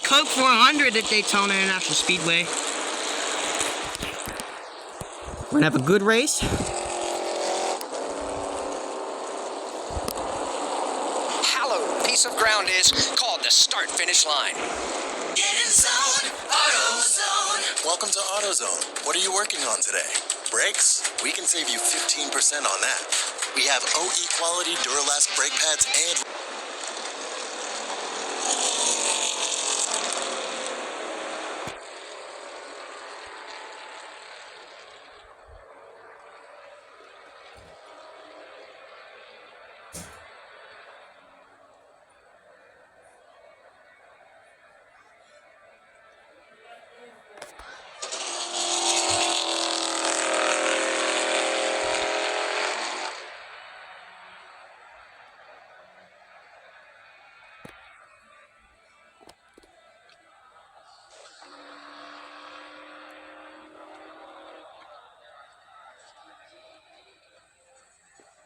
Coke 400 at Daytona International Speedway. We're gonna have a good race. Hallowed piece of ground is called the start-finish line. Get in zone, AutoZone. Welcome to AutoZone. What are you working on today? Brakes? We can save you 15% on that. We have OE quality Duralast brake pads and...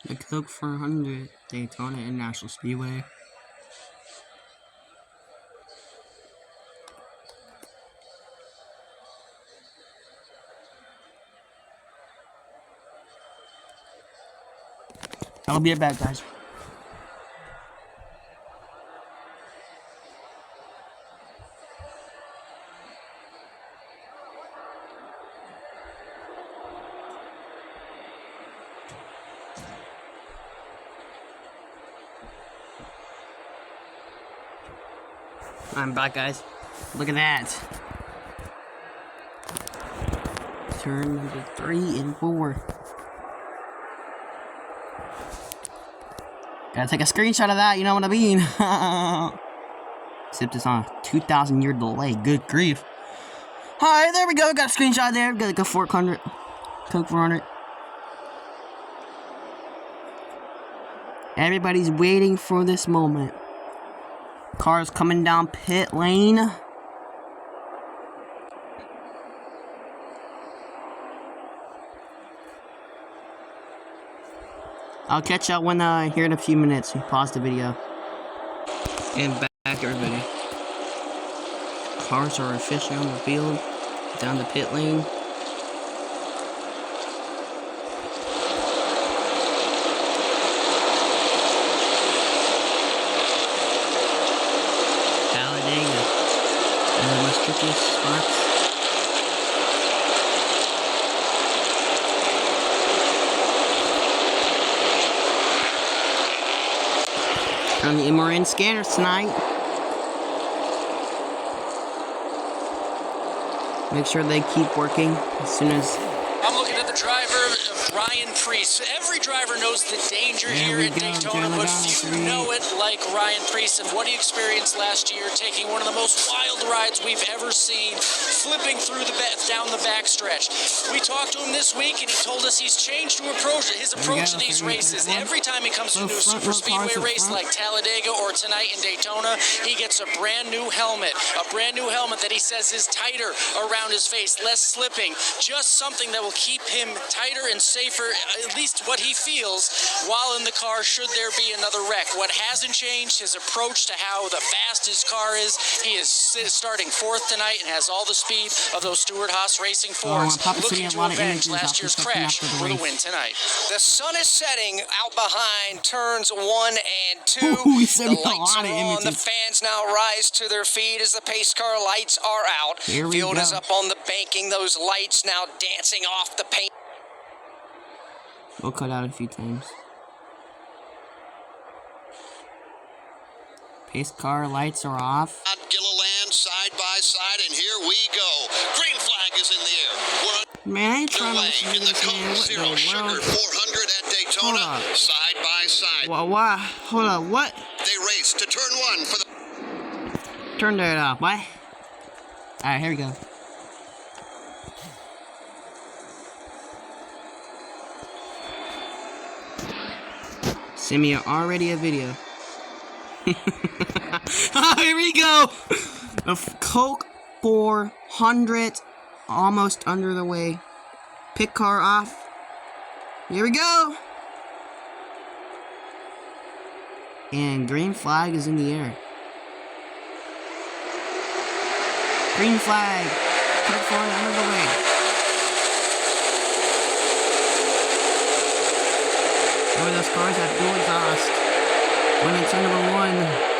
The Coke 400 Daytona International Speedway. I'll be right back, guys. I'm back, guys. Look at that. Turn number 3 and 4. Gotta take a screenshot of that, you know what I mean? Except it's on a 2,000-year delay. Good grief. Alright, there we go. Got a screenshot there. Got a 400. Coke 400. Everybody's waiting for this moment. Cars coming down pit lane. I'll catch y'all when here in a few minutes. Pause the video. And back, everybody. Cars are officially on the field. Down the pit lane. Trickiest spots. On the MRN scanners tonight. Make sure they keep working as soon as... I'm looking at the driver, Ryan Preece. Every driver knows the danger here in Daytona, but few know it like Ryan Preece. And what he experienced last year, taking one of the most wild rides we've ever seen, flipping through down the backstretch. We talked to him this week, and he told us he's changed his approach to these races. Every time he comes into a super speedway race like Talladega or tonight in Daytona, he gets a brand new helmet. A brand new helmet that he says is tighter around his face, less slipping, just something that will keep him tighter and safer, at least what he feels, while in the car should there be another wreck. What hasn't changed, his approach to how the fast his car is. He is starting 4th tonight and has all the speed of those Stewart-Haas Racing Fords, looking to avenge last year's crash for the win tonight. The sun is setting out behind turns 1 and 2. The lights are on. The fans now rise to their feet as the pace car lights are out. Field is up on the banking. Those lights now dancing off the paint. We'll cut out a few times. Pace car lights are off. Gilliland side by side, and here we go. Green flag is in the air. We're Man, I ain't trying to listen to in the this, man. Coke What Zero the Sugar world? 400 at Daytona, side by side. Why? Hold on, what? They race to turn 1 for the... Turn that off, what? Alright, here we go. Send me already a video. Oh, here we go! A Coke 400, almost under the way. Pit car off. Here we go! And green flag is in the air. Green flag. Put it forward under the way. Over those cars have dual exhaust. Going in turn number 1.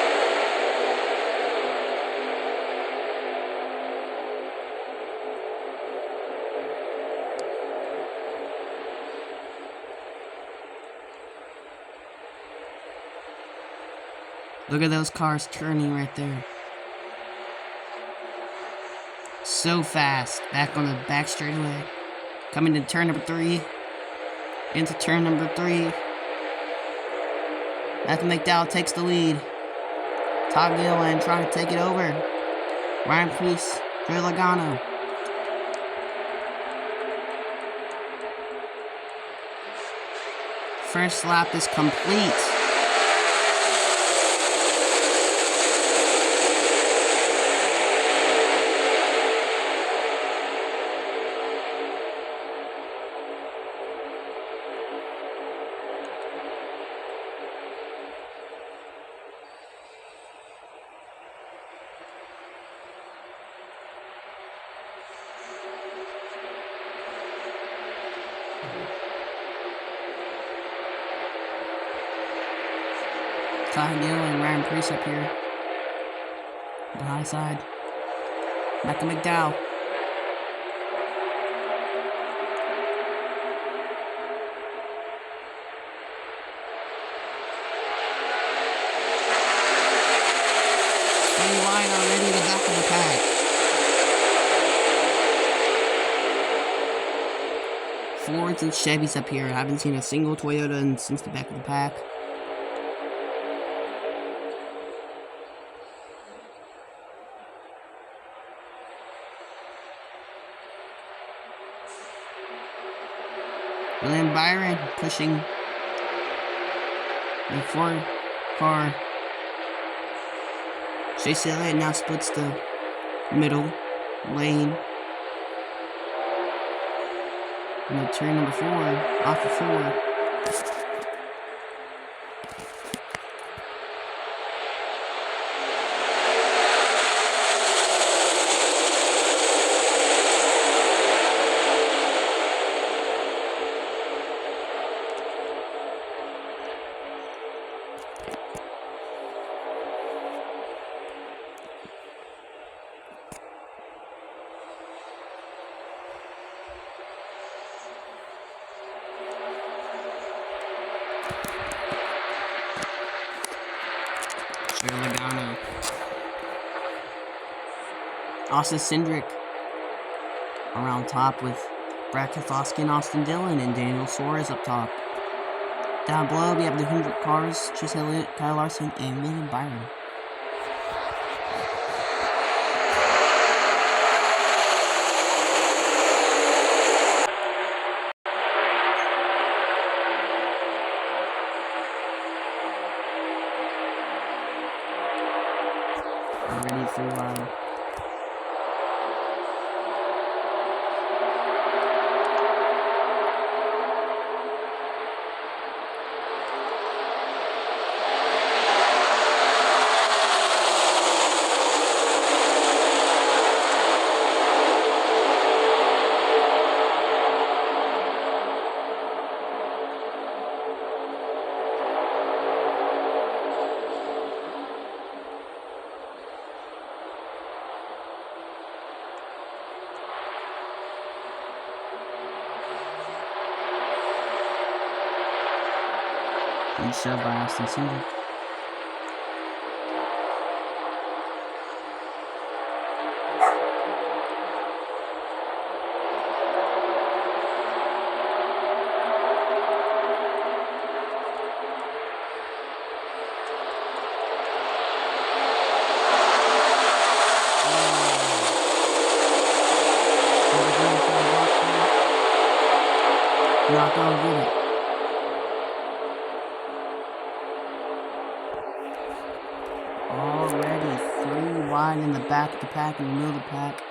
Look at those cars turning right there. So fast. Back on the back straightaway. Coming to turn number 3. Into turn number 3. Matthew McDowell takes the lead. Todd Gilliland trying to take it over. Ryan Preece, Joey Logano. First lap is complete. Todd Gill and Ryan Preece up here. The high side. Back to McDowell. Stay wide already to the back of the pack. Fords and Chevys up here. I haven't seen a single Toyota since the back of the pack. William Byron pushing the 4-car. Chase Elliott now splits the middle lane. And the turn number 4 off of 4. Logano. Austin Cindric around top with Brad Keselowski and Austin Dillon and Daniel Suarez up top. Down below we have the 100 cars, Chase Elliott, Kyle Larson, and William Byron. Ready for and shoved by Austin Cindric. Not gonna get it. Already 3 wide in the back of the pack, in the middle of the pack.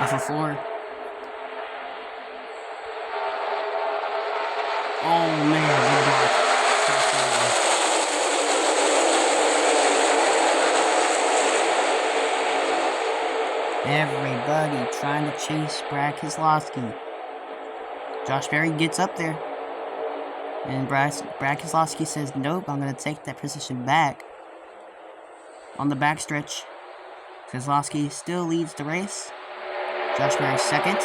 off the floor. Oh man, good block. Everybody trying to chase Brad Keselowski. Josh Berry gets up there. And Brad Keselowski says, nope, I'm going to take that position back. On the backstretch, Keselowski still leads the race. Josh Berry second.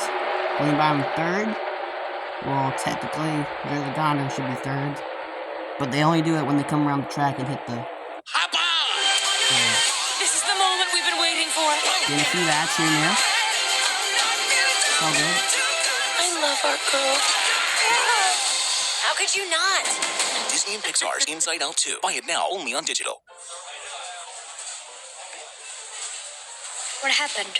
William Byron third. Well, technically, Joey Logano should be third. But they only do it when they come around the track and hit the... Hop on! This is the moment we've been waiting for. Getting a few ads here and there. It's all good. I love our girl. How could you not? Disney and Pixar's Inside Out 2. Buy it now, only on digital. What happened?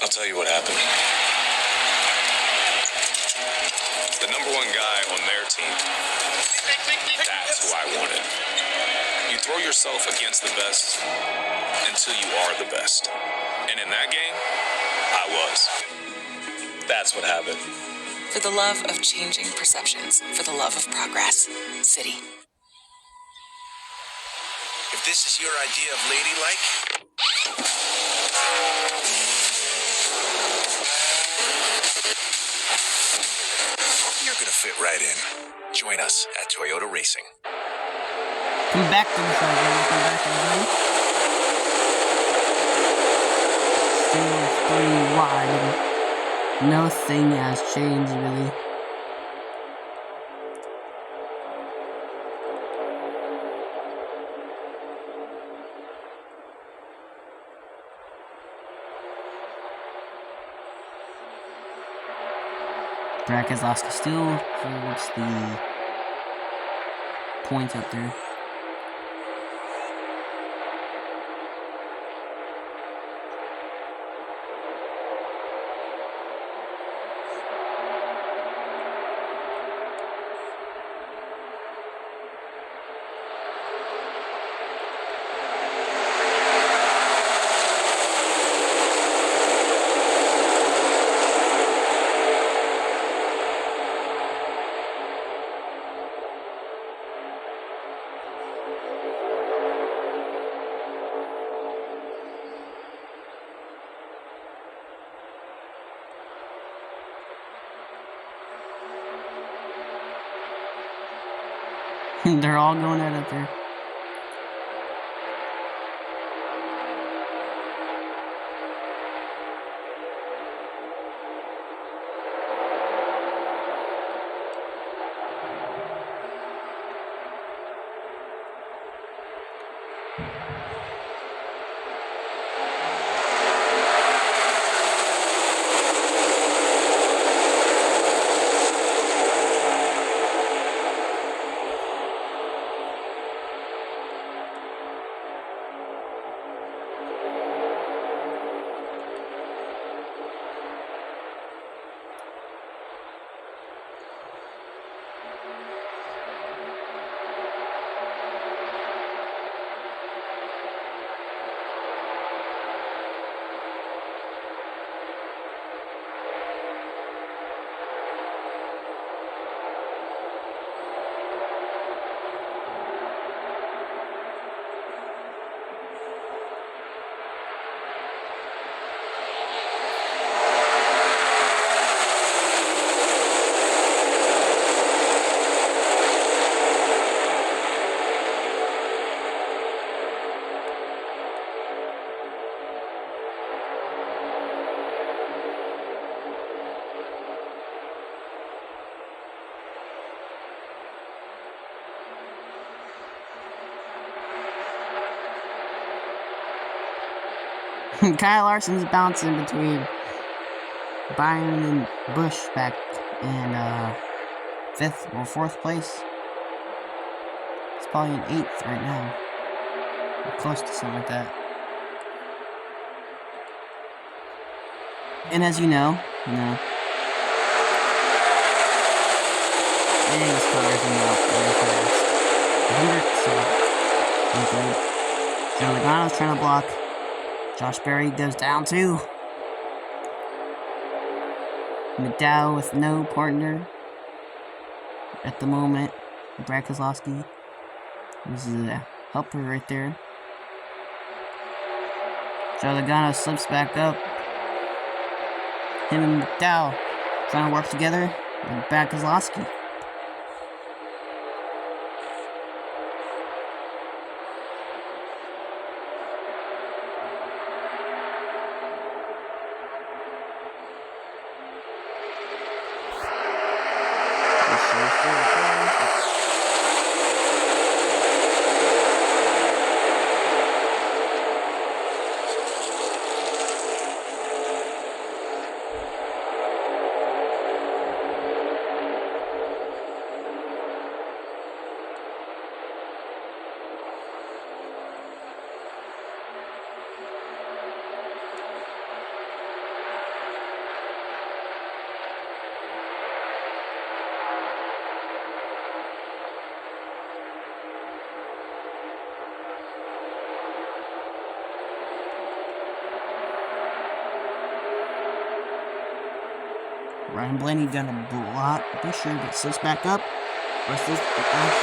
I'll tell you what happened. The number one guy on their team. That's who I wanted. You throw yourself against the best until you are the best. And in that game, I was. That's what happened. For the love of changing perceptions, for the love of progress. City. If this is your idea of ladylike, you're gonna fit right in. Join us at Toyota Racing. Come back to the side, man. Come back to the side. Still 3 wide. Nothing has changed, really. Brad Keselowski still holds the point up there. They're all going out up there. Kyle Larson's bouncing between Byron and Busch back in 5th or 4th place. It's probably in 8th right now. Or close to something like that. And as you know, and his cars are not very fast. 100, so not good. Joey Logano's trying to block Josh Berry goes down too. McDowell with no partner at the moment. Brad Keselowski. This is a helper right there. Joe Logano slips back up. Him and McDowell trying to work together with Brad Keselowski. Ryan Blaney gonna block Buescher, but slips back up. Or slips back up.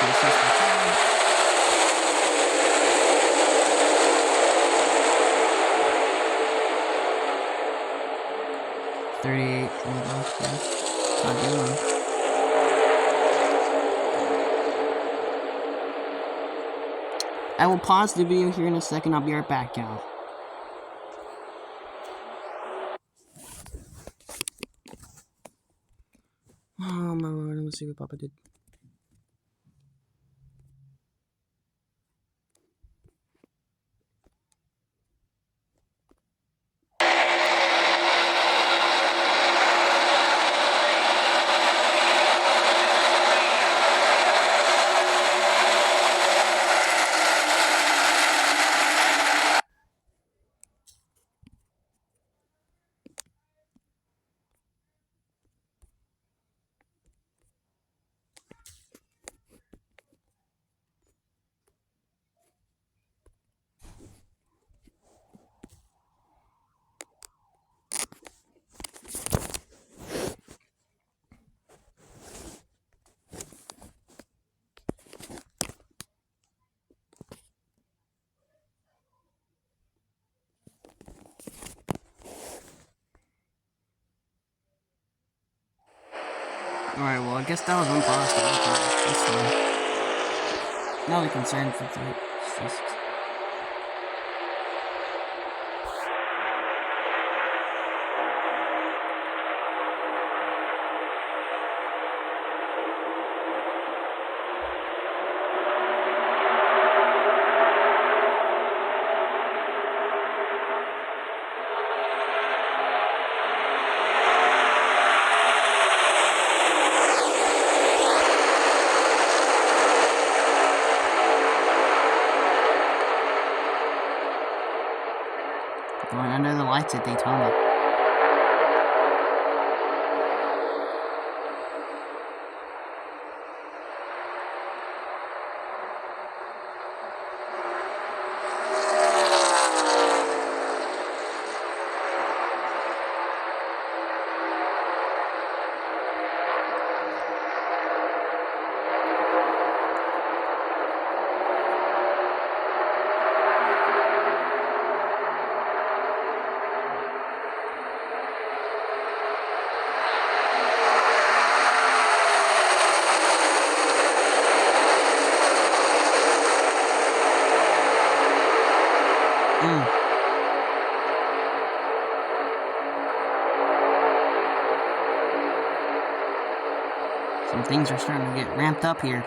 38 from the left. Not doing. I will pause the video here in a second. I'll be right back, y'all. Oh my lord, let's see what Papa did. Alright, well, I guess that was unpaused. That's fine. Not really concerned with it. It's just... Going under the lights at Daytona. Some things are starting to get ramped up here.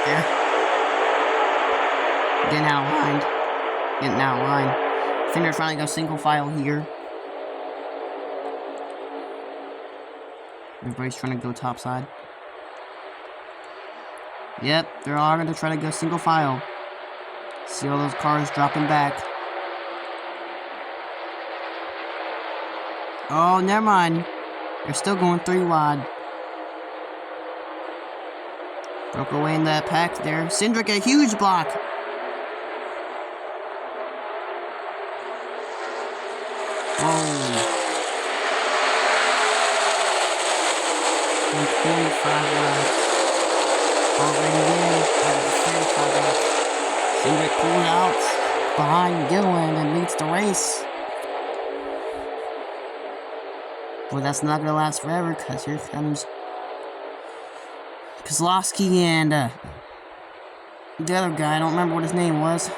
right there. Getting out of line. Getting out of line. I think they're trying to go single file here. Everybody's trying to go top side. Yep, they're all going to try to go single file. See all those cars dropping back. Oh, never mind. They're still going 3 wide. Broke away in that pack there. Cindric, a huge block. Whoa. 125 laps. Already in at 35 laps. Cindric pulled out behind Gilliland and leads the race. Well, that's not gonna last forever, because here comes Kozlowski and the other guy. I don't remember what his name was.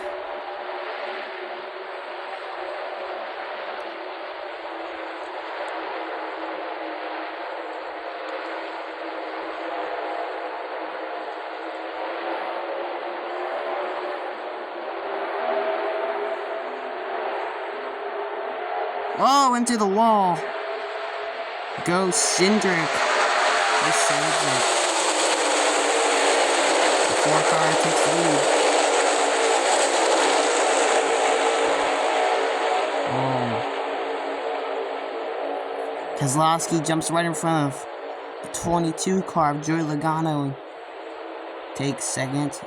Oh, into the wall. Go Cindric. He saves it. The 4 car takes the lead. Oh. Kozlowski jumps right in front of the 22 car of Joey Logano. Takes second.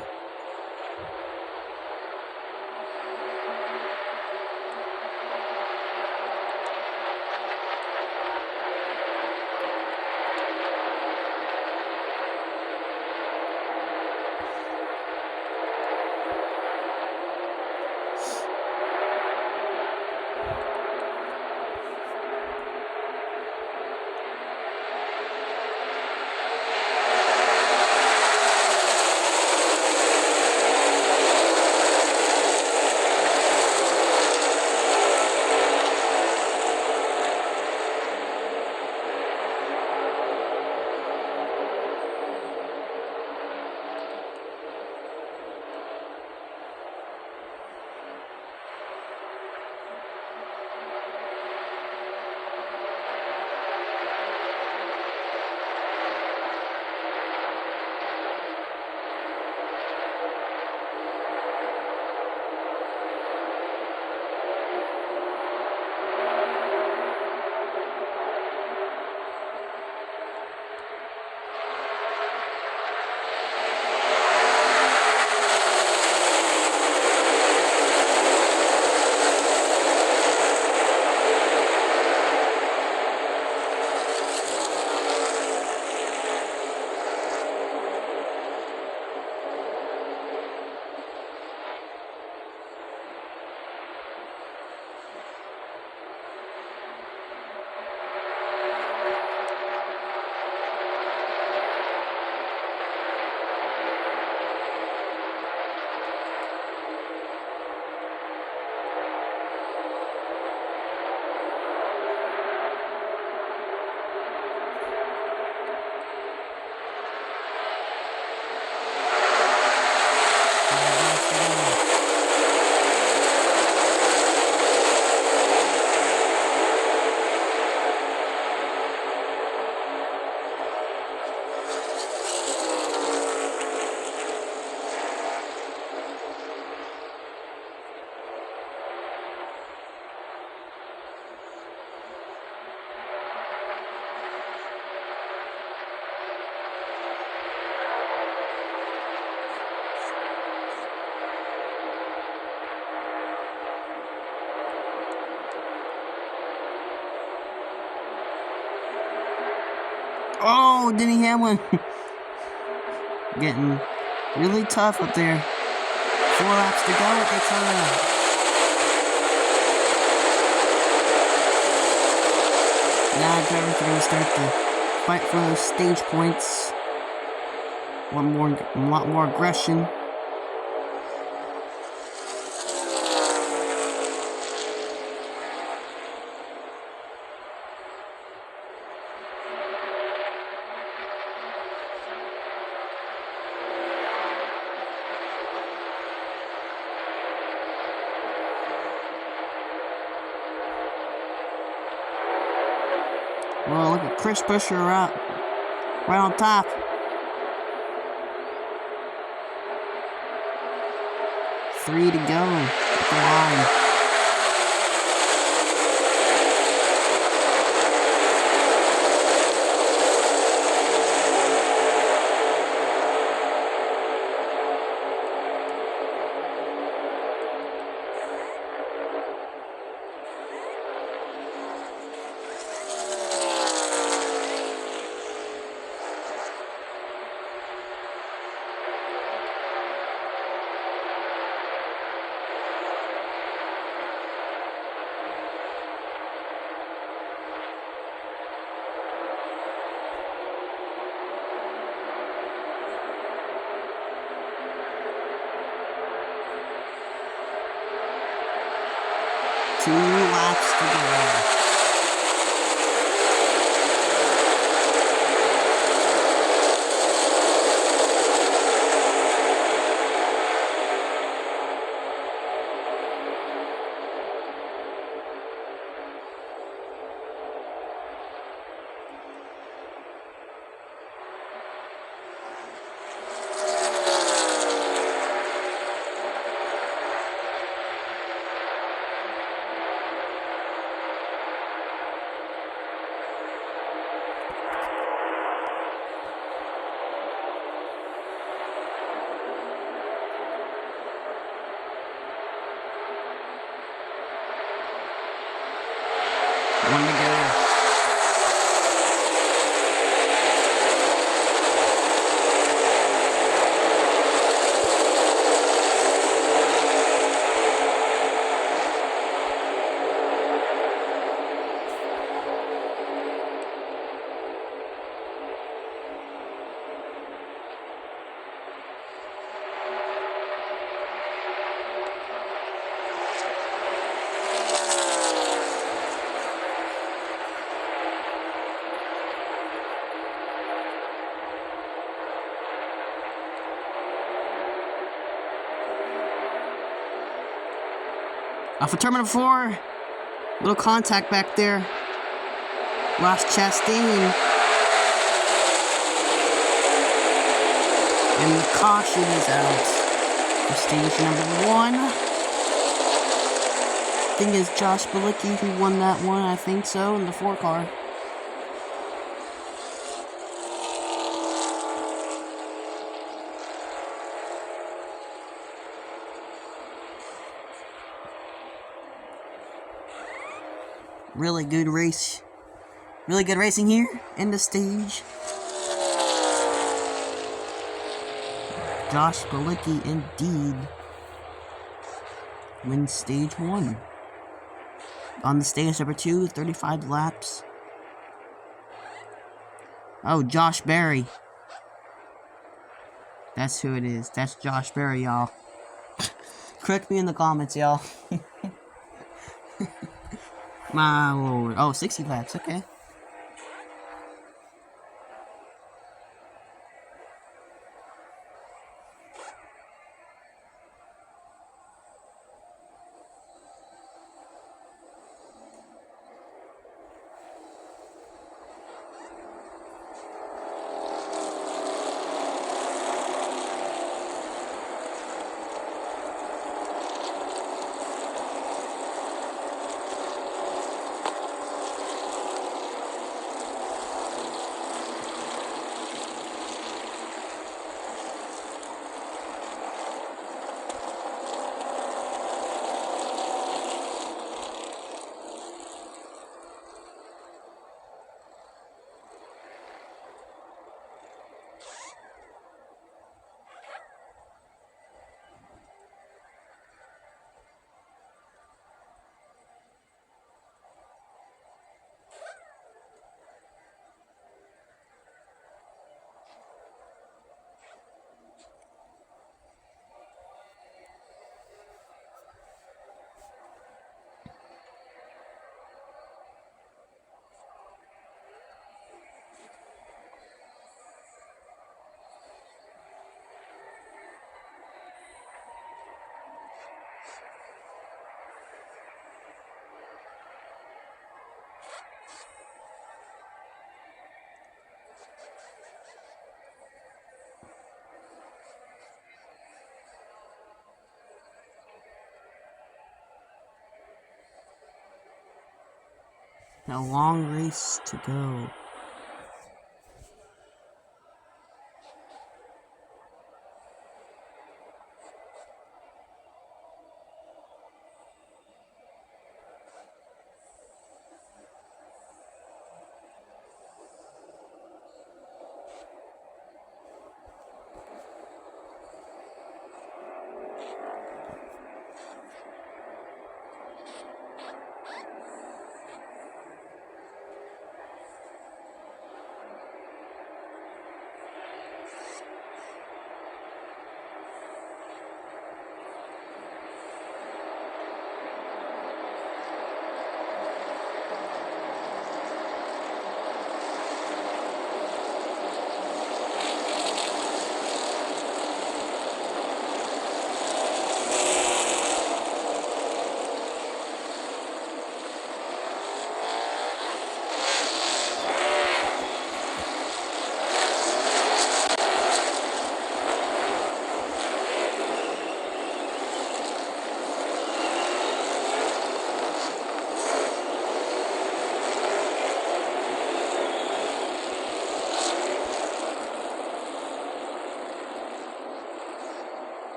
Oh, Denny Hamlin. Getting really tough up there. 4 laps to go at Daytona. Now drivers are going to start to fight for those stage points. A lot more aggression. Well, look at Chris Buescher right on top. Three to go at the line. Two laps to go. One to go. For Terminal 4, little contact back there. Ross Chastain. And the caution is out for stage number 1. I think it's Josh Bilicki who won that one, I think so, in the 4 car. Really good race. Really good racing here in the stage. Josh Bilicki indeed wins stage 1. On the stage number 2, 35 laps. Oh, Josh Berry. That's who it is. That's Josh Berry, y'all. Correct me in the comments, y'all. My lord. Oh, 60 laps, okay. A long race to go.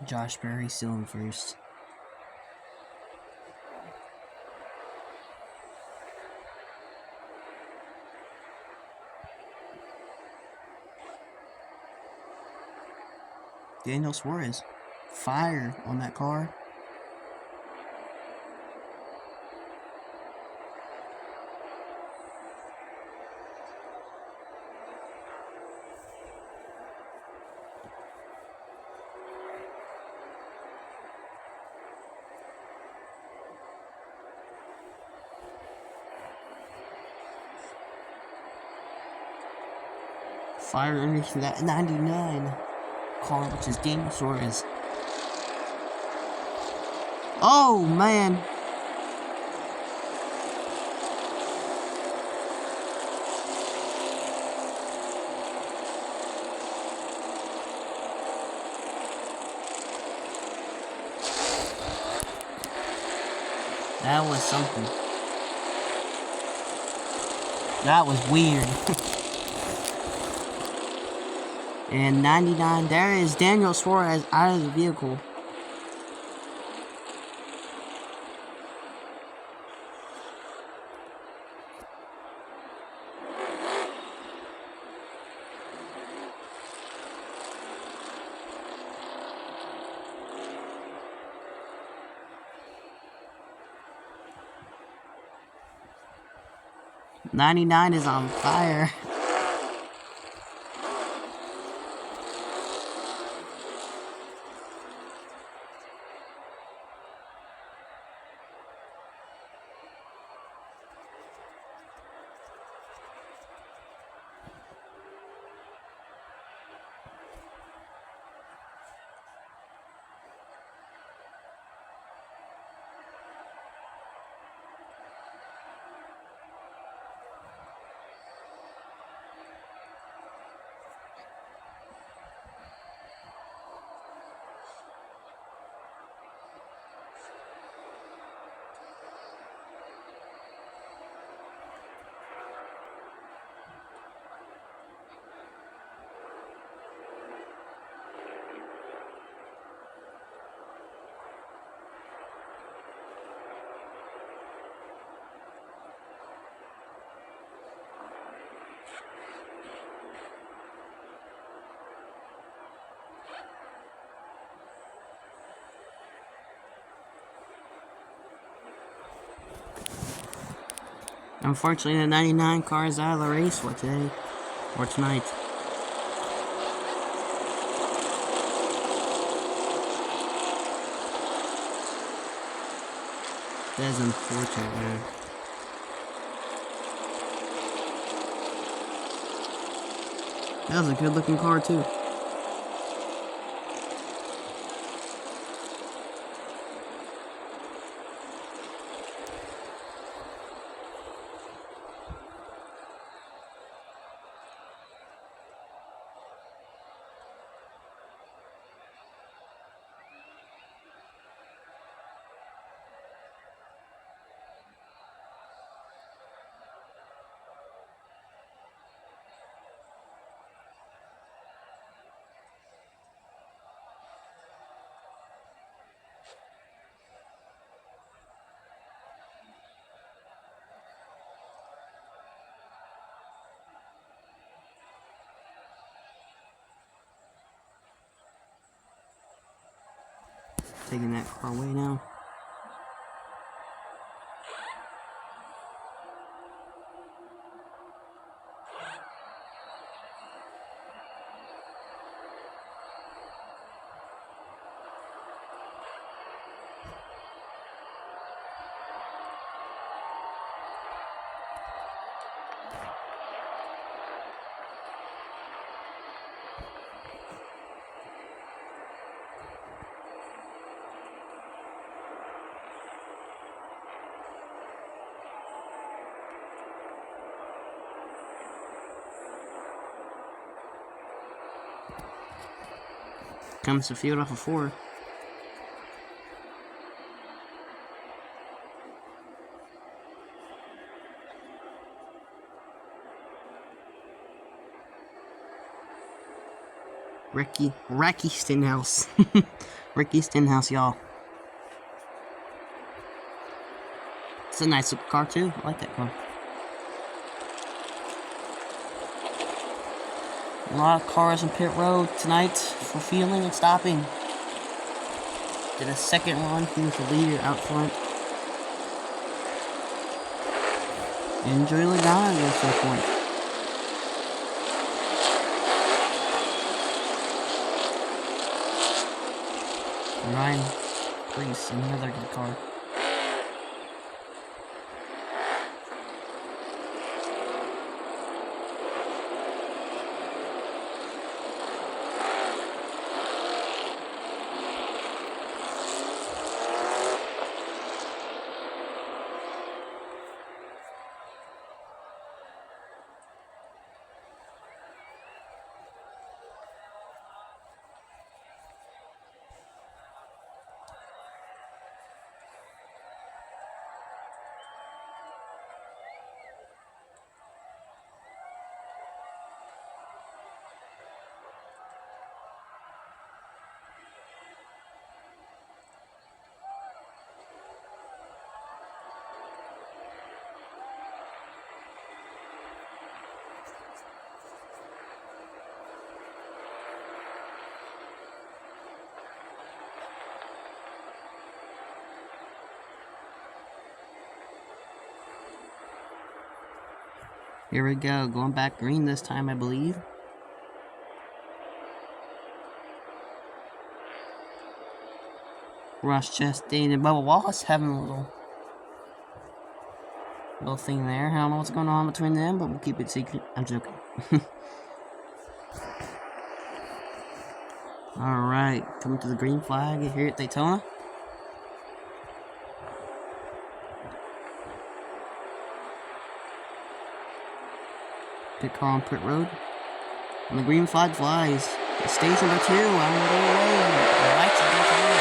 Josh Berry still in first. Daniel Suarez. Fire on that car. Fire underneath that 99 car, which is Daniel Suarez. Oh, man. That was something. That was weird. And 99, there is Daniel Suarez out of the vehicle. '99 is on fire. Unfortunately, the 99 car is out of the race for today, or tonight. That is unfortunate, man. That was a good looking car, too. Taking that car away now. Comes the field off of 4. Ricky Stenhouse. Ricky Stenhouse, y'all. It's a nice looking car too. I like that car. A lot of cars on pit road tonight for fueling and stopping. Did a second run. He was the leader out front. And Joey Logano goes to the point. Ryan Preece, another good car. Here we go, going back green this time, I believe. Ross Chastain and Bubba Wallace having a little thing there. I don't know what's going on between them, but we'll keep it secret. I'm joking. Alright, coming to the green flag here at Daytona. Pit car on pit road. And the green flag flies. It's stage number 2 on the way. The lights are Daytona.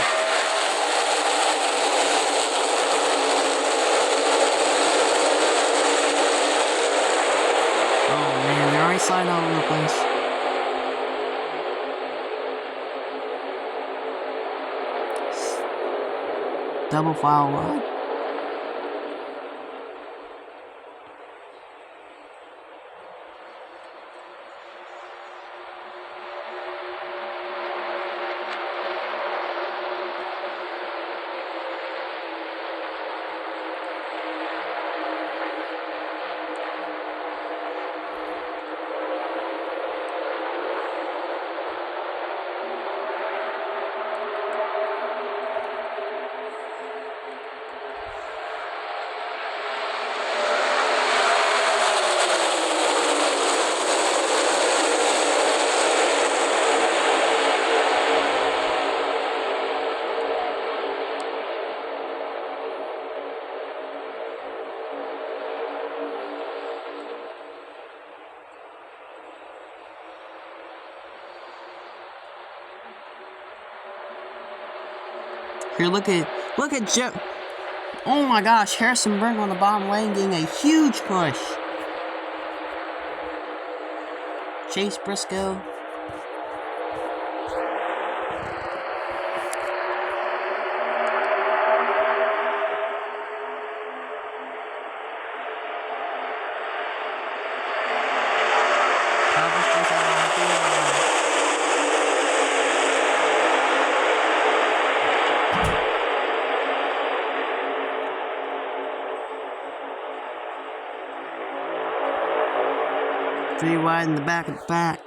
Oh man, they're already sliding all over the place. Double file ride. Here, look at Joe. Oh my gosh, Harrison Burton on the bottom lane getting a huge push. Chase Briscoe. Three wide in the back of the pack.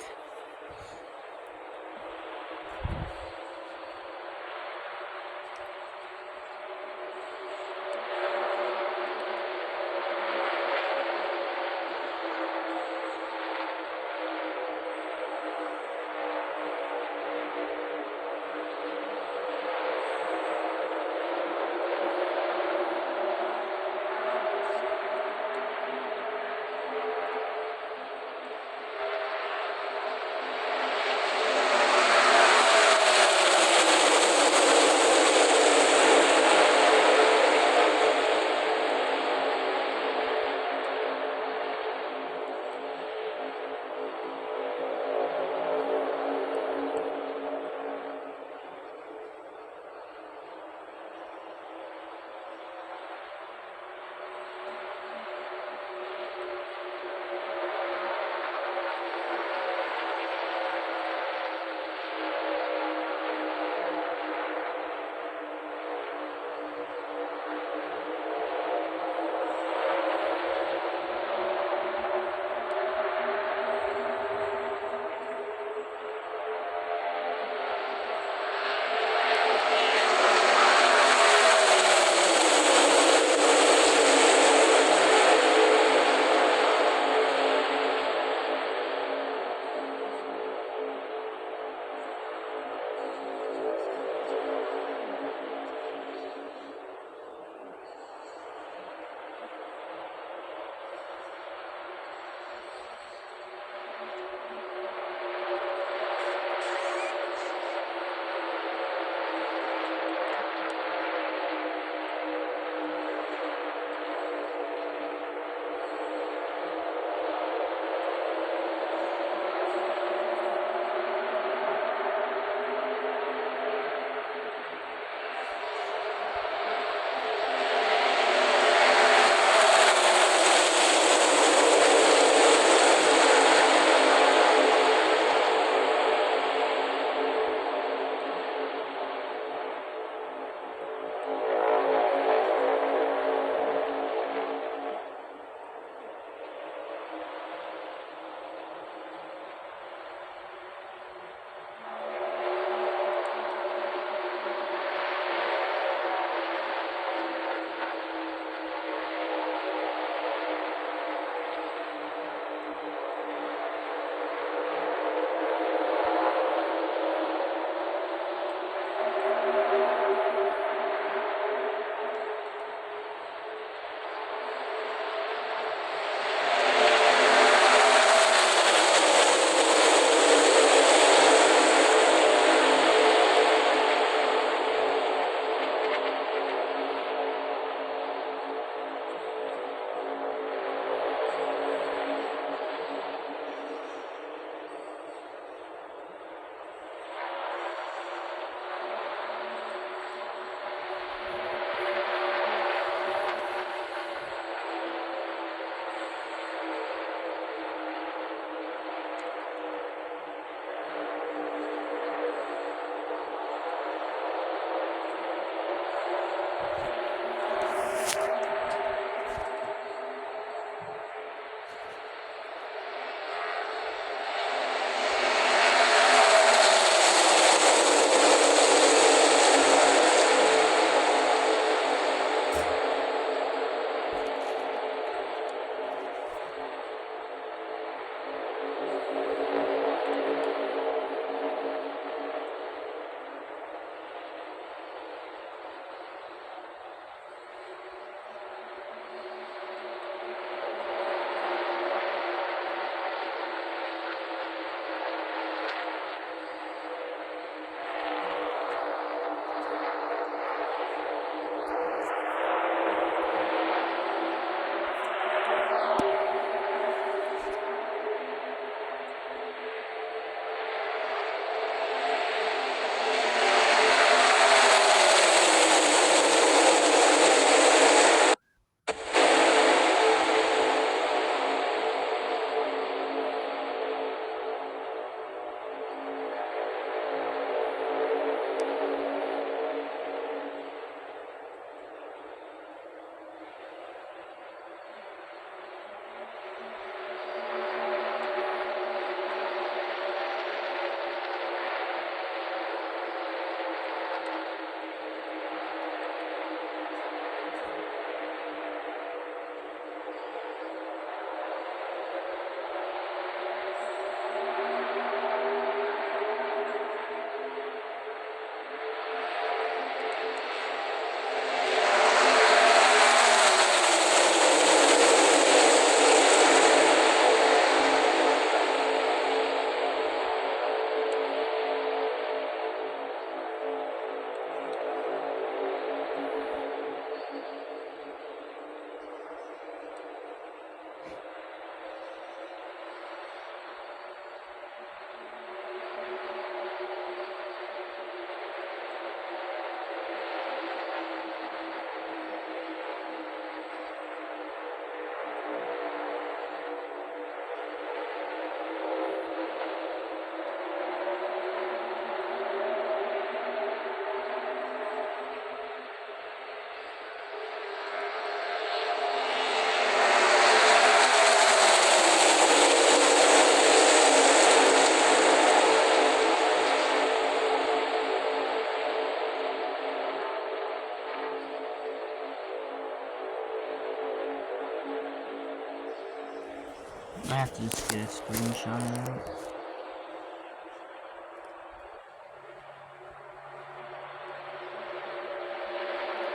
I have to just get a screenshot of that.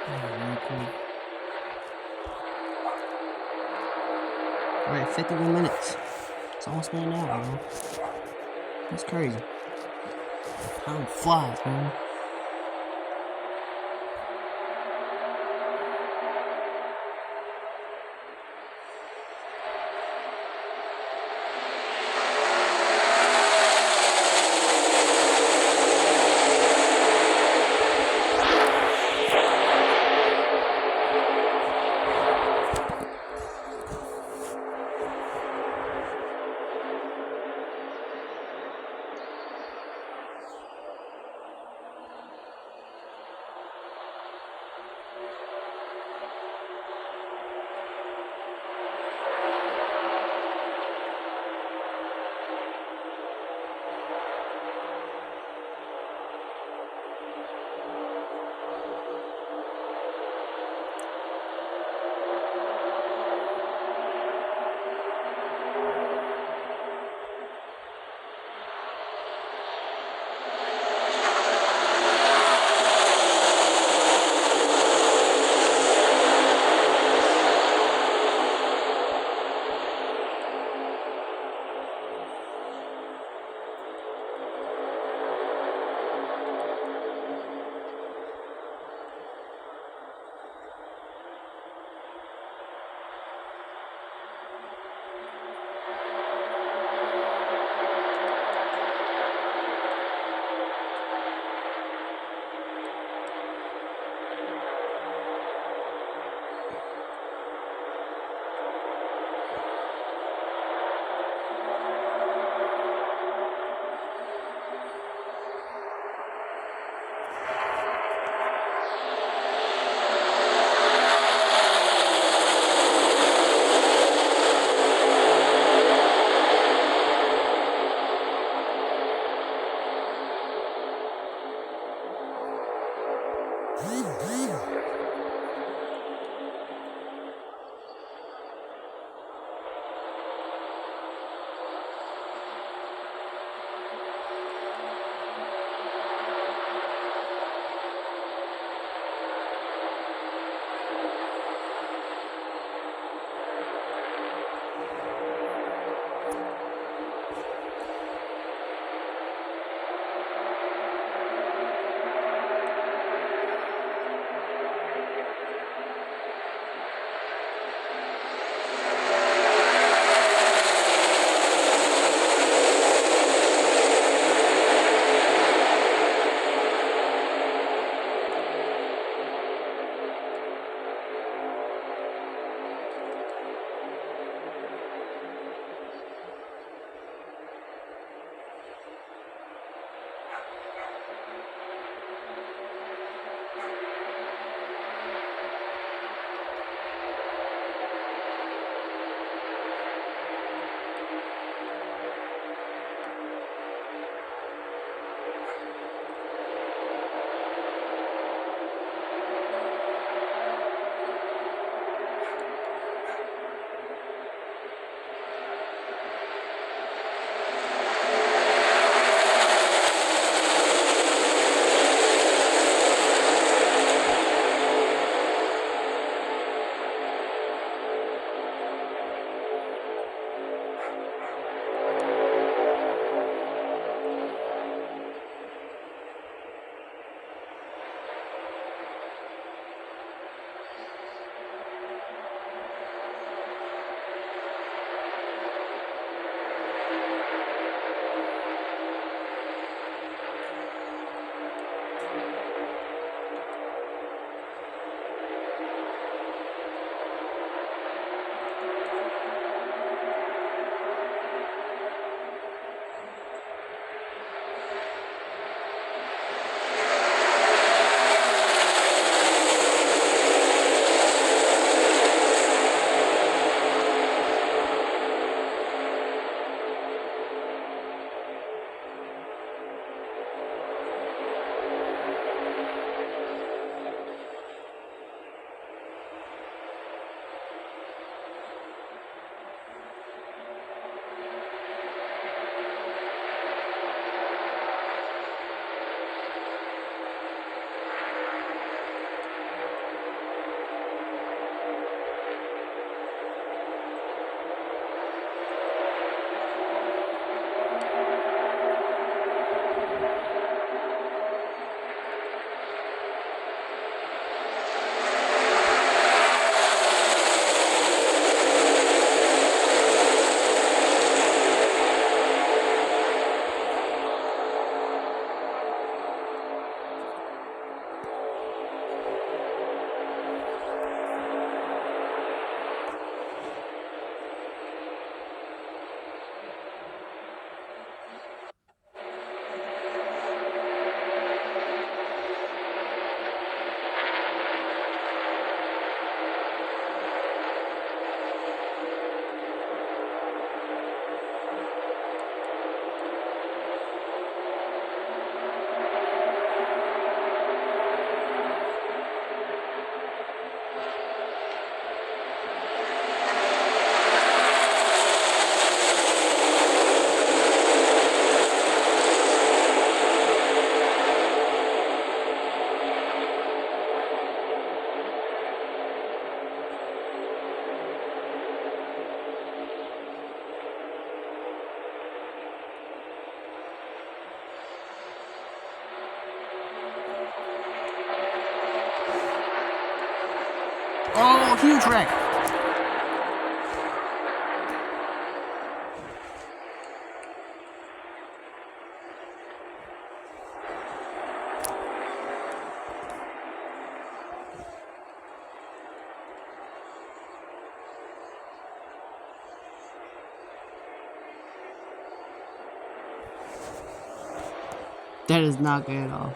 Very cool. Alright, 51 minutes. It's almost been an hour, man. That's crazy. Time flies, man. Huge wreck. That is not good at all.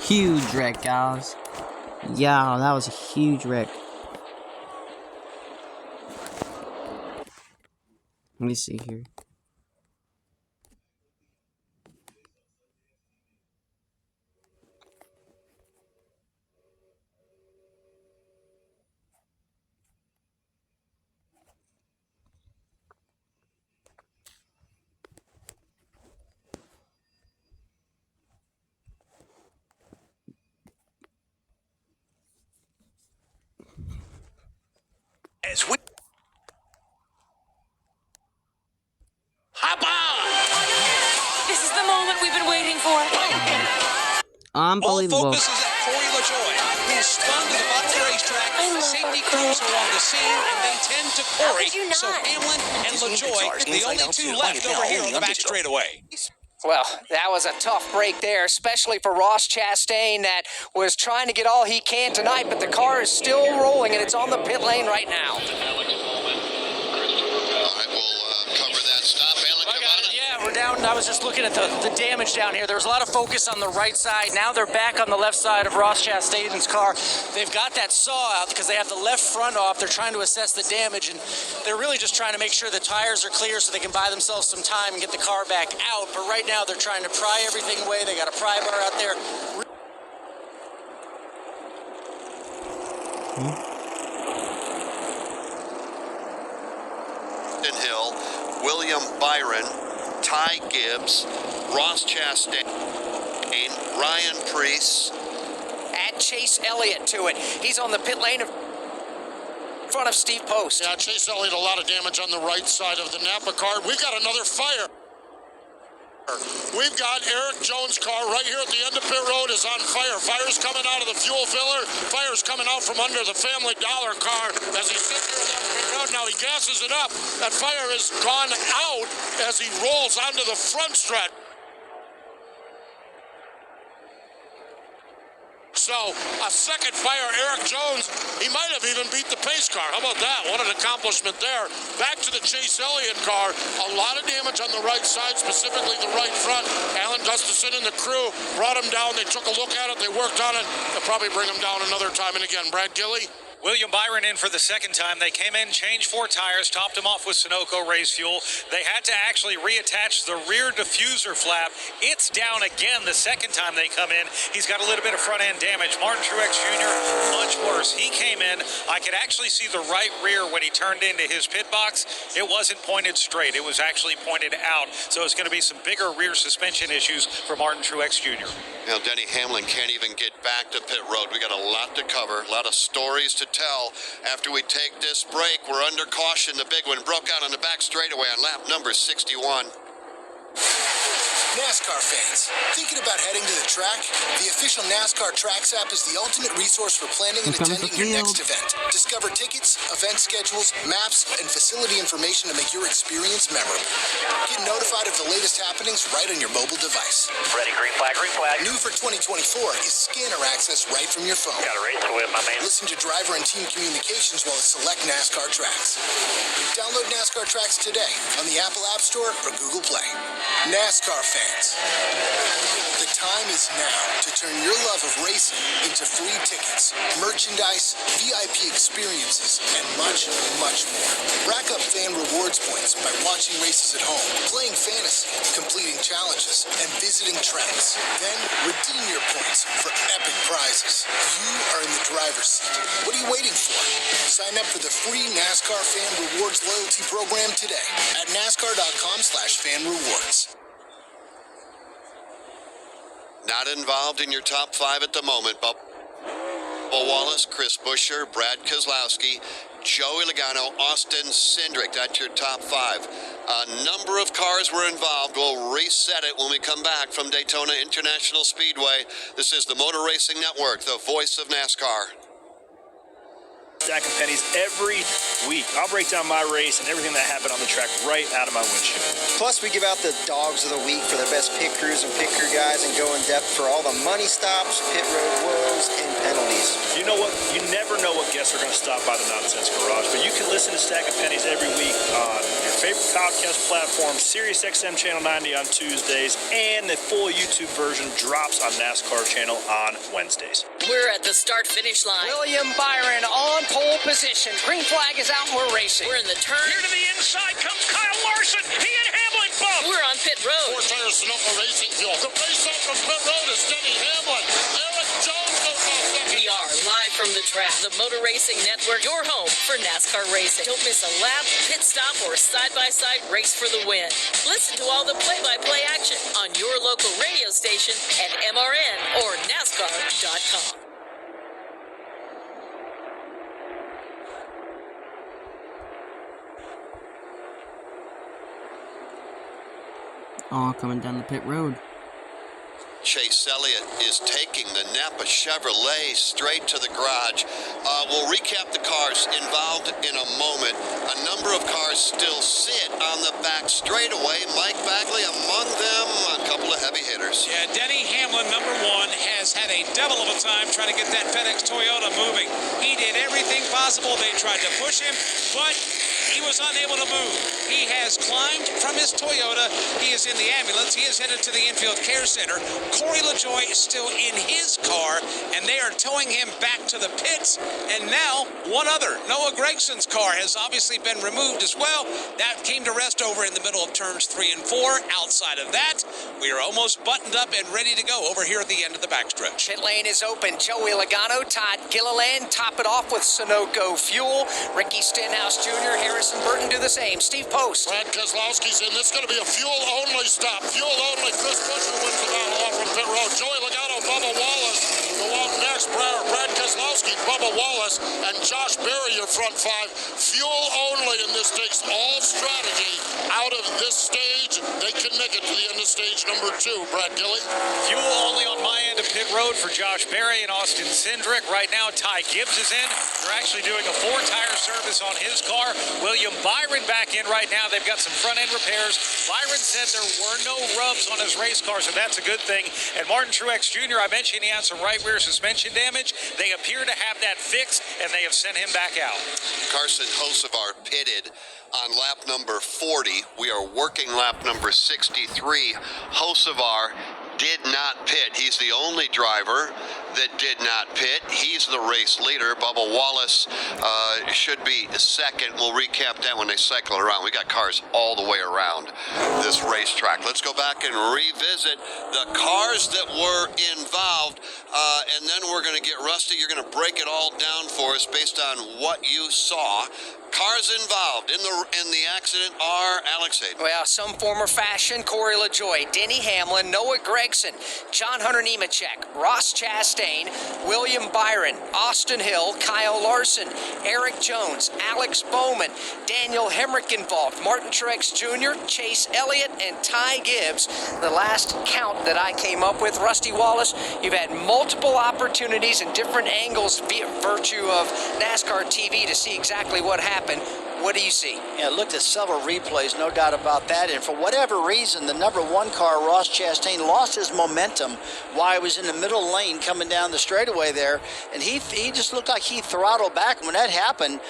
Huge wreck, guys. Yeah, that was a huge wreck. Let me see here. As we hop on! This is the moment we've been waiting for. Unbelievable. All focus is at Corey LaJoy, who spun to the bottom of the racetrack. I Safety love crews along the scene, and they tend to Corey. could you not? So Hamlin and LaJoy, the only two left over here on the back straightaway. Well, that was a tough break there, especially for Ross Chastain that was trying to get all he can tonight, but the car is still rolling and it's on the pit lane right now. All right, we'll cover that stop. Alan, come on. Yeah, we're down. I was just looking at the damage down here. There was a lot of focus on the right side. Now they're back on the left side of Ross Chastain's car. They've got that saw out because they have the left front off. They're trying to assess the damage, and they're really just trying to make sure the tires are clear so they can buy themselves some time and get the car back out. But right now they're trying to pry everything away. They got a pry bar out there. Hill, William Byron, Ty Gibbs, Ross Chastain, Ryan Preece. Add Chase Elliott to it. He's on the pit lane in front of Steve Post. Yeah, Chase Elliott, a lot of damage on the right side of the Napa car. We've got another fire. We've got Eric Jones' car right here at the end of pit road is on fire. Fire's coming out of the fuel filler. Fire's coming out from under the Family Dollar car as he sits here on pit road. Now he gasses it up. That fire has gone out as he rolls onto the front stretch. So, a second fire, Eric Jones, he might have even beat the pace car. How about that? What an accomplishment there. Back to the Chase Elliott car. A lot of damage on the right side, specifically the right front. Alan Gustafson and the crew brought him down. They took a look at it. They worked on it. They'll probably bring him down another time and again. Brad Gilly. William Byron in for the second time. They came in, changed 4 tires, topped them off with Sunoco race fuel. They had to actually reattach the rear diffuser flap. It's down again the second time they come in. He's got a little bit of front end damage. Martin Truex Jr., much worse. He came in. I could actually see the right rear when he turned into his pit box. It wasn't pointed straight. It was actually pointed out. So it's going to be some bigger rear suspension issues for Martin Truex Jr. Now, Denny Hamlin can't even get back to pit road. We got a lot to cover, a lot of stories to tell. After we take this break, we're under caution. The big one broke out on the back straightaway on lap number 61. NASCAR fans, thinking about heading to the track? The official NASCAR Tracks app is the ultimate resource for planning and attending your next event. Discover tickets, event schedules, maps, and facility information to make your experience memorable. Get notified of the latest happenings right on your mobile device. Ready, green flag, green flag. New for 2024 is scanner access right from your phone. Got a race to win, my man. Listen to driver and team communications while at select NASCAR Tracks. Download NASCAR Tracks today on the Apple App Store or Google Play. NASCAR fans, the time is is now to turn your love of racing into free tickets, merchandise, VIP experiences, and much, much more. Rack up fan rewards points by watching races at home, playing fantasy, completing challenges, and visiting tracks. Then redeem your points for epic prizes. You are in the driver's seat. What are you waiting for? Sign up for the free NASCAR Fan Rewards loyalty program today at NASCAR.com/fanrewards. Not involved in your top 5 at the moment, Bubba Wallace, Chris Buescher, Brad Keselowski, Joey Logano, Austin Cindric. That's your top 5. A number of cars were involved. We'll reset it when we come back from Daytona International Speedway. This is the Motor Racing Network, the voice of NASCAR. Stack of pennies every week. I'll break down my race and everything that happened on the track right out of my windshield. Plus, we give out the dogs of the week for the best pit crews and pit crew guys and go in depth for all the money stops, pit road woes, and penalties. You know what? You never know what guests are going to stop by the Nonsense Garage, but you can listen to Stack of Pennies every week on your favorite podcast platform, Sirius XM Channel 90 on Tuesdays, and the full YouTube version drops on NASCAR Channel on Wednesdays. We're at the start-finish line. William Byron on pole position. Green flag is out and we're racing. We're in the turn. Here to the inside comes Kyle Larson. He and Hamlin both. We're on pit road. 4 tires Sunoco Racing Fuel. The race up from pit road is Denny Hamlin. Eric Jones goes off second. We are live from the track. The Motor Racing Network, your home for NASCAR racing. Don't miss a lap, pit stop, or side-by-side race for the win. Listen to all the play-by-play action on your local radio station at MRN or NASCAR.com. All coming down the pit road. Chase Elliott is taking the Napa Chevrolet straight to the garage. We'll recap the cars involved in a moment. A number of cars still sit on the back straightaway. Mike Bagley among them, a couple of heavy hitters. Yeah, Denny Hamlin, number 1, has had a devil of a time trying to get that FedEx Toyota moving. He did everything possible. They tried to push him, but he was unable to move. He has climbed from his Toyota. He is in the ambulance. He is headed to the infield care center. Corey LaJoie is still in his car, and they are towing him back to the pits. And now, one other, Noah Gregson's car has obviously been removed as well. That came to rest over in the middle of turns 3 and 4. Outside of that, we are almost buttoned up and ready to go over here at the end of the backstretch. Pit lane is open. Joey Logano, Todd Gilliland top it off with Sunoco Fuel. Ricky Stenhouse Jr., Harrison Burton do the same. Steve Post. Brad Keselowski's in. This is going to be a fuel-only stop. Fuel only. Chris Buescher wins the battle off from pit road. Joey Logano, Bubba Wallace. The one next, Brad Keselowski, Bubba Wallace, and Josh Berry, your front 5. Fuel only, and this takes all strategy out of this stage. They can make it to the end of stage number 2. Brad Gilly. Fuel only on my end of pit road for Josh Berry and Austin Cindric. Right now, Ty Gibbs is in. They're actually doing a 4-tire service on his car. William Byron back in right now. They've got some front-end repairs. Byron said there were no rubs on his race car, so that's a good thing. And Martin Truex Jr., I mentioned he had some right rear suspension damage. They appear to have that fixed, and they have sent him back out. Carson Hocevar pitted on lap number 40. We are working lap number 63. Hocevar did not pit. He's the only driver that did not pit. He's the race leader. Bubba Wallace should be second. We'll recap that when they cycle around. We got cars all the way around this racetrack. Let's go back and revisit the cars that were involved, and then we're going to get Rusty. You're going to break it all down for us based on what you saw. Cars involved in the accident are Alex Hayden. Well, some form or fashion, Corey LaJoie, Denny Hamlin, Noah Gragson, John Hunter Nemechek, Ross Chastain, William Byron, Austin Hill, Kyle Larson, Eric Jones, Alex Bowman, Daniel Hemrick involved, Martin Truex Jr., Chase Elliott, and Ty Gibbs. The last count that I came up with, Rusty Wallace, you've had multiple opportunities and different angles via virtue of NASCAR TV to see exactly what happened. What do you see? Yeah, looked at several replays, no doubt about that. And for whatever reason, the number 1 car, Ross Chastain, lost his momentum while he was in the middle lane coming down the straightaway there. And he just looked like he throttled back. When that happened,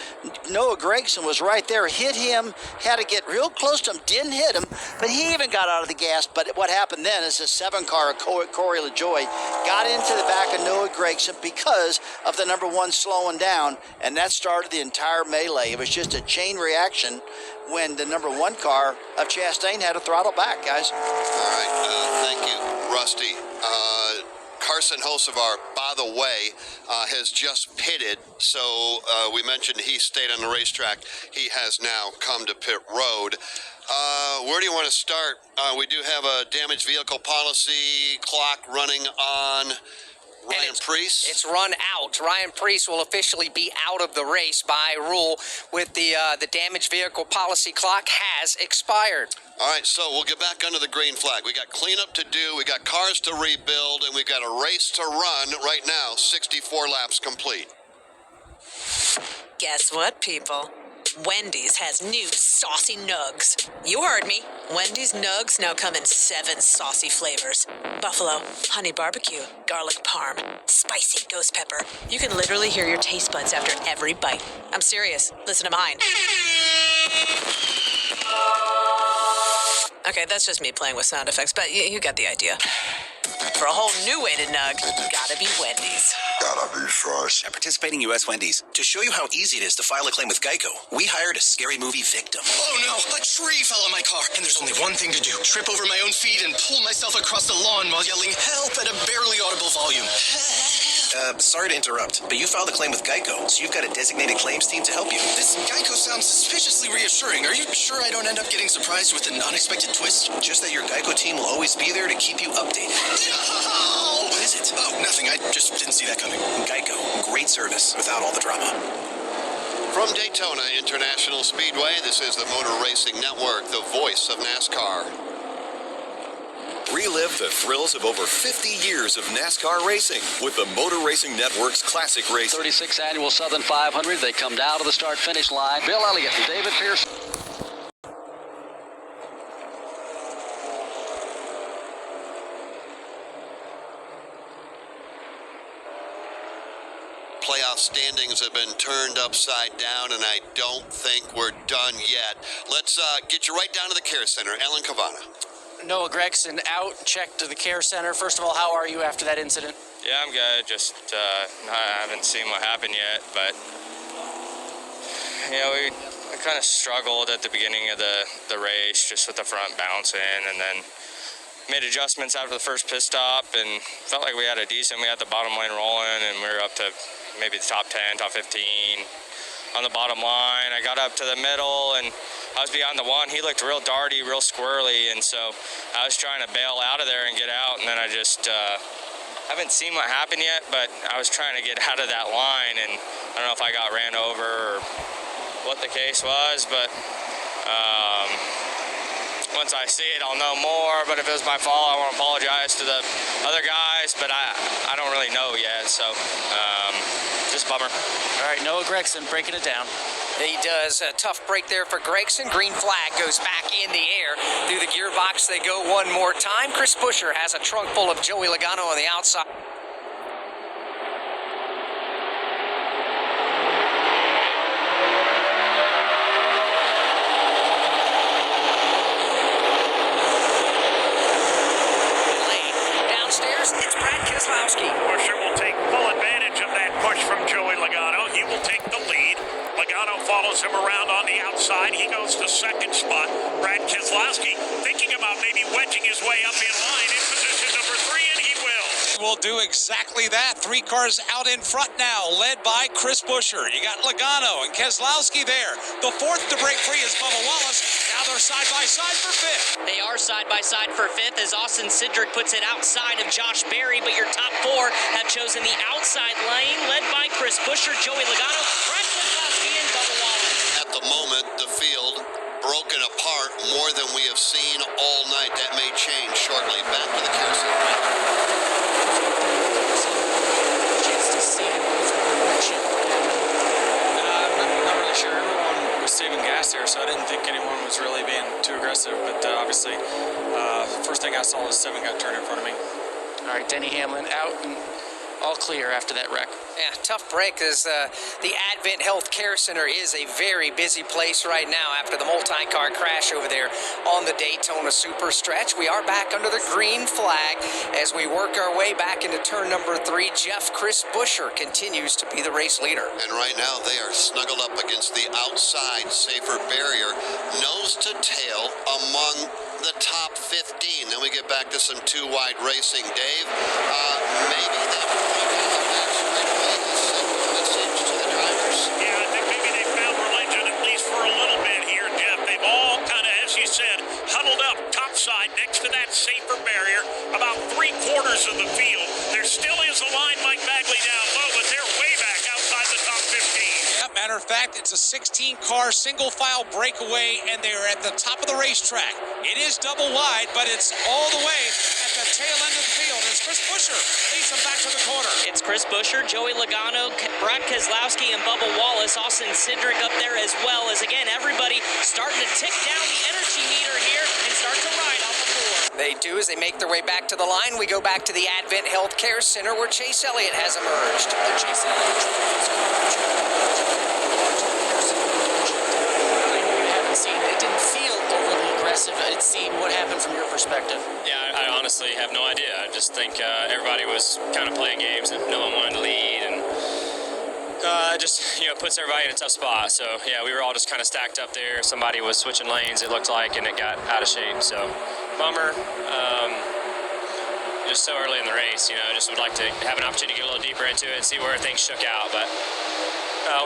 Noah Gragson was right there, hit him, had to get real close to him, didn't hit him, but he even got out of the gas. But what happened then is the 7 car, Corey LaJoie, got into the back of Noah Gragson because of the number 1 slowing down, and that started the entire melee. It was just a chain reaction when the number 1 car of Chastain had to throttle back, guys. All right, thank you, Rusty. Carson Hocevar, by the way, has just pitted, so we mentioned he stayed on the racetrack. He has now come to pit road. Where do you want to start? We do have a damaged vehicle policy clock running on Ryan Preece. It's run out. Ryan Preece will officially be out of the race by rule with the damaged vehicle policy clock has expired. All right, so we'll get back under the green flag. We got cleanup to do, we got cars to rebuild, and we've got a race to run right now. 64 laps complete. Guess what, people? Wendy's has new saucy nugs. You heard me. Wendy's nugs now come in 7 saucy flavors. Buffalo, honey barbecue, garlic parm, spicy ghost pepper. You can literally hear your taste buds after every bite. I'm serious. Listen to mine. Okay, that's just me playing with sound effects, but you got the idea. For a whole new way to nug, gotta be Wendy's. Gotta be fresh. At participating U.S. Wendy's, to show you how easy it is to file a claim with Geico, we hired a scary movie victim. Oh no, a tree fell on my car, and there's only one thing to do. Trip over my own feet and pull myself across the lawn while yelling help at a barely audible volume. Sorry to interrupt, but you filed a claim with Geico, so you've got a designated claims team to help you. This Geico sounds suspiciously reassuring. Are you sure I don't end up getting surprised with an unexpected twist? Just that your Geico team will always be there to keep you updated. No! What is it? Oh, nothing. I just didn't see that coming. Geico, great service without all the drama. From Daytona International Speedway, this is the Motor Racing Network, the voice of NASCAR. Relive the thrills of over 50 years of NASCAR racing with the Motor Racing Network's Classic Race. 36th Annual Southern 500. They come down to the start-finish line. Bill Elliott, David Pierce. Playoff standings have been turned upside down, and I don't think we're done yet. Let's get you right down to the Care Center. Alan Cavana. Noah Gragson out, checked to the care center. First of all, how are you after that incident? Yeah, I'm good. Just I haven't seen what happened yet, but we kind of struggled at the beginning of the race, just with the front bouncing, and then made adjustments after the first pit stop, and felt like we had we had the bottom lane rolling, and we were up to maybe the top 10, top 15 on the bottom line. I got up to the middle, and I was behind the one. He looked real darty, real squirrely, and so I was trying to bail out of there and get out, and then I just haven't seen what happened yet, but I was trying to get out of that line, and I don't know if I got ran over or what the case was, but once I see it, I'll know more. But if it was my fault, I want to apologize to the other guys, but I don't really know yet, so just a bummer. All right, Noah Gragson breaking it down. He does a tough break there for Gragson. Green flag goes back in the air. Through the gearbox they go one more time. Chris Buescher has a trunk full of Joey Logano on the outside. Downstairs, it's Brad Keselowski. Buescher will take full advantage of that push from Joey Logano. He will take the lead. Logano follows him around on the outside. He goes to second spot. Brad Keselowski thinking about maybe wedging his way up in line in position number 3, and he will. He will do exactly that. 3 cars out in front now, led by Chris Buescher. You got Logano and Keselowski there. The 4th to break free is Bubba Wallace. Now they're side by side for 5th. They are side by side for 5th as Austin Cindric puts it outside of Josh Berry, but your top 4 have chosen the outside lane, led by Chris Buescher, Joey Logano, Brad Keselowski, and Bubba Wallace. At the moment, the field broken apart more than we have seen all night. That may change shortly. Back to the Care Center. Chance to see him move from direction. I'm not really sure. Everyone was saving 7-cut turn in front of me. All right, Denny Hamlin out and all clear after that wreck. Yeah, tough break as the Advent Health Care Center is a very busy place right now after the multi-car crash over there on the Daytona Super Stretch. We are back under the green flag as we work our way back into turn number 3. Chris Buescher continues to be the race leader. And right now they are snuggled up against the outside safer barrier, nose to tail among the top 15. Then we get back to some two-wide racing. Dave, maybe they will come back straight away and send a message to the drivers. Yeah, I think maybe they found religion, at least for a little bit here, Jeff. They've all kind of, as you said, huddled up topside next to that safer barrier, about 3/4 of the field. There still is a line, Mike Bagley, down low, but they're way back outside the top 15. Yeah, matter of fact, it's a 16-car single-file breakaway, and they're at the top of the racetrack. It is double wide, but it's all the way at the tail end of the field as Chris Buescher leads them back to the corner. It's Chris Buescher, Joey Logano, Brad Keselowski, and Bubba Wallace. Austin Cindric up there as well, as again everybody starting to tick down the energy meter here and start to ride on the floor. They do as they make their way back to the line. We go back to the Advent Health Care Center where Chase Elliott has emerged. Chase Elliott it didn't feel overly aggressive. It seemed what happened from your perspective. Yeah, I honestly have no idea. I just think everybody was kind of playing games and no one wanted to lead, and just, puts everybody in a tough spot. So, yeah, we were all just kind of stacked up there. Somebody was switching lanes, it looked like, and it got out of shape. So, bummer. Just so early in the race, just would like to have an opportunity to get a little deeper into it and see where things shook out. But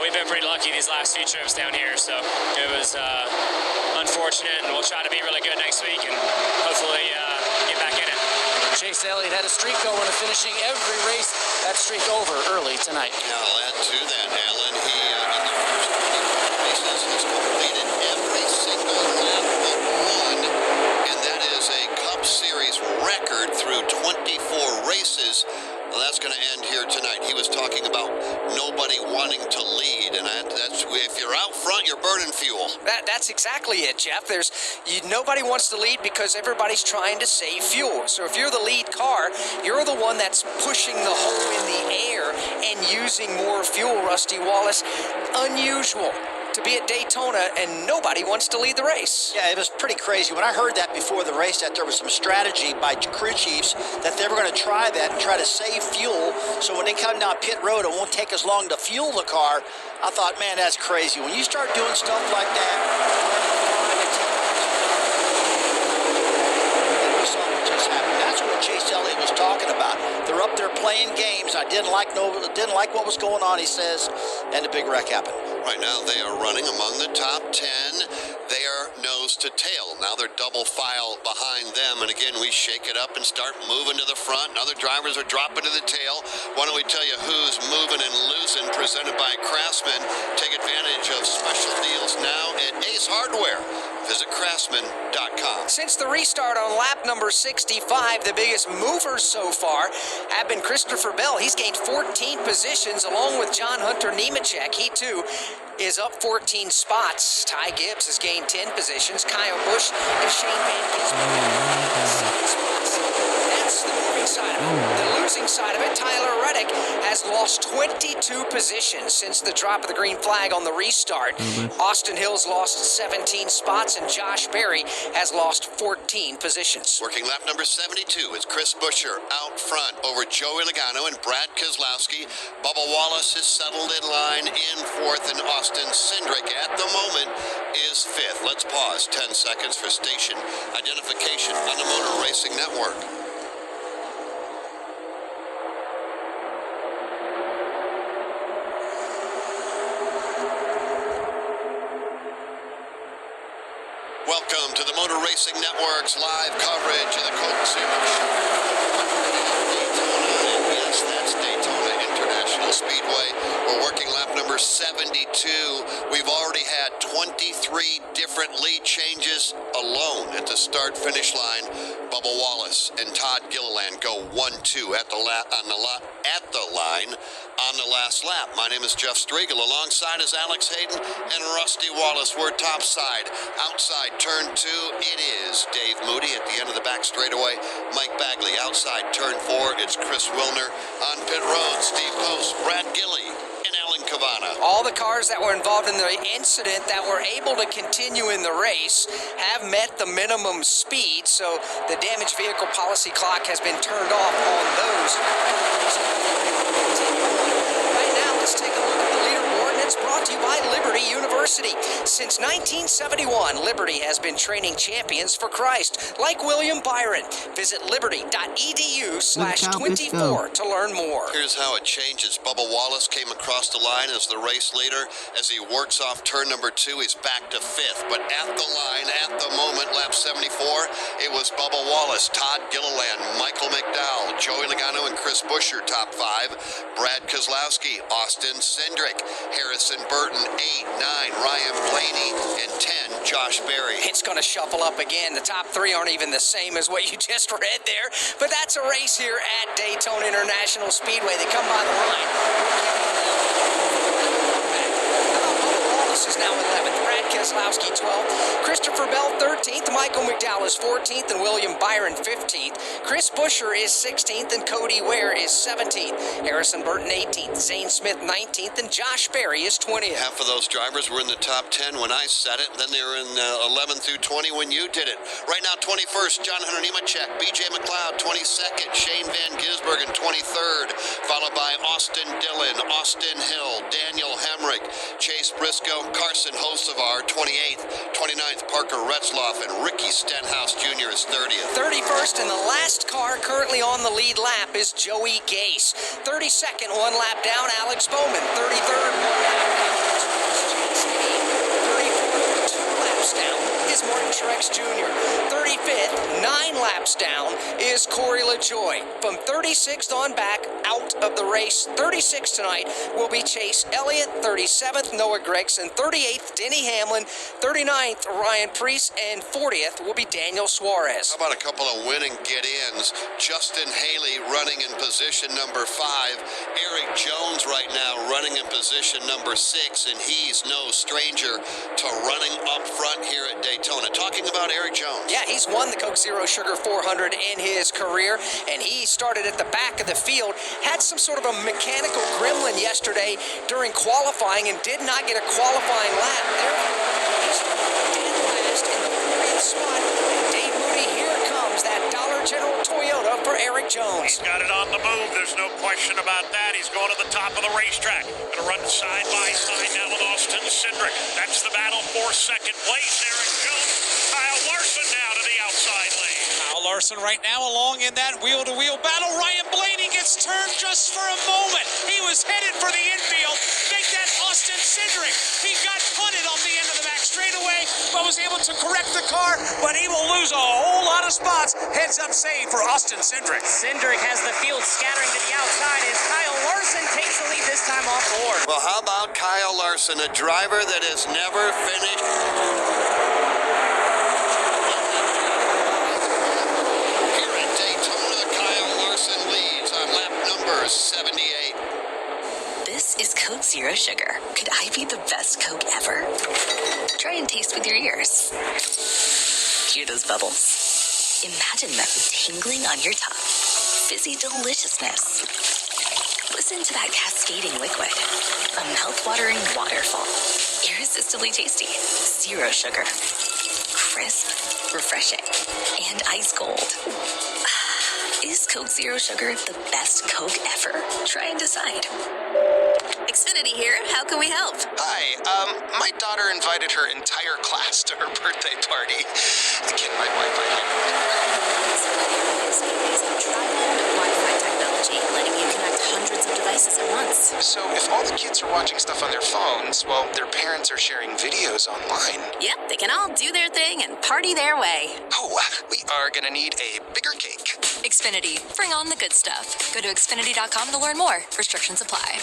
we've been pretty lucky these last few trips down here, so it was unfortunate, and we'll try to be really good next week and hopefully get back in it. Chase Elliott had a streak going and finishing every race that streak over early tonight. Now, I'll add to that, Alan. He, in the first 24 races, has completed every single lap but one, and that is a Cup Series record through 24 races. Well, that's going to end here tonight. He was talking about nobody wanting to lead, and that's if you're out front, you're burning fuel. That's exactly it, Jeff. Nobody wants to lead because everybody's trying to save fuel. So if you're the lead car, you're the one that's pushing the hole in the air and using more fuel, Rusty Wallace. Unusual to be at Daytona and nobody wants to lead the race. Yeah, it was pretty crazy. When I heard that before the race, that there was some strategy by crew chiefs that they were going to try that and try to save fuel, so when they come down pit road, it won't take as long to fuel the car. I thought, man, that's crazy. When you start doing stuff like that, we saw what just happened. That's what Chase Elliott was talking about. They're up there playing games. I didn't like what was going on, he says, and the big wreck happened. Right now, they are running among the top 10. They are nose to tail. Now they're double file behind them. And again, we shake it up and start moving to the front. And other drivers are dropping to the tail. Why don't we tell you who's moving and losing, presented by Craftsman. Take advantage of special deals now at Ace Hardware. Visit Craftsman.com. Since the restart on lap number 65, the biggest movers so far have been Christopher Bell. He's gained 14 positions along with John Hunter Nemechek. He too is up 14 spots. Ty Gibbs has gained 10 positions. Kyle Busch and Shane Van Gisbergen 7 spots. That's the moving side of it. The losing side of it, Tyler Reddick has lost 22 positions since the drop of the green flag on the restart. Austin Hill's lost 17 spots, and Josh Berry has lost 14 positions. Working lap number 72 is Chris Buescher out front over Joey Logano and Brad Keselowski. Bubba Wallace is settled in line in fourth, and Austin Cindric at the moment is fifth. Let's pause 10 seconds for station identification on the Motor Racing Network. Welcome to the Motor Racing Network's live coverage of the Colton Series Show. Daytona, and yes, that's Daytona International Speedway. We're working lap number 72. We've already had 23 different lead changes alone at the start-finish line. Bubba Wallace Wallace and Todd Gilliland go 1-2 at the line on the last lap. My name is Jeff Striegel. Alongside is Alex Hayden and Rusty Wallace. We're topside. Outside turn 2, it is Dave Moody. At the end of the back straightaway, Mike Bagley. Outside turn 4, it's Chris Wilner. On pit road, Steve Post, Brad Gilly, and Alan Cavana. All the cars that were involved in the incident that were able to continue in the race have met the minimum speed, so the damaged vehicle policy clock has been turned off on those. Right now, let's take a look at the leaderboard, and it's brought to you by Liberty University. Since 1971, Liberty has been training champions for Christ, like William Byron. Visit liberty.edu/24 to learn more. Here's how it changes. Bubba Wallace came across the line as the race leader. As he works off turn number 2, he's back to 5th. But at the line, at the moment, lap 74, it was Bubba Wallace, Todd Gilliland, Michael McDowell, Joey Logano, and Chris Buescher, top 5. Brad Keselowski, Austin Cindric, Harrison Burton, 8, 9, Ryan Blaney, and 10, Josh Berry. It's going to shuffle up again. The top 3 aren't even the same as what you just read there, but that's a race here at Daytona International Speedway. They come by the line. Wallace is now 11th. Brad Keselowski 12th. Christopher Bell 13th. Michael McDowell is 14th, and William Byron 15th. Chris Buescher is 16th, and Cody Ware is 17th. Harrison Burton 18th. Zane Smith 19th, and Josh Berry is 20th. Half of those drivers were in the top 10 when I said it, and then they were in 11 through 20 when you did it. Right now, 21st, John Hunter Nemechek, BJ McLeod, 22nd, Shane Van Gisbergen, 23rd, followed by Austin Dillon, Austin Hill, Daniel Hemrick, Chase Briscoe, Carson Hocevar, 28th, 29th, Parker Retzloff, and Ricky Stenhouse Jr. is 30th. 31st, and the last car currently on the lead lap is Joey Gase. 32nd, 1 lap down, Alex Bowman. 33rd, 1 lap down, 34th, 2 laps down is Martin Truex Jr. 35th, 9 laps down is Corey LaJoie. From 36th on back, out of the race. 36th tonight will be Chase Elliott. 37th, Noah Gragson. 38th, Denny Hamlin. 39th, Ryan Preece. And 40th will be Daniel Suarez. How about a couple of winning get-ins? Justin Haley running in position number 5. Eric Jones right now running in position number 6, and he's no stranger to running up front here at Daytona. Talking about Eric Jones. Yeah, he's won the Coke Zero Sugar 400 in his career, and he started at the back of the field. Had some sort of a mechanical gremlin yesterday during qualifying and did not get a qualifying lap. Therefore, he's dead last in the 40th spot. And Dave Moody, here comes that Dollar General Toyota for Eric Jones. He's got it on the move. There's no question about that. He's going to the top of the racetrack. Going to run side by side now with Austin Cindric. That's the battle for second place. Eric Jones. Kyle Larson now to the outside lane. Kyle Larson right now along in that wheel-to-wheel battle. Ryan Blaney gets turned just for a moment. He was headed for the infield. Make that Austin Cindric. He got punted off the end of the back straightaway, but was able to correct the car, but he will lose a whole lot of spots. Heads up save for Austin Cindric. Cindric has the field scattering to the outside as Kyle Larson takes the lead this time off board. Well, how about Kyle Larson, a driver that has never finished? Here at Daytona, Kyle Larson leads on lap number 78. This is Coke Zero Sugar. Could I be the best Coke ever? Try and taste with your ears. Hear those bubbles? Imagine them tingling on your tongue. Fizzy deliciousness. Listen to that cascading liquid. A mouth-watering waterfall. Irresistibly tasty. Zero sugar. Crisp, refreshing, and ice cold. Is Coke Zero Sugar the best Coke ever? Try and decide. Xfinity here. How can we help? Hi, my daughter invited her entire class to her birthday party. Can my Wi-Fi handle it? Xfinity is tri-band Wi-Fi technology, letting you connect hundreds of devices at once. So if all the kids are watching stuff on their phones, well, their parents are sharing videos online. Yep, they can all do their thing and party their way. Oh, we are gonna need a bigger cake. Xfinity, bring on the good stuff. Go to Xfinity.com to learn more. Restrictions apply.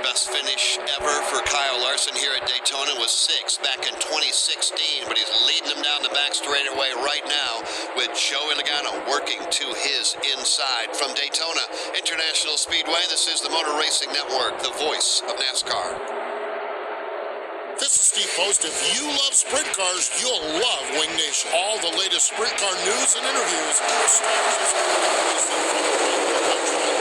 Best finish ever for Kyle Larson here at Daytona was 6th back in 2016, but he's leading them down the back straightaway right now with Joey Logano working to his inside. From Daytona International Speedway, this is the Motor Racing Network, the voice of NASCAR. This is Steve Post. If you love sprint cars, you'll love Wing Nation. All the latest sprint car news and interviews.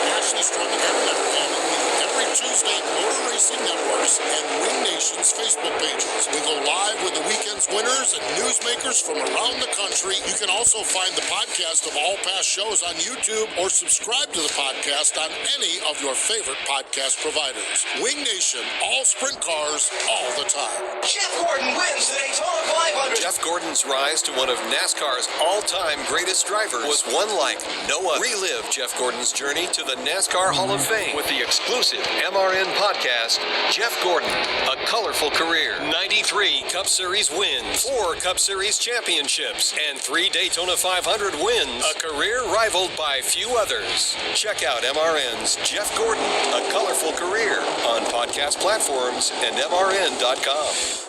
Ashley Strong every Tuesday, Motor Racing Networks and Wing Nation's Facebook pages. We go live with the weekend's winners and newsmakers from around the country. You can also find the podcast of all past shows on YouTube or subscribe to the podcast on any of your favorite podcast providers. Wing Nation, all sprint cars, all the time. Jeff Gordon wins the Daytona 500. Jeff Gordon's rise to one of NASCAR's all-time greatest drivers was one like no other. Relive Jeff Gordon's journey to the NASCAR Hall of Fame with the exclusive MRN podcast, Jeff Gordon, A Colorful Career. 93 Cup Series wins, 4 Cup Series championships, and 3 Daytona 500 wins. A career rivaled by few others. Check out MRN's Jeff Gordon, A Colorful Career on podcast platforms and MRN.com.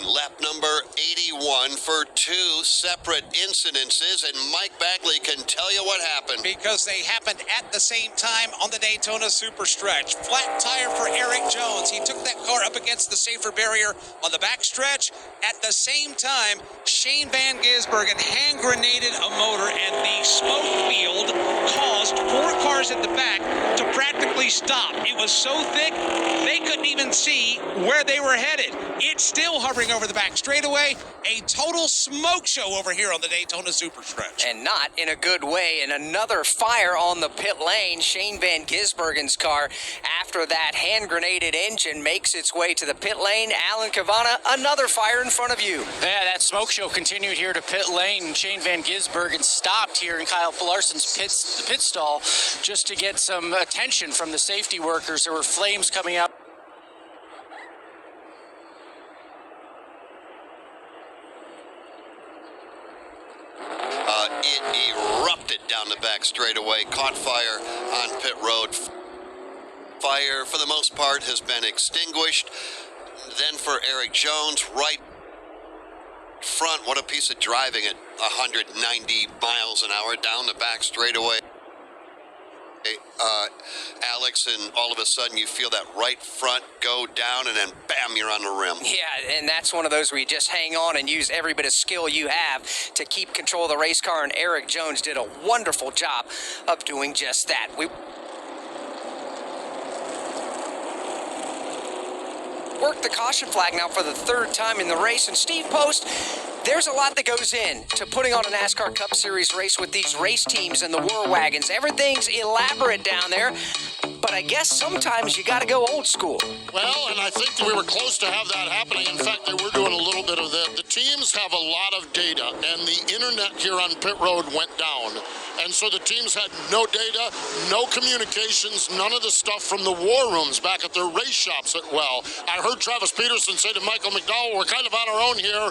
Lap number 81 for 2 separate incidences, and Mike Bagley can tell you what happened. Because they happened at the same time on the Daytona Superstretch. Flat tire for Eric Jones. He took that car up against the safer barrier on the backstretch. At the same time, Shane Van Gisbergen hand grenaded a motor, and the smoke field caused 4 cars at the back to practically stop. It was so thick, they couldn't even see where they were headed. It's still hovering over the back straightaway. A total smoke show over here on the Daytona Superstretch. And not in a good way. And another fire on the pit lane. Shane Van Gisbergen's car, after that hand grenaded engine, makes its way to the pit lane. Alan Cavana, another fire in front of you. Yeah, that smoke show continued here to pit lane. Shane Van Gisbergen stopped here in Kyle Larson's pit stall just to get some attention from the safety workers. There were flames coming out. It erupted down the back straightaway, caught fire on pit road. Fire, for the most part, has been extinguished. Then for Eric Jones, right front, what a piece of driving at 190 miles an hour down the back straightaway. Alex, and all of a sudden you feel that right front go down, and then bam, you're on the rim. Yeah, and that's one of those where you just hang on and use every bit of skill you have to keep control of the race car, and Eric Jones did a wonderful job of doing just that. We worked the caution flag now for the 3rd time in the race, and Steve Post, there's a lot that goes in to putting on a NASCAR Cup Series race with these race teams and the War Wagons. Everything's elaborate down there, but I guess sometimes you got to go old school. Well, and I think that we were close to have that happening. In fact, they were doing a little bit of that. The teams have a lot of data, and the internet here on pit road went down. And so the teams had no data, no communications, none of the stuff from the war rooms back at their race shops. I heard Travis Peterson say to Michael McDowell, we're kind of on our own here,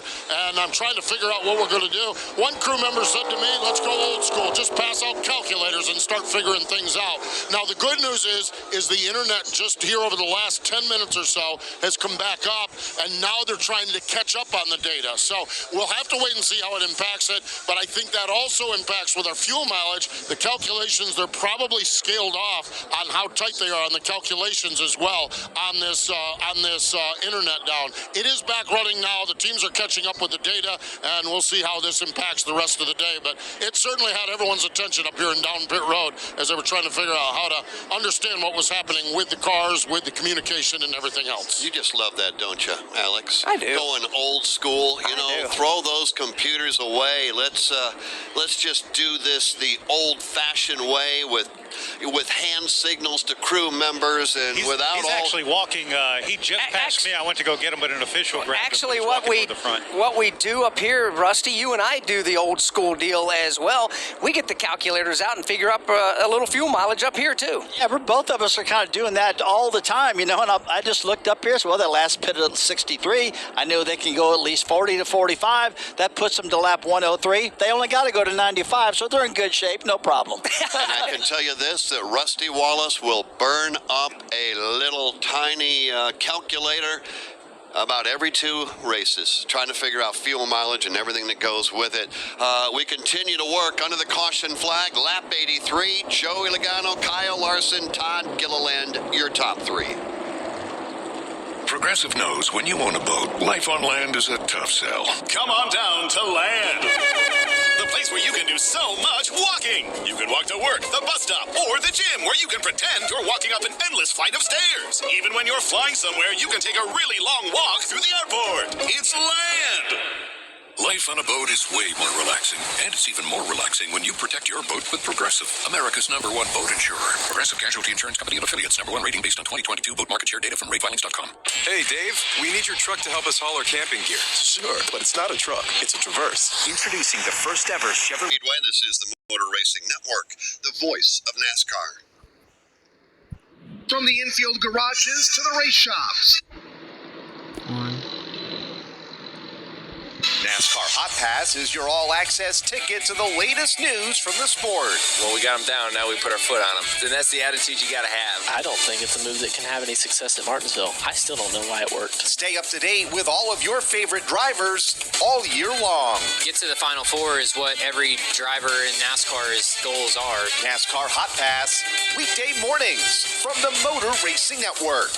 and I'm trying to figure out what we're going to do. One crew member said to me, let's go old school. Just pass out calculators and start figuring things out. Now, the good news is the internet just here over the last 10 minutes or so has come back up, and now they're trying to catch up on the data. So we'll have to wait and see how it impacts it, but I think that also impacts with our fuel mileage. The calculations, they're probably scaled off on how tight they are on the calculations as well on this internet down. It is back running now. The teams are catching up with the data, and we'll see how this impacts the rest of the day. But it certainly had everyone's attention up here in Down Pit Road as they were trying to figure out how to understand what was happening with the cars, with the communication, and everything else. You just love that, don't you, Alex? I do. Going old school, throw those computers away. Let's just do this the old-fashioned way with hand signals to crew members and he's actually walking. He just passed me. I went to go get him, but an official grabbed him. Actually, what we do up here, Rusty, you and I do the old school deal as well. We get the calculators out and figure up a little fuel mileage up here too. Yeah, we're both both of us are kind of doing that all the time, you know, and I just looked up here. So, well, that last pit at 63, I knew they can go at least 40 to 45. That puts them to lap 103. They only got to go to 95, so they're in good shape, no problem. And I can tell you this, that Rusty Wallace will burn up a little tiny calculator about every 2 races, trying to figure out fuel mileage and everything that goes with it. We continue to work under the caution flag. Lap 83, Joey Logano, Kyle Larson, Todd Gilliland, your top 3. Progressive knows when you own a boat, life on land is a tough sell. Come on down to Land, the place where you can do so much walking. You can walk to work, the bus stop, or the gym, where you can pretend you're walking up an endless flight of stairs. Even when you're flying somewhere, you can take a really long walk through the airport. It's Land. Life on a boat is way more relaxing, and it's even more relaxing when you protect your boat with Progressive, America's #1 boat insurer. Progressive Casualty Insurance Company and affiliates, #1 rating based on 2022 boat market share data from ratefilings.com. Hey, Dave, we need your truck to help us haul our camping gear. Sure, but it's not a truck. It's a Traverse. Introducing the first ever Chevrolet. Speedway, this is the Motor Racing Network, the voice of NASCAR. From the infield garages to the race shops. NASCAR Hot Pass is your all-access ticket to the latest news from the sport. Well, we got them down, now we put our foot on them. And that's the attitude you gotta have. I don't think it's a move that can have any success at Martinsville. I still don't know why it worked. Stay up to date with all of your favorite drivers all year long. Get to the Final Four is what every driver in NASCAR's goals are. NASCAR Hot Pass, weekday mornings from the Motor Racing Network.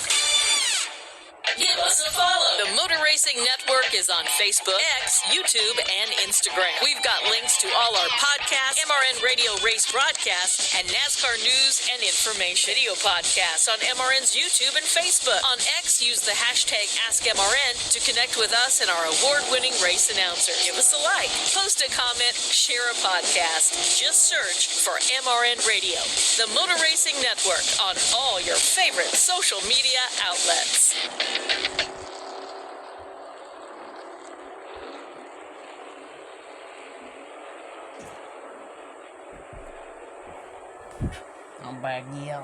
Give us a follow. The Motor Racing Network is on Facebook, X, YouTube, and Instagram. We've got links to all our podcasts, MRN Radio race broadcasts, and NASCAR news and information. Video podcasts on MRN's YouTube and Facebook. On X, use the hashtag AskMRN to connect with us and our award-winning race announcers. Give us a like, post a comment, share a podcast. Just search for MRN Radio. The Motor Racing Network on all your favorite social media outlets. I'm back, yeah.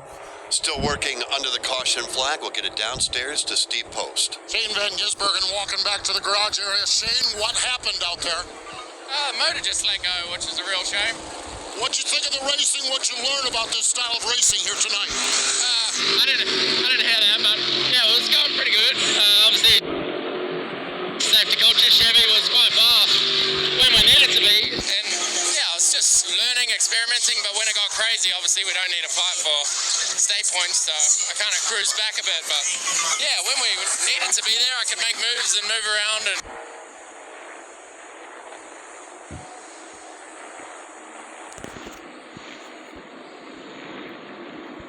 Still working under the caution flag. We'll get it downstairs to Steve Post. Shane Van Gisbergen walking back to the garage area. Shane, what happened out there? Motor just let go, which is a real shame. What'd you think of the racing? What'd you learn about this style of racing here tonight? I didn't hear that, but yeah, it was going pretty good. Obviously, safety culture Chevy was quite fast when we needed to be, and yeah, I was just learning, experimenting. But when it got crazy, obviously we don't need to fight for stay points, so I kind of cruised back a bit. But yeah, when we needed to be there, I could make moves and move around and.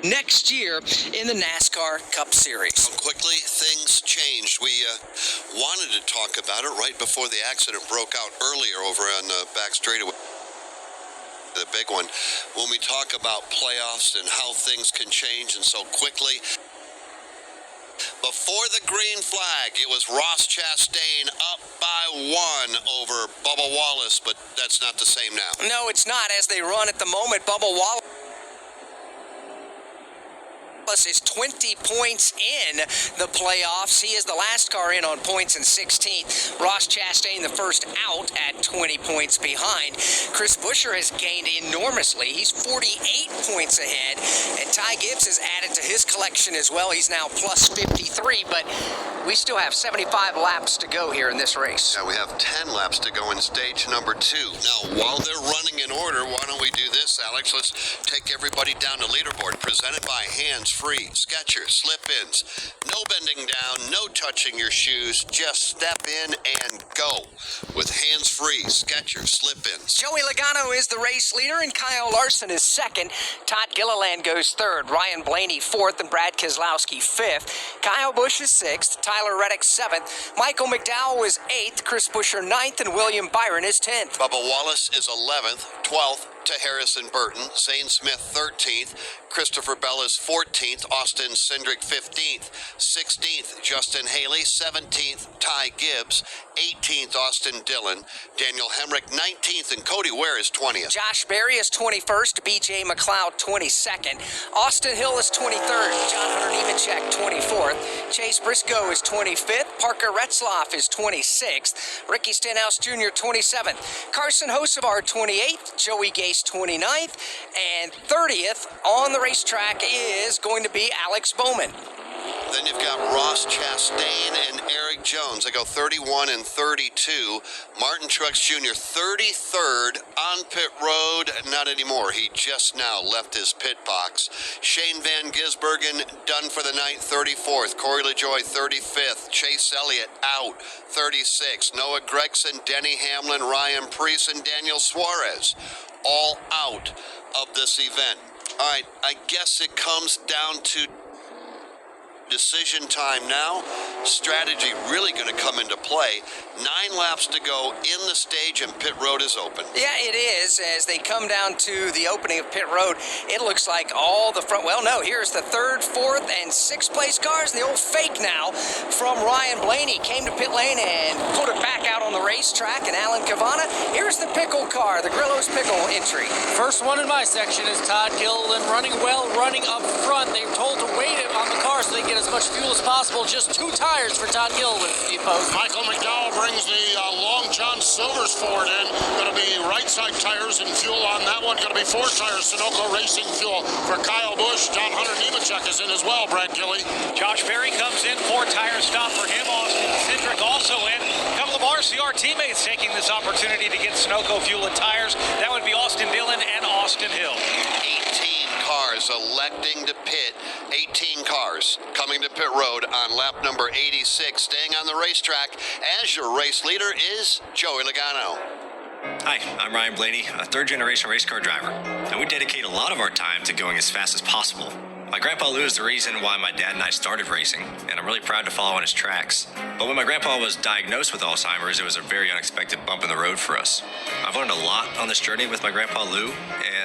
Next year in the NASCAR Cup Series. How quickly things changed. We wanted to talk about it right before the accident broke out earlier over on the back straightaway. The big one. When we talk about playoffs and how things can change and so quickly. Before the green flag, it was Ross Chastain up by 1 over Bubba Wallace, but that's not the same now. No, it's not. As they run at the moment, Bubba Wallace is 20 points in the playoffs. He is the last car in on points in 16th. Ross Chastain the first out at 20 points behind. Chris Buescher has gained enormously. He's 48 points ahead. And Ty Gibbs has added to his collection as well. He's now plus 53, but we still have 75 laps to go here in this race. Yeah, we have 10 laps to go in stage number 2. Now, while they're running in order, why don't we do this, Alex? Let's take everybody down to leaderboard. Presented by Hands Free, Skechers, slip-ins, no bending down, no touching your shoes, just step in and go with Hands Free, Skechers, slip-ins. Joey Logano is the race leader and Kyle Larson is second. Todd Gilliland goes third, Ryan Blaney fourth, and Brad Keselowski fifth. Kyle Busch is sixth, Tyler Reddick seventh, Michael McDowell is eighth, Chris Buescher ninth, and William Byron is 10th. Bubba Wallace is 11th, 12th to Harrison Burton, Zane Smith 13th, Christopher Bell is 14th, Austin Austin Cindric 15th. 16th, Justin Haley. 17th, Ty Gibbs. 18th, Austin Dillon. Daniel Hemrick 19th, and Cody Ware is 20th. Josh Berry is 21st, BJ McLeod 22nd, Austin Hill is 23rd, John Hunter Nemechek 24th, Chase Briscoe is 25th, Parker Retzlaff is 26th, Ricky Stenhouse Jr. 27th, Carson Hocevar 28th, Joey Gase 29th, and 30th on the racetrack is going to be Alex Bowman. Then you've got Ross Chastain and Eric Jones. They go 31 and 32. Martin Truex Jr. 33rd on pit road. Not anymore. He just now left his pit box. Shane Van Gisbergen done for the night, 34th. Corey LaJoie 35th. Chase Elliott out, 36th. Noah Gragson, Denny Hamlin, Ryan Preece, and Daniel Suarez all out of this event. All right, I guess it comes down to decision time now. Strategy really going to come into play. 9 laps to go in the stage, and pit road is open. Yeah, it is. As they come down to the opening of pit road, it looks like all the front, well, no, here's the 3rd, 4th, and 6th place cars. The old fake now from Ryan Blaney came to pit lane and put it back out on the racetrack. And Alan Cavana, here's the pickle car, the Grillo's Pickle entry. First one in my section is Todd Gilliland running well, running up front. They're told to wait it on the car so they get as much fuel as possible. Just 2 tires for Todd Gilliland. Michael McDowell brings the Long John Silver's Ford in. Going to be right side tires and fuel on that one. Going to be 4 tires Sunoco Racing fuel for Kyle Busch. John Hunter Nemechek is in as well, Brad Gilly. Josh Berry comes in, 4 tire stop for him. Austin Cindric also in. A couple of RCR teammates taking this opportunity to get Sunoco fuel and tires. That would be Austin Dillon and Austin Hill. 18 cars electing to pit. 18 cars coming to pit road on lap number 86. Staying on the racetrack as your race leader is Joey Logano. Hi, I'm Ryan Blaney, a 3rd-generation race car driver, and we dedicate a lot of our time to going as fast as possible. My grandpa Lou is the reason why my dad and I started racing, and I'm really proud to follow in his tracks. But when my grandpa was diagnosed with Alzheimer's, it was a very unexpected bump in the road for us. I've learned a lot on this journey with my grandpa Lou,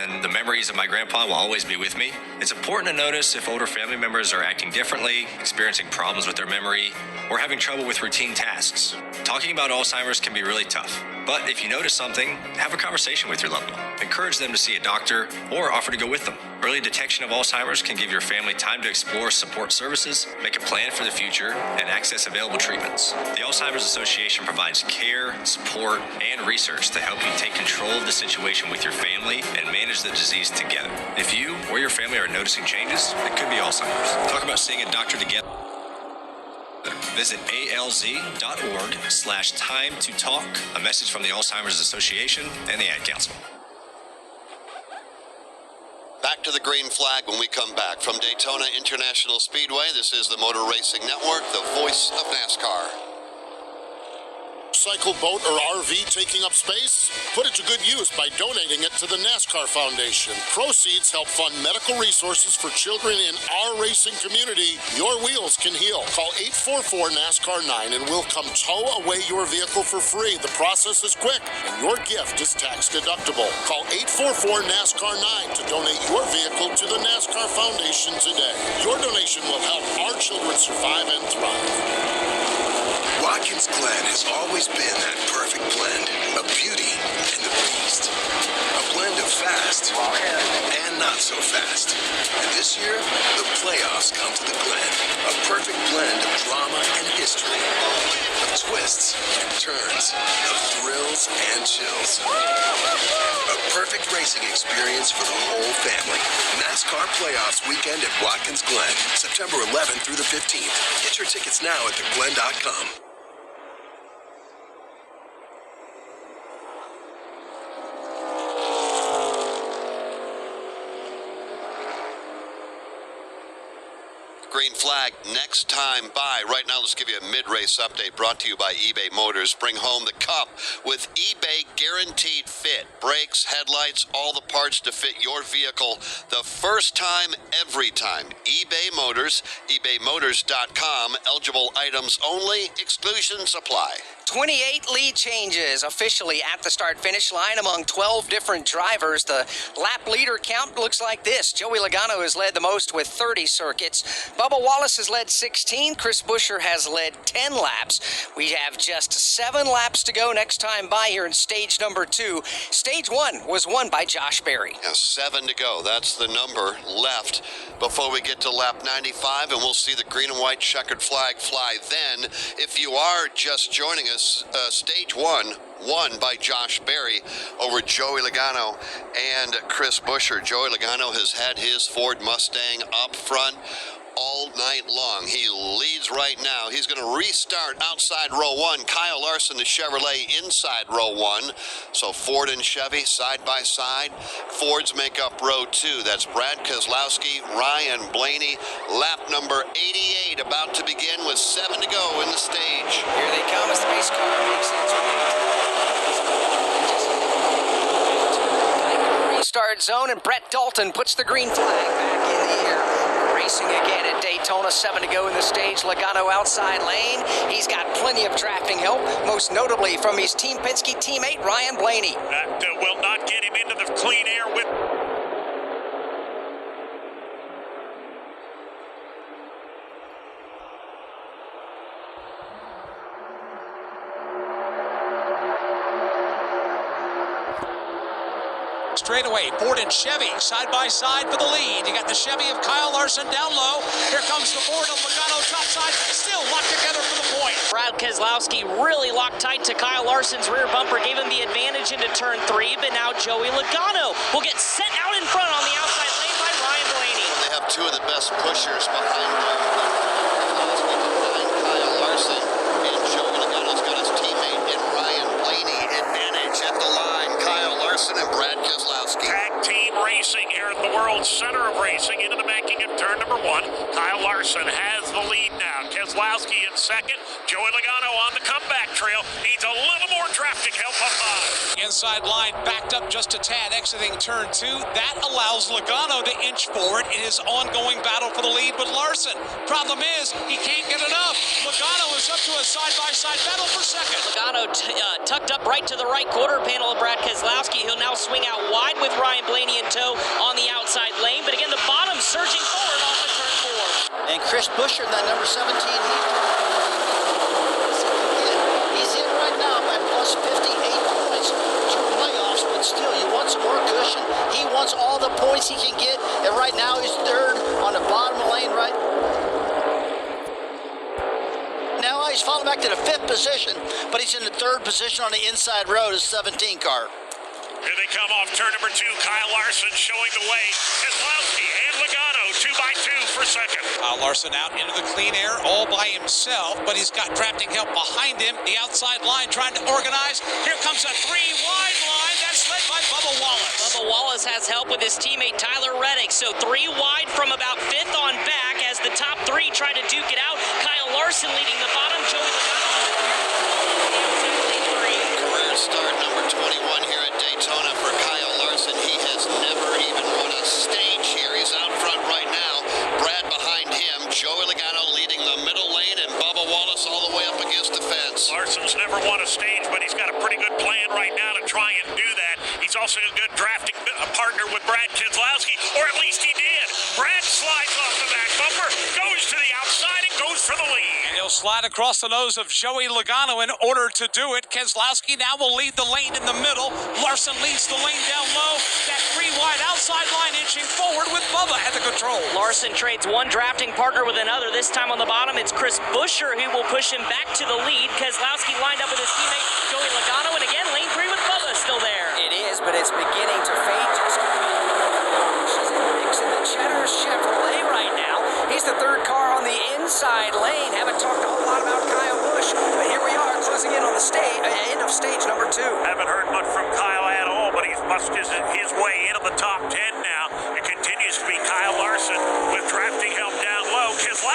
and the memories of my grandpa will always be with me. It's important to notice if older family members are acting differently, experiencing problems with their memory, or having trouble with routine tasks. Talking about Alzheimer's can be really tough, but if you notice something, have a conversation with your loved one. Encourage them to see a doctor or offer to go with them. Early detection of Alzheimer's can give your family time to explore support services, make a plan for the future, and access available treatments. The Alzheimer's Association provides care, support, and research to help you take control of the situation with your family and manage the disease together. If you or your family are noticing changes, it could be Alzheimer's. Talk about seeing a doctor together. Visit alz.org/time-to-talk. A message from the Alzheimer's Association and the Ad Council. Back to the green flag when we come back. From Daytona International Speedway, this is the Motor Racing Network, the voice of NASCAR. Cycle, boat, or RV taking up space? Put it to good use by donating it to the NASCAR Foundation. Proceeds help fund medical resources for children in our racing community. Your wheels can heal. Call 844-NASCAR-9 and we'll come tow away your vehicle for free. The process is quick and your gift is tax deductible. Call 844-NASCAR-9 to donate your vehicle to the NASCAR Foundation today. Your donation will help our children survive and thrive. Watkins Glen has always been that perfect blend of beauty and the beast. A blend of fast and not so fast. And this year, the playoffs come to the Glen. A perfect blend of drama and history. Of twists and turns. Of thrills and chills. A perfect racing experience for the whole family. NASCAR Playoffs weekend at Watkins Glen. September 11th through the 15th. Get your tickets now at theglen.com. Green flag next time by. Right now, let's give you a mid-race update brought to you by eBay Motors. Bring home the cup with eBay Guaranteed Fit. Brakes, headlights, all the parts to fit your vehicle. The first time, every time. eBay Motors, ebaymotors.com. Eligible items only. Exclusions apply. 28 lead changes officially at the start-finish line among 12 different drivers. The lap leader count looks like this. Joey Logano has led the most with 30 circuits. Bubba Wallace has led 16. Chris Buescher has led 10 laps. We have just 7 laps to go next time by here in stage number 2. Stage 1 was won by Josh Berry. Yeah, 7 to go. That's the number left before we get to lap 95, and we'll see the green and white checkered flag fly then. If you are just joining us, stage 1 won by Josh Berry over Joey Logano and Chris Buescher. Joey Logano has had his Ford Mustang up front all night long. He leads right now. He's going to restart outside row 1. Kyle Larson, the Chevrolet, inside row 1. So Ford and Chevy side by side. Fords make up row 2. That's Brad Keselowski, Ryan Blaney. Lap number 88 about to begin with 7 to go in the stage. Here they come as the race car makes its way. Restart zone, and Brett Dalton puts the green flag back in the air. Racing again at Daytona, 7 to go in the stage. Logano outside lane. He's got plenty of drafting help, most notably from his Team Penske teammate, Ryan Blaney. That will not get him into the clean air with... Straightaway, Ford and Chevy side by side for the lead. You got the Chevy of Kyle Larson down low. Here comes the Ford of Logano top side, still locked together for the point. Brad Keselowski really locked tight to Kyle Larson's rear bumper, gave him the advantage into turn 3, but now Joey Logano will get sent out in front on the outside lane by Ryan Blaney. They have 2 of the best pushers behind them. Kyle Larson and Joey Logano's got his teammate in Ryan Blaney. Advantage at the line. Kyle Larson and Brad Keselowski. Tag team racing here at the world's center of racing into the banking of turn number 1. Kyle Larson has the lead now. Keselowski in second. Joey Logano on the comeback trail. Needs a little more drafting help up high. Inside line backed up just a tad exiting turn 2. That allows Logano to inch forward in his ongoing battle for the lead with Larson. Problem is, he can't get enough. Logano is up to a side-by-side battle for second. Logano tucked up right to the right quarter panel of Brad Keselowski. He'll now swing out wide with Ryan Blaney in tow on the outside lane. But again, the bottom surging forward off of turn 4. And Chris Buescher in that number 17. He's in right now by plus 58 points to playoffs, but still, you want some more cushion. He wants all the points he can get, and right now he's third on the bottom lane, right? Now he's falling back to the 5th position, but he's in the 3rd position on the inside road, his 17 car. Here they come off turn number 2. Kyle Larson showing the way. Keselowski and Logano 2 by 2 for second. Kyle Larson out into the clean air all by himself, but he's got drafting help behind him. The outside line trying to organize. Here comes a 3-wide line. That's led by Bubba Wallace. Bubba Wallace has help with his teammate Tyler Reddick. So 3 wide from about 5th on back as the top 3 try to duke it out. Kyle Larson leading the bottom. Joey Logano. Career start number 21 here at Daytona for Kyle Larson. He has never even run a stage here. He's out front right now. Brad behind him. Joey Logano leading the middle lane, and Bubba Wallace all the way up against the fence. Larson's never won a stage, but he's got a pretty good plan right now to try and do that. He's also a good drafting partner with Brad Keselowski, or at least he did. Brad slides off the back bumper, goes to the outside, and goes for the lead. And he'll slide across the nose of Joey Logano in order to do it. Keselowski now will lead the lane in the middle. Larson leads the lane down low. That 3-wide outside line inching forward with Bubba at the control. Larson trades one drafting partner with another. This time on the bottom, it's Chris Buescher who will push him back to the lead. Keselowski lined up with his teammate Joey Logano, and again, lane 3 with Bubba still there. It is, but it's beginning to fade just a bit. She's in the mix in the Cheddar Chevrolet right now. He's the 3rd car on the inside lane. Haven't talked a whole lot about Kyle Busch, but here we are closing in on the end of stage number 2. Haven't heard much from Kyle at all, but he's mushed his way into the top 10 now. It continues to be Kyle Larson with drafting help down low. Keselowski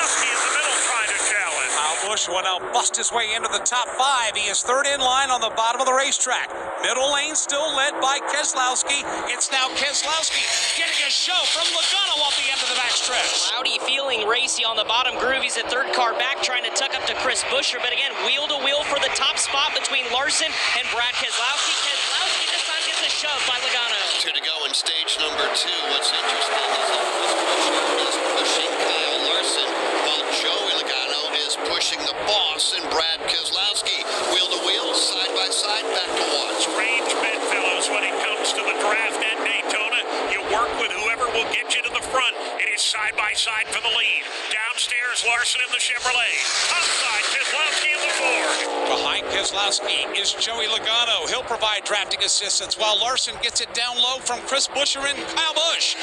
Buescher will now bust his way into the top 5. He is third in line on the bottom of the racetrack. Middle lane still led by Keselowski. It's now Keselowski getting a show from Logano off the end of the backstretch. Rowdy feeling racy on the bottom groove. He's a third car back trying to tuck up to Chris Buescher, but again, wheel to wheel for the top spot between Larson and Brad Keselowski. Keselowski this time gets a shove by Logano. 2 to go in stage number 2. What's interesting is that Chris Buescher is pushing Kyle Larson, while Joey Logano is pushing the boss and Brad Keselowski. Wheel to wheel, side by side, back to watch. Range bedfellows when it comes to the draft at Daytona. You work with whoever will get you to the front. It is side by side for the lead. Downstairs, Larson in the Chevrolet. Upside, Keselowski in the Ford. Behind Keselowski is Joey Logano. He'll provide drafting assistance while Larson gets it down low from Chris Buescher and Kyle Busch.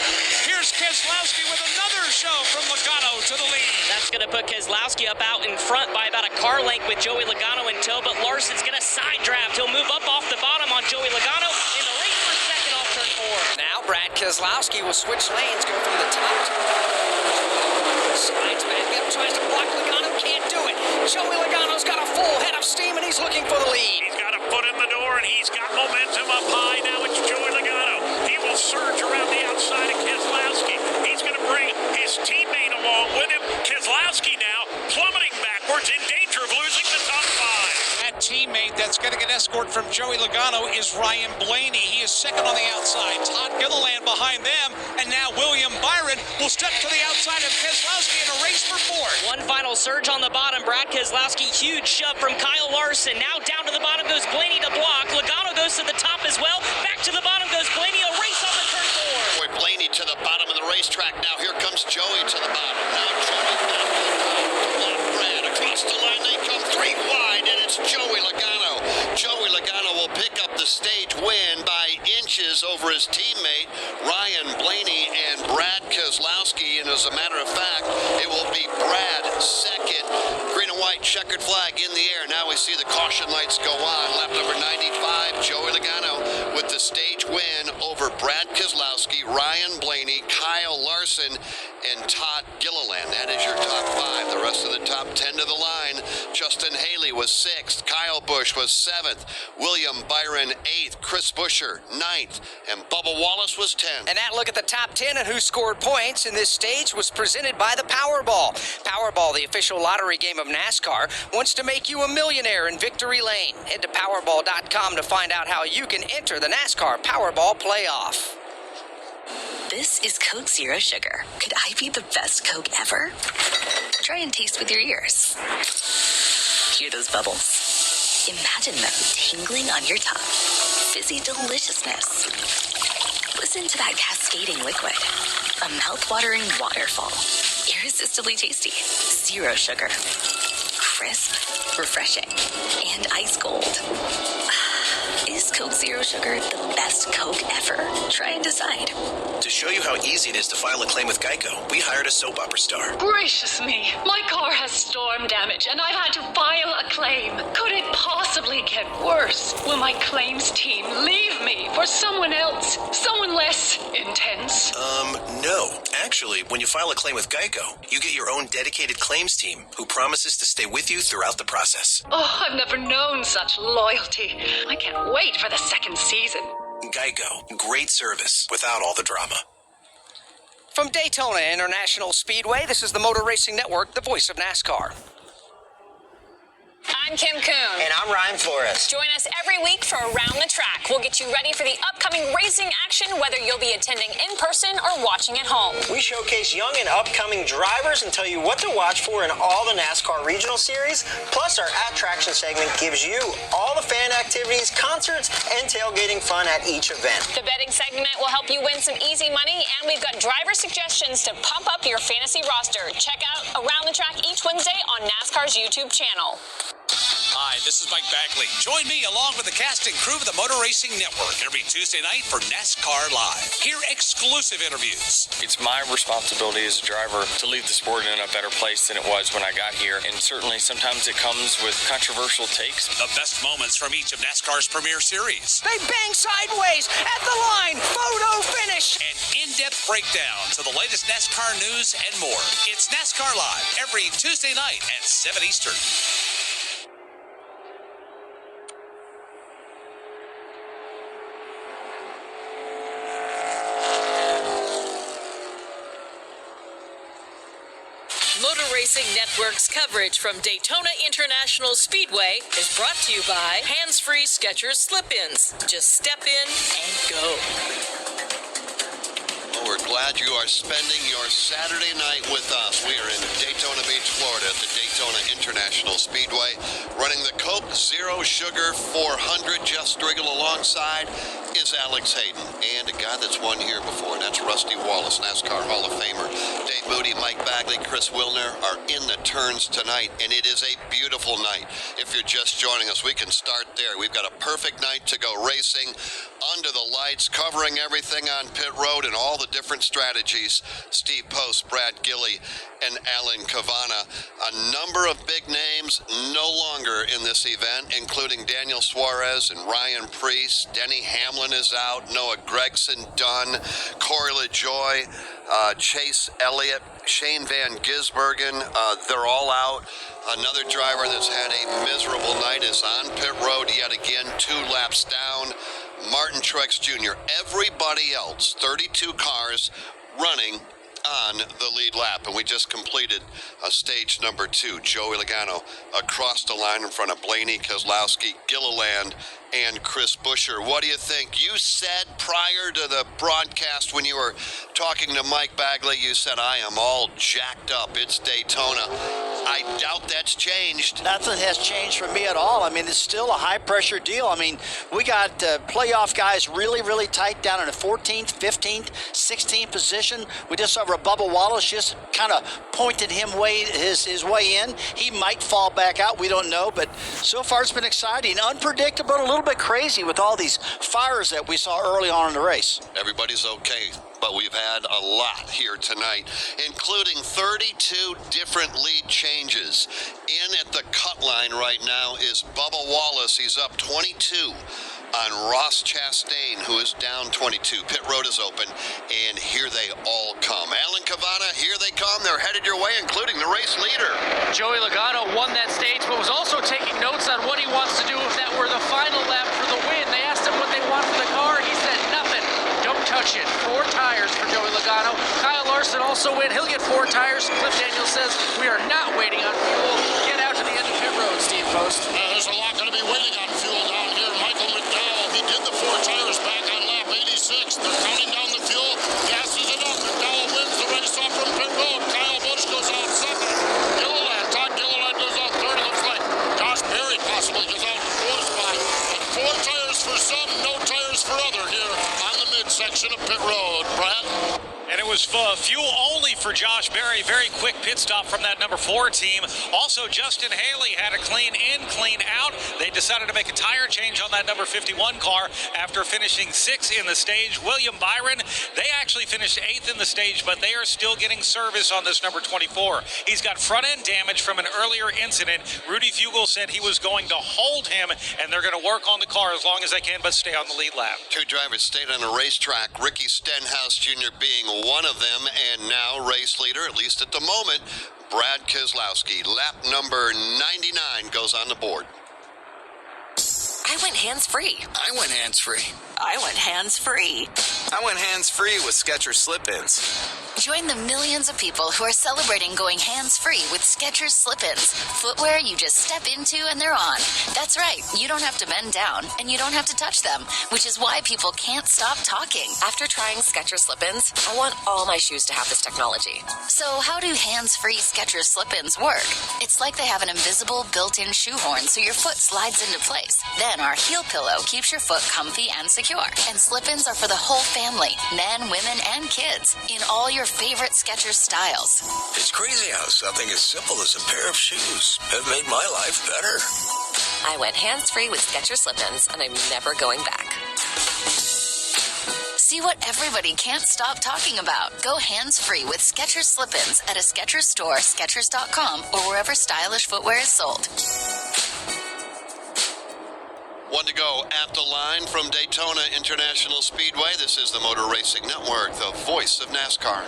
Here's Keselowski with another show from Logano to the lead. That's going to put Keselowski up out in front by about a car length with Joey Logano in tow, but Larson's going to side draft. He'll move up off the bottom on Joey Logano in the race for second off turn 4. Now Brad Keselowski will switch lanes, go from the top. Slides back up, tries to block Logano, can't do it. Joey Logano's got a full head of steam and he's looking for the lead. He's got a foot in the door and he's got momentum up high. Now it's Joey Logano. He will surge around the outside of Keselowski. He's going to bring his teammate along with him. Keselowski now plummeting backwards, in danger of losing the top 5. That teammate that's going to get escort from Joey Logano is Ryan Blaney. He is second on the outside. Todd Gilliland behind them. And now William Byron will step to the outside of Keselowski in a race for fourth. One final surge on the bottom. Brad Keselowski, huge shove from Kyle Larson. Now down to the bottom goes Blaney to block. Logano goes to the top as well. Back to the bottom goes Blaney. A race on the turn 4. Boy, Blaney to the bottom of the racetrack. Now here comes Joey to the bottom. Now Joey back to the top. Block Brad across the line. They come 3 wide, and it's Joey Logano. Joey Logano will pick up the stage win by inches over his teammate Ryan Blaney and Brad Keselowski. And as a matter of fact, it will be Brad second. Green and white checkered flag in the air. Now we see the caution lights go on. Lap number 95, Joey Logano with the stage win over Brad Keselowski, Ryan Blaney, Kyle Larson, and Todd Gilliland. That is your top 5. The rest of the top 10 to the line. Justin Haley was 6th. Kyle Busch was 7th. William Byron 8th. Chris Buescher 9th. And Bubba Wallace was 10th. And that look at the top 10 and who scored points in this stage was presented by the Powerball. Powerball, the official lottery game of NASCAR, wants to make you a millionaire in Victory Lane. Head to Powerball.com to find out how you can enter the NASCAR Powerball playoff. This is Coke Zero Sugar. Could I be the best Coke ever? Try and taste with your ears. Hear those bubbles. Imagine them tingling on your tongue. Fizzy deliciousness. Listen to that cascading liquid. A mouth-watering waterfall. Irresistibly tasty. Zero sugar. Crisp, refreshing, and ice cold. Is Coke Zero Sugar the best Coke ever? Try and decide. To show you how easy it is to file a claim with Geico, we hired a soap opera star. Gracious me, my car has storm damage and I've had to file a claim. Could it possibly get worse? Will my claims team leave me for someone else? Someone less intense? No. Actually, when you file a claim with Geico, you get your own dedicated claims team who promises to stay with you throughout the process. Oh, I've never known such loyalty. I can't wait for the second season. Geico. Great service without all the drama. From Daytona International Speedway, this is the Motor Racing Network, the voice of NASCAR. I'm Kim Coon. And I'm Ryan Flores. Join us every week for Around the Track. We'll get you ready for the upcoming racing action, whether you'll be attending in person or watching at home. We showcase young and upcoming drivers and tell you what to watch for in all the NASCAR regional series. Plus, our Attraction segment gives you all the fan activities, concerts, and tailgating fun at each event. The betting segment will help you win some easy money, and we've got driver suggestions to pump up your fantasy roster. Check out Around the Track each Wednesday on NASCAR's YouTube channel. Hi, Hi, this is Mike Bagley. Join me along with the cast and crew of the Motor Racing Network every Tuesday night for NASCAR Live. Hear exclusive interviews. It's my responsibility as a driver to leave the sport in a better place than it was when I got here. And certainly sometimes it comes with controversial takes. The best moments from each of NASCAR's premier series. They bang sideways at the line. Photo finish. And in-depth breakdowns of the latest NASCAR news and more. It's NASCAR Live every Tuesday night at 7 Eastern. Motor Racing Network's coverage from Daytona International Speedway is brought to you by hands-free Skechers slip-ins. Just step in and go. Well, we're glad you are spending your Saturday night with us. We are in Daytona Beach, Florida at the Daytona International Speedway, running the Coke Zero Sugar 400. Jeff Striegel alongside is Alex Hayden, and a guy that's won here before, and that's Rusty Wallace, NASCAR Hall of Famer. Dave Moody, Mike Bagley, Chris Wilner are in the turns tonight, and it is a beautiful night. If you're just joining us, we can start there. We've got a perfect night to go racing under the lights, covering everything on pit road and all the different strategies. Steve Post, Brad Gilley, and Alan Cavana. A number of big names no longer in this event, including Daniel Suarez and Ryan Preece. Denny Hamlin is out. Noah Gragson done. Corey LaJoie, Chase Elliott, Shane Van Gisbergen, they're all out. Another driver that's had a miserable night is on pit road yet again, 2 laps down. Martin Truex Jr. Everybody else, 32 cars running on the lead lap, and we just completed stage number 2. Joey Logano across the line in front of Blaney, Keselowski, Gilliland, and Chris Buescher. What do you think? You said prior to the broadcast when you were talking to Mike Bagley, you said, I am all jacked up. It's Daytona. I doubt that's changed. Nothing has changed for me at all. I mean, it's still a high-pressure deal. I mean, we got playoff guys really, really tight down in the 14th, 15th, 16th position. We just saw Bubba Wallace just kind of pointed his way in. He might fall back out. We don't know. But so far it's been exciting, unpredictable, a little bit crazy with all these fires that we saw early on in the race. Everybody's okay, but we've had a lot here tonight, including 32 different lead changes. In at the cut line right now is Bubba Wallace. He's up 22 on Ross Chastain, who is down 22. Pit road is open, and here they all come. Alan Cavana, here they come. They're headed your way, including the race leader. Joey Logano won that stage, but was also taking notes on what he wants to do if that were the final lap for the win. They asked him what they want for the car. He said nothing. Don't touch it. 4 tires for Joey Logano. Kyle Larson also win. He'll get 4 tires. Cliff Daniels says we are not waiting on fuel. Get out to the end of pit road, Steve Post. There's a lot going to be waiting on fuel down here. Michael McDowell, he did the 4 tires back on lap 86. They're counting down the fuel. Gasses it up. McDowell wins the race off from pit road. Kyle Busch goes out second. Todd Gilliland goes out third. It looks like Josh Berry possibly goes out in the 4th spot. And 4 tires for some, no tires for other here on the midsection of pit road. Brad? And it was fuel only for Josh Berry. Very quick pit stop from that number 4 team. Also, Justin Haley had a clean in, clean out. They decided to make a tire change on that number 51 car after finishing 6th in the stage. William Byron, they actually finished 8th in the stage, but they are still getting service on this number 24. He's got front-end damage from an earlier incident. Rudy Fugle said he was going to hold him, and they're going to work on the car as long as they can, but stay on the lead lap. 2 drivers stayed on the racetrack, Ricky Stenhouse Jr. being one of them, and now race leader, at least at the moment, Brad Keselowski. Lap number 99 goes on the board. I went hands-free. I went hands-free. I went hands-free. I went hands-free with Skechers Slip-ins. Join the millions of people who are celebrating going hands-free with Skechers Slip-ins. Footwear you just step into and they're on. That's right. You don't have to bend down and you don't have to touch them, which is why people can't stop talking. After trying Skechers Slip-ins, I want all my shoes to have this technology. So how do hands-free Skechers Slip-ins work? It's like they have an invisible built-in shoehorn so your foot slides into place. Then our heel pillow keeps your foot comfy and secure. And Slip-ins are for the whole family, men, women, and kids, in all your favorite Skechers styles. It's crazy how something as simple as a pair of shoes have made my life better. I went hands-free with Skechers Slip-ins, and I'm never going back. See what everybody can't stop talking about. Go hands-free with Skechers Slip-ins at a Skechers store, Skechers.com, or wherever stylish footwear is sold. One to go at the line from Daytona International Speedway. This is the Motor Racing Network, the voice of NASCAR.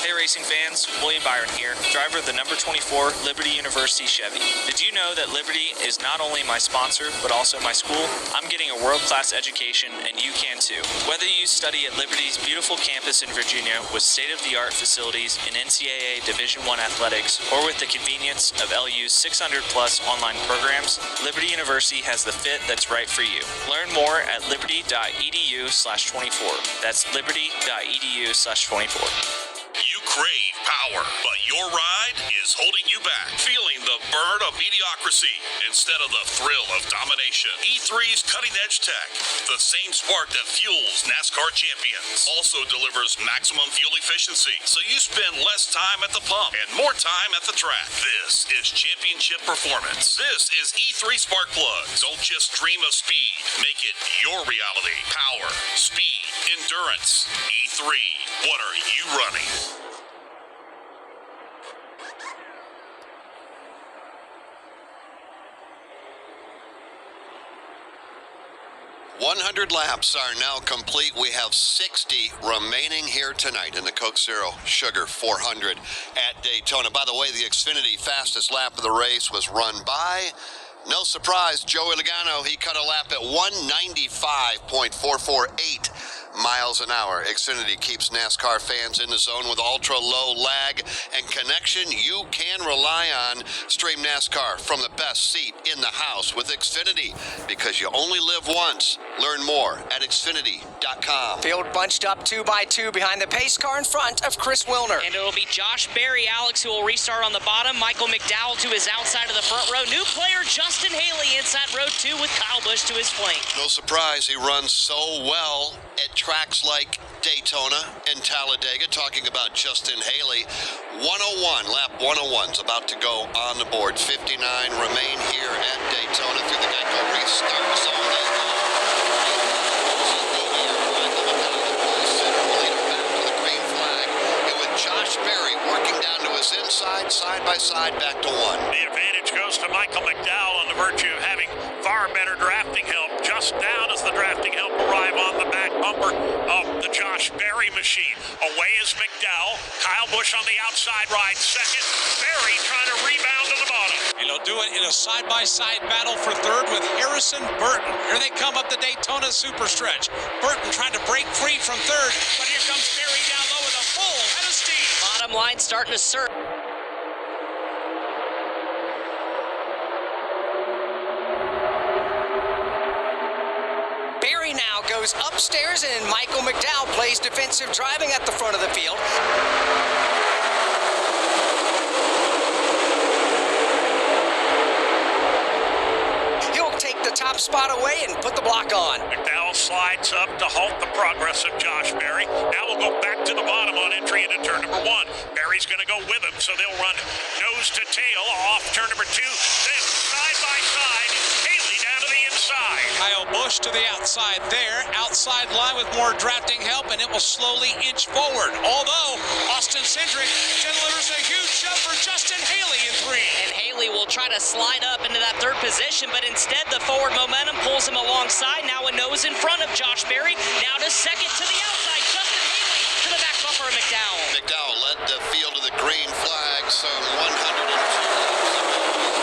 Hey racing fans, William Byron here, driver of the number 24 Liberty University Chevy. Did you know that Liberty is not only my sponsor, but also my school? I'm getting a world-class education, and you can too. Whether you study at Liberty's beautiful campus in Virginia with state-of-the-art facilities in NCAA Division I athletics, or with the convenience of LU's 600-plus online programs, Liberty University has the fit that's right for you. Learn more at liberty.edu/24. That's liberty.edu/24. You crave power, but your ride is holding you back. Feeling the burn of mediocrity instead of the thrill of domination. E3's cutting-edge tech, the same spark that fuels NASCAR champions, also delivers maximum fuel efficiency, so you spend less time at the pump and more time at the track. This is championship performance. This is E3 Spark Plugs. Don't just dream of speed. Make it your reality. Power, speed, endurance. E3. What are you running? 100 laps are now complete. We have 60 remaining here tonight in the Coke Zero Sugar 400 at Daytona. By the way, the Xfinity fastest lap of the race was run by, no surprise, Joey Logano. He cut a lap at 195.448 miles an hour. Xfinity keeps NASCAR fans in the zone with ultra-low lag and connection you can rely on. Stream NASCAR from the best seat in the house with Xfinity, because you only live once. Learn more at Xfinity.com. Field bunched up 2 by 2 behind the pace car in front of Chris Wilner. And it'll be Josh Berry, Alex, who will restart on the bottom. Michael McDowell to his outside of the front row. New player Justin Haley inside row 2 with Kyle Busch to his flank. No surprise, he runs so well at tracks like Daytona and Talladega. Talking about Justin Haley, 101, lap 101's about to go on the board. 59 remain here at Daytona through the Geico restart zone. They go. Josh Berry working down to his inside, side by side, back to 1. The advantage goes to Michael McDowell on the virtue of having far better drafting help. Just down as the drafting help arrive on the back bumper of the Josh Berry machine. Away is McDowell. Kyle Busch on the outside ride second. Berry trying to rebound to the bottom. And he'll do it in a side-by-side battle for third with Harrison Burton. Here they come up the Daytona Superstretch. Burton trying to break free from third, but here comes Berry down low with a full head of steam. Bottom line starting to surge. Berry now goes upstairs, and Michael McDowell plays defensive driving at the front of the field. He'll take the top spot away and put the block on. McDowell slides up to halt the progress of Josh Berry. Now we'll go back to the bottom on entry into turn number 1. Berry's going to go with him, so they'll run nose to tail off turn number 2. Then side by side, Haley down to the inside. Kyle Busch to the outside there. Outside line with more drafting help, and it will slowly inch forward. Although Austin Cindric delivers a huge shove for Justin Haley in 3. And Haley will try to slide up into that third position, but instead the forward momentum pulls him alongside. Now a nose in front of Josh Berry. Now to second to the outside. Justin Haley to the back bumper of McDowell. McDowell led the field to the green flag, some 102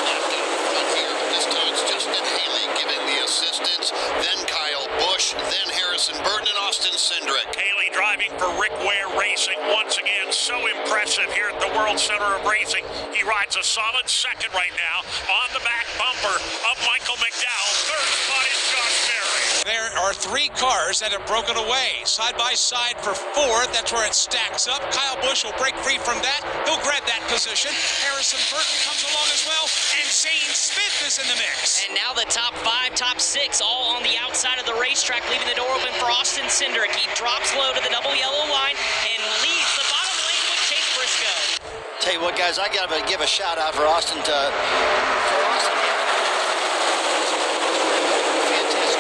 left in front here. This time it's Justin Haley giving the assistance, then Kyle Busch, then Harrison Burton and Austin Cindric. Haley driving for Rick Ware Racing once again. So impressive here at the World Center of Racing. He rides a solid second right now on the back bumper of Michael McDowell. Third spot is Josh Berry. There are 3 cars that have broken away. Side by side for 4th. That's where it stacks up. Kyle Busch will break free from that. He'll grab that position. Harrison Burton comes along as well. And Zane Smith is in the mix. And now the top 5, top 6, all on the outside of the racetrack, leaving the door open for Austin Cindric. He drops low to the double yellow line and leads the bottom lane with Chase Briscoe. Tell you what, guys, I got to give a shout out for Austin. Fantastic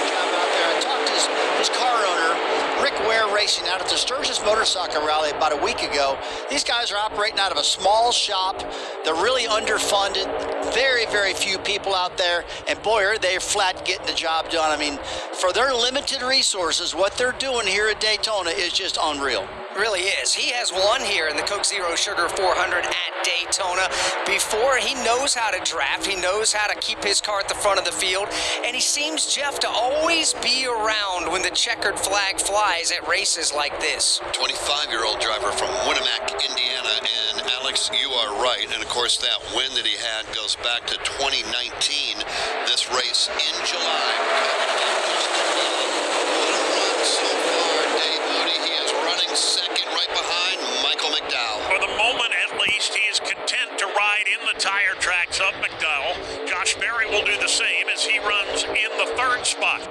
job out there. I talked to his car owner, Rick Ware Racing, out at the Sturgis Motorcycle Rally about a week ago. These guys are operating out of a small shop. They're really underfunded. Very, very few people out there. And boy, are they flat getting the job done. I mean, for their limited resources, what they're doing here at Daytona is just unreal. Really is. He has won here in the Coke Zero Sugar 400 at Daytona before. He knows how to draft. He knows how to keep his car at the front of the field. And he seems, Jeff, to always be around when the checkered flag flies at races like this. 25-year-old driver from Winnemac, Indiana. And Alex, you are right. And of course, that win that he had goes back to 2019, this race in July. Second, right behind Michael McDowell. For the moment, at least, he is content to ride in the tire tracks of McDowell. Josh Berry will do the same as he runs in the third spot.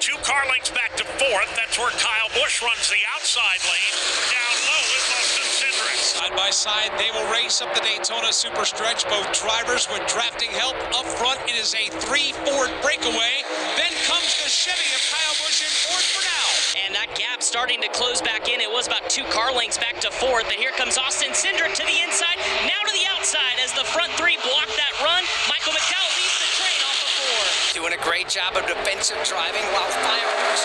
2 car lengths back to fourth. That's where Kyle Busch runs the outside lane. Down low is Austin Cindric. Side by side, they will race up the Daytona Super Stretch. Both drivers with drafting help. Up front, it is a 3-Ford breakaway. Then comes the Chevy of Kyle Busch in fourth for now. And that gap starting to close back in. It was about 2 car lengths back to fourth. And here comes Austin Cindric to the inside, now to the outside as the front 3 block that run. Michael McDowell leads the train off of 4. Doing a great job of defensive driving while fireworks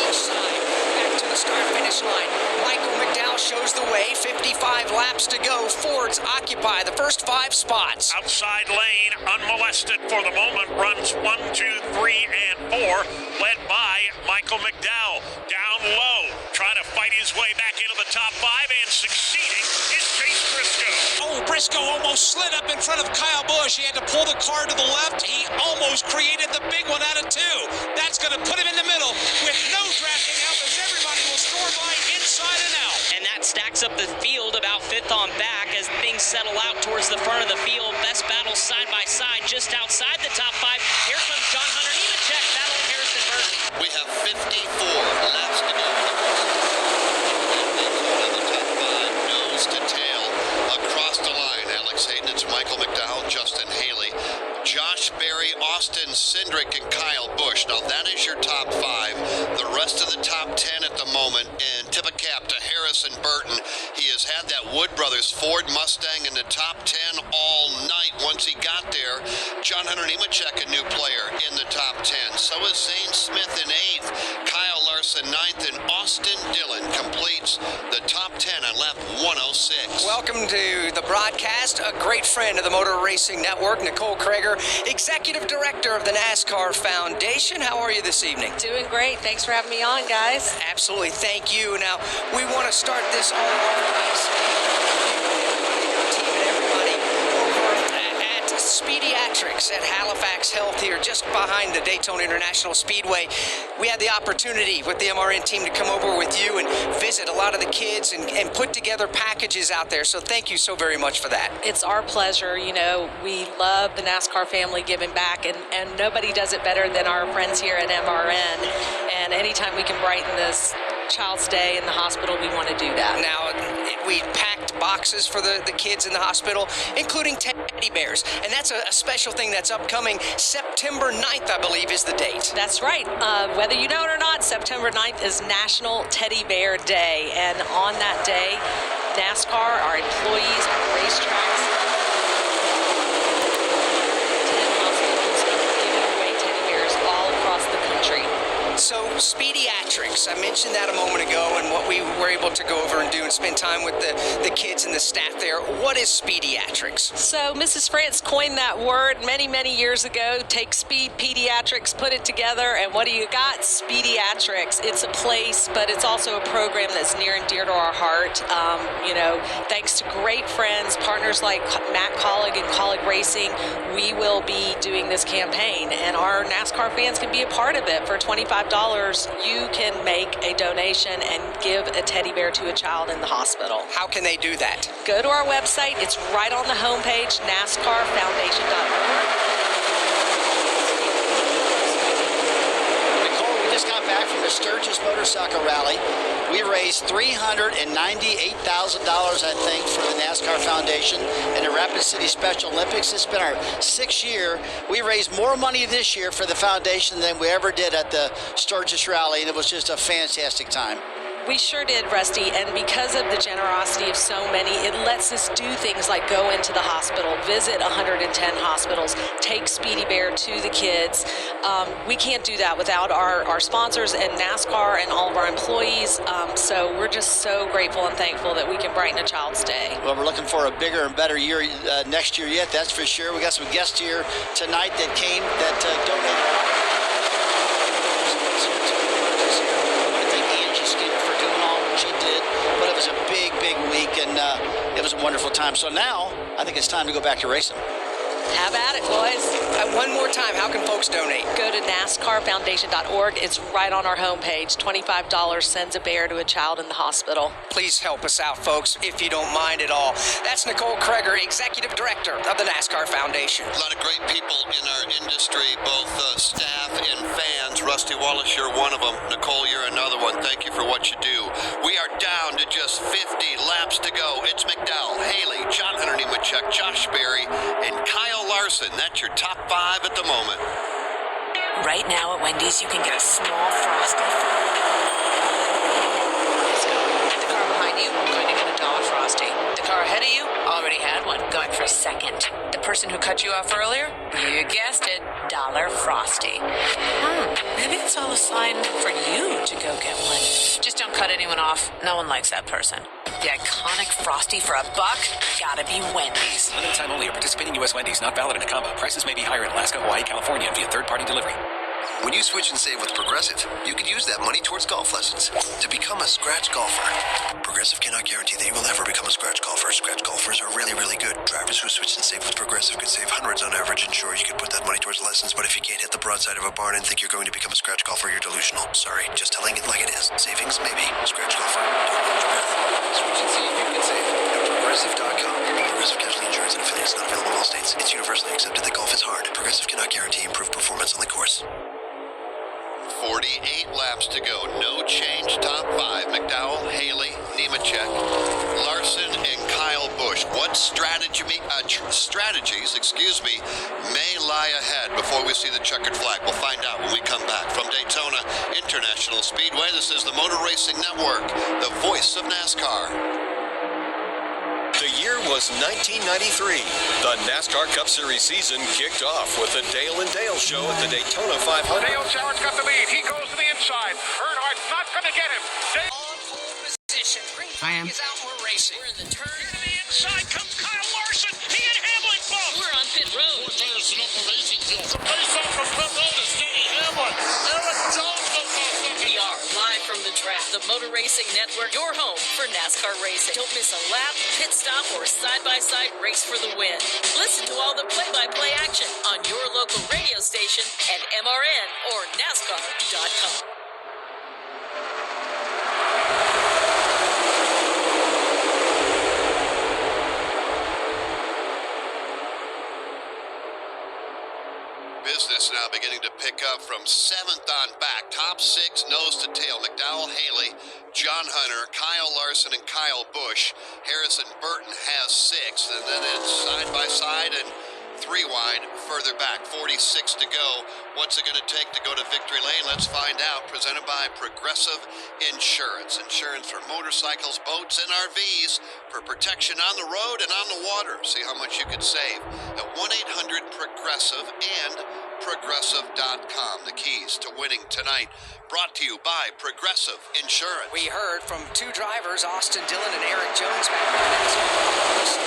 each side. Back to the start-finish line. Michael McDowell shows the way. 55 laps to go. Fords occupy the first 5 spots. Outside lane, unmolested for the moment, runs 1, 2, 3, and 4, led by Michael McDowell. Down low, trying to fight his way back into the top 5, and succeeding is Chase Briscoe. Oh, Briscoe almost slid up in front of Kyle Busch. He had to pull the car to the left. He almost created the big one out of 2. That's going to put him in the middle with no drafting help as everybody will score by inside and out. And that stacks up the field about 5th on back as things settle out towards the front of the field. Best battle side by side just outside the top 5. Here comes John Hunter Nemechek battling Harrison Burton. We have 54 laps to go. The top 5, nose to tail, across the line. Alex Hayden, it's Michael McDowell, Justin Haley, Josh Berry, Austin Cindric, and Kyle Busch. Now that is your top 5. The rest of the top 10 at the moment, and tip a cap to Harrison Burton. He has had that Wood Brothers Ford Mustang in the top 10 all night. Once he got there, John Hunter Nemechek, a new player in the top 10. So is Zane Smith in 8th, Kyle Larson 9th, and Austin Dillon completes the top 10 on lap 106. Welcome to the broadcast. A great friend of the Motor Racing Network, Nicole Krager, Executive Director of the NASCAR Foundation. How are you this evening? Doing great. Thanks for having me on, guys. Absolutely. Thank you. Now, we want to start this all off by saying your team and everybody over at Speediatrics at Halifax Health here, just behind the Daytona International Speedway. We had the opportunity with the MRN team to come over with you and visit a lot of the kids and put together packages out there. So thank you so very much for that. It's our pleasure. You know, we love the NASCAR family giving back, and nobody does it better than our friends here at MRN. And anytime we can brighten this child's day in the hospital, we want to do that. Now, we packed boxes for the kids in the hospital, including teddy bears. And that's a special thing that's upcoming. September 9th, I believe, is the date. That's right. Whether you know it or not, September 9th is National Teddy Bear Day. And on that day, NASCAR, our employees, our racetracks, 10 hospitals giving away teddy bears all across the country. So, Speediatrics, I mentioned that a moment ago and what we were able to go over and do and spend time with the kids and the staff there. What is Speediatrics? So, Mrs. France coined that word many, many years ago. Take speed, pediatrics, put it together, and what do you got? Speediatrics. It's a place, but it's also a program that's near and dear to our heart. You know, thanks to great friends, partners like Matt Collig and Collig Racing, we will be doing this campaign, and our NASCAR fans can be a part of it. For $25, you can make a donation and give a teddy bear to a child in the hospital. How can they do that? Go to our website. It's right on the homepage, NASCARfoundation.org. Nicole, we just got back from the Sturgis Motorcycle Rally. We raised $398,000, I think, for the NASCAR Foundation and the Rapid City Special Olympics. It's been our 6th year. We raised more money this year for the foundation than we ever did at the Sturgis Rally, and it was just a fantastic time. We sure did, Rusty, and because of the generosity of so many, it lets us do things like go into the hospital, visit 110 hospitals, take Speedy Bear to the kids. We can't do that without our sponsors and NASCAR and all of our employees, so we're just so grateful and thankful that we can brighten a child's day. Well, we're looking for a bigger and better year next year yet, that's for sure. We got some guests here tonight that came that donated. It was a wonderful time. So now, I think it's time to go back to racing. Have at it, boys. One more time, how can folks donate? Go to NASCARfoundation.org. It's right on our homepage. $25 sends a bear to a child in the hospital. Please help us out, folks, if you don't mind at all. That's Nicole Kreger, Executive Director of the NASCAR Foundation. A lot of great people in our industry, both staff and fans. Rusty Wallace, you're one of them. Nicole, you're another one. Thank you for what you do. We are down to just 50 laps to go. It's McDowell, Haley, John Hunter Nemechek, Josh Berry, and Kyle Larson. That's your top 5 at the moment. Right now at Wendy's, you can get a small Frosty. The car behind you, going to get a $1 Frosty. The car ahead of you, already had one, going for a second. The person who cut you off earlier, you guessed it, $1 Frosty. Maybe it's all a sign for you to go get one. Just don't cut anyone off. No one likes that person. The iconic Frosty for $1, gotta be Wendy's. Limited time only. Participating U.S. Wendy's. Not valid in a combo. Prices may be higher in Alaska, Hawaii, California via third-party delivery. When you switch and save with Progressive, you could use that money towards golf lessons to become a scratch golfer. Progressive cannot guarantee that you will ever become a scratch golfer. Scratch golfers are really, really good. Drivers who switch and save with Progressive could save hundreds on average, and sure, you could put that money towards lessons, but if you can't hit the broadside of a barn and think you're going to become a scratch golfer, you're delusional. Sorry, just telling it like it is. Savings, maybe. Scratch golfer. Don't hold your breath. Switch and save, you can save at Progressive.com. Progressive Casualty Insurance and affiliates not available in all states. It's universally accepted that golf is hard. Progressive cannot guarantee improved performance on the course. 48 laps to go. No change. Top 5. McDowell, Haley, Nemechek, Larson, and Kyle Busch. What strategies, may lie ahead before we see the checkered flag? We'll find out when we come back. From Daytona International Speedway, this is the Motor Racing Network, the voice of NASCAR. The year was 1993. The NASCAR Cup Series season kicked off with the Dale and Dale show at the Daytona 500. Dale Jarrett's got the lead. He goes to the inside. Earnhardt's not going to get him. On pole position. Green flag is out. We're racing. We're in the turn. Here to the inside comes Kyle Larson. He and Hamlin both. We're on pit road. Four-tire Sunoco Racing Field. The face off from pit road is Denny Hamlin. Eric Jones goes off second. We are live from the track. The Motor Racing Network, your home for NASCAR racing. Don't miss a lap, pit stop, or side-by-side race for the win. Listen to all the play-by-play action on your local radio station at MRN or NASCAR.com. Business now beginning to pick up from 7th on back. Top 6, nose to tail. McDowell, Haley, John Hunter, Kyle Larson, and Kyle Busch. Harrison Burton has 6th, and then it's side by side and 3 wide further back. 46 to go. What's it going to take to go to victory lane? Let's find out. Presented by Progressive Insurance. Insurance for motorcycles, boats, and RVs for protection on the road and on the water. See how much you could save at 1-800-PROGRESSIVE and Progressive.com. The keys to winning tonight. Brought to you by Progressive Insurance. We heard from 2 drivers, Austin Dillon and Eric Jones, back in the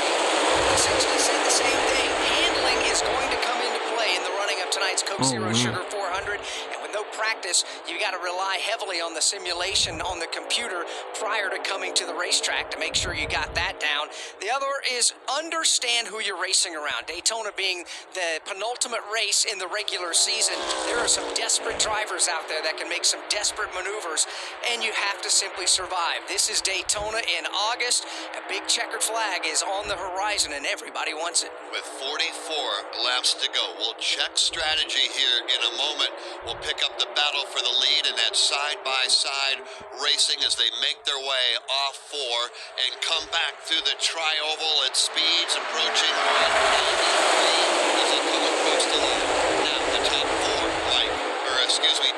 essentially said the same thing. Handling is going to come into play in the running of tonight's Coke Zero Sugar 400. And with no practice, you got to rely heavily on the simulation on the computer prior to coming to the racetrack to make sure you got that down. The other is understand who you're racing around. Daytona being the penultimate race in the regular season, there are some desperate drivers out there that can make some desperate maneuvers, and you have to simply survive. This is Daytona in August. A big checkered flag is on the horizon, and everybody wants it. With 44 laps to go, we'll check strategy here in a moment. We'll pick up the the battle for the lead in that side-by-side racing as they make their way off 4 and come back through the tri-oval at speeds approaching 193 as they come across the line. Now the top 4,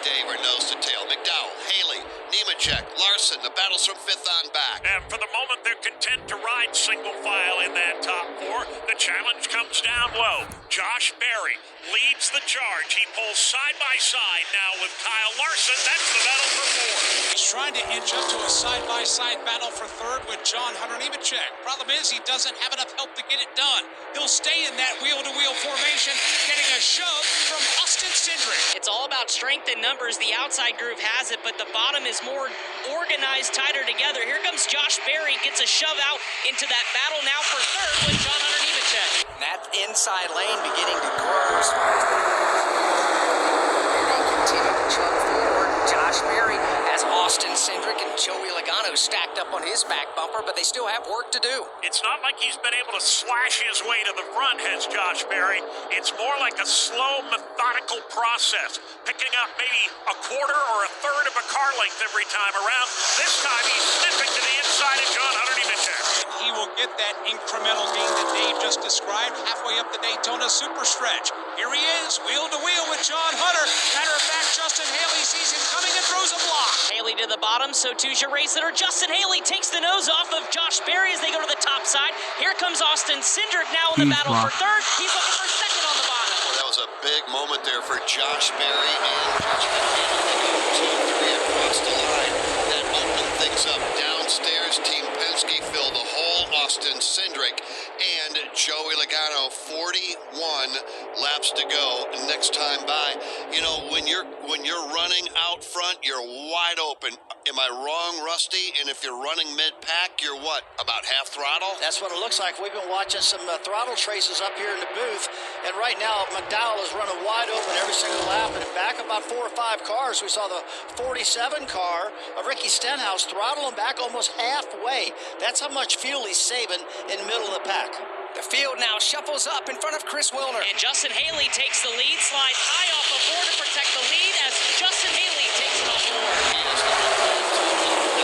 Dave are nose to tail. McDowell, Haley, Nemechek, Larson, the battles from 5th on back. And for the moment, they're content to ride single file in that top 4. The challenge comes down low. Josh Berry leads the charge. He pulls side by side now with Kyle Larson. That's the battle for 4. He's trying to inch up to a side-by-side battle for 3rd with John Hunter Nemechek. Problem is, he doesn't have enough help to get it done. He'll stay in that wheel-to-wheel formation, getting a shove from Austin Cindric. It's all about strength and numbers. The outside groove has it, but the bottom is more organized, tighter together. Here comes Josh Berry, gets a shove out into that battle now for 3rd with John Hunter Nemechek. That inside lane beginning to grow. And they continue to chug forward. Josh Berry has Austin Cindric and Joey Logano stacked up on his back bumper, but they still have work to do. It's not like he's been able to slash his way to the front, has Josh Berry. It's more like a slow, methodical process, picking up maybe a quarter or a third of a car length every time around. This time he's sniffing to the inside of John Hunter Nemechek. He will get that incremental gain that Dave just described halfway up the Daytona Superstretch. Here he is, wheel to wheel with John Hunter. Matter of fact, Justin Haley sees him coming and throws a block. Haley to the bottom, so too's your race leader. Justin Haley takes the nose off of Josh Berry as they go to the top side. Here comes Austin Cindric now in the battle for 3rd. He's looking for 2nd on the bottom. Well, that was a big moment there for Josh Berry and Justin Haley. They go 2-3 across the line. That opened things up downstairs. Team Penske filled the hole. Austin Cindric and Joey Logano, 41 laps to go next time by. You know, when you're running out front, you're wide open. Am I wrong, Rusty? And if you're running mid-pack, you're what, about half throttle? That's what it looks like. We've been watching some throttle traces up here in the booth, and right now McDowell is running wide open every single lap. And back about 4 or 5 cars, we saw the 47 car of Ricky Stenhouse throttling back almost halfway. That's how much fuel he's saving in the middle of the pack. The field now shuffles up in front of Chris Wilner. And Justin Haley takes the lead, slides high off of 4 to protect the lead as Justin Haley takes it off 4. He has